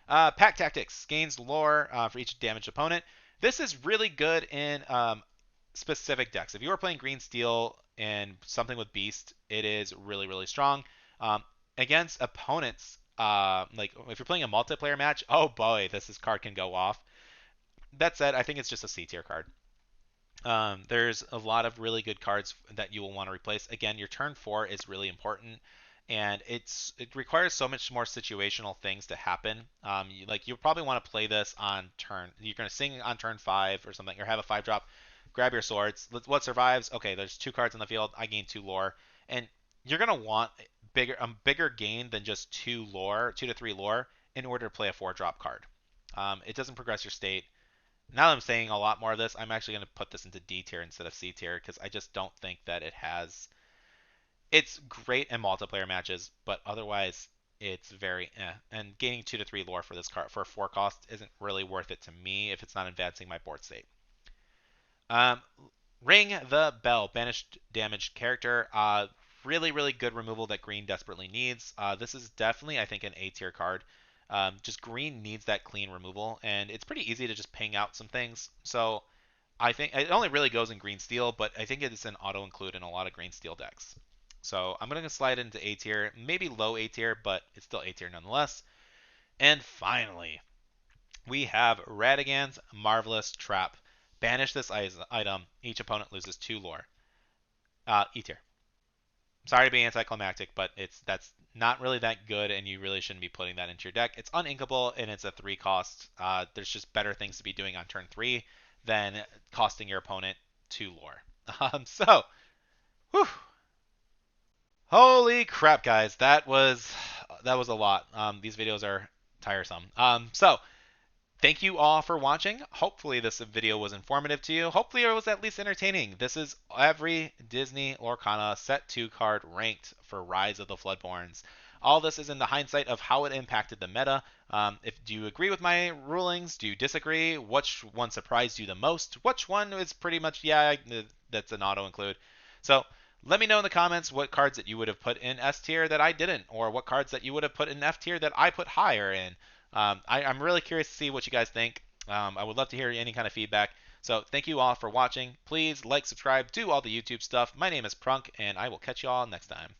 Pack Tactics gains lore for each damaged opponent. This is really good in specific decks. If you are playing Green Steel and something with Beast, it is really, really strong. Um, Against opponents, like if you're playing a multiplayer match, oh boy, this card can go off. That said, I think it's just a C tier card. There's a lot of really good cards that you will want to replace. Again, your turn 4 is really important, and it requires so much more situational things to happen. You'll probably want to play this on turn. You're going to sing on turn 5 or something, or have a 5-drop. Grab your swords. What survives? Okay, there's 2 cards on the field. I gain 2 lore, and you're going to want bigger gain than just 2 lore, 2 to 3 lore, in order to play a 4-drop card. It doesn't progress your state. Now that I'm saying a lot more of this, I'm actually going to put this into D tier instead of C tier because I just don't think that it has. It's great in multiplayer matches, but otherwise it's very eh. And gaining 2 to 3 lore for this card for a 4 cost isn't really worth it to me if it's not advancing my board state. Um, Ring the Bell, banished damaged character. Really, really good removal that green desperately needs. This is definitely, I think, an A tier card. Just green needs that clean removal, and it's pretty easy to just ping out some things. So I think it only really goes in green steel, but I think it's an auto include in a lot of green steel decks. So I'm going to slide into A tier, maybe low A tier, but it's still A tier nonetheless. And finally, we have Radagon's Marvelous Trap. Banish this item. Each opponent loses 2 lore. E tier. Sorry to be anticlimactic, but that's not really that good, and you really shouldn't be putting that into your deck. It's uninkable, and it's a 3 cost. There's just better things to be doing on turn 3 than costing your opponent 2 lore. Whew, holy crap, guys, that was a lot. These videos are tiresome. Thank you all for watching. Hopefully this video was informative to you. Hopefully it was at least entertaining. This is every Disney Lorcana set 2 card ranked for Rise of the Floodborns. All this is in the hindsight of how it impacted the meta. Do you agree with my rulings? Do you disagree? Which one surprised you the most? Which one is pretty much, yeah, that's an auto include. So let me know in the comments what cards that you would have put in S tier that I didn't, or what cards that you would have put in F tier that I put higher in. I'm really curious to see what you guys think. I would love to hear any kind of feedback. So thank you all for watching. Please like, subscribe, do all the YouTube stuff. My name is Prunk, and I will catch you all next time.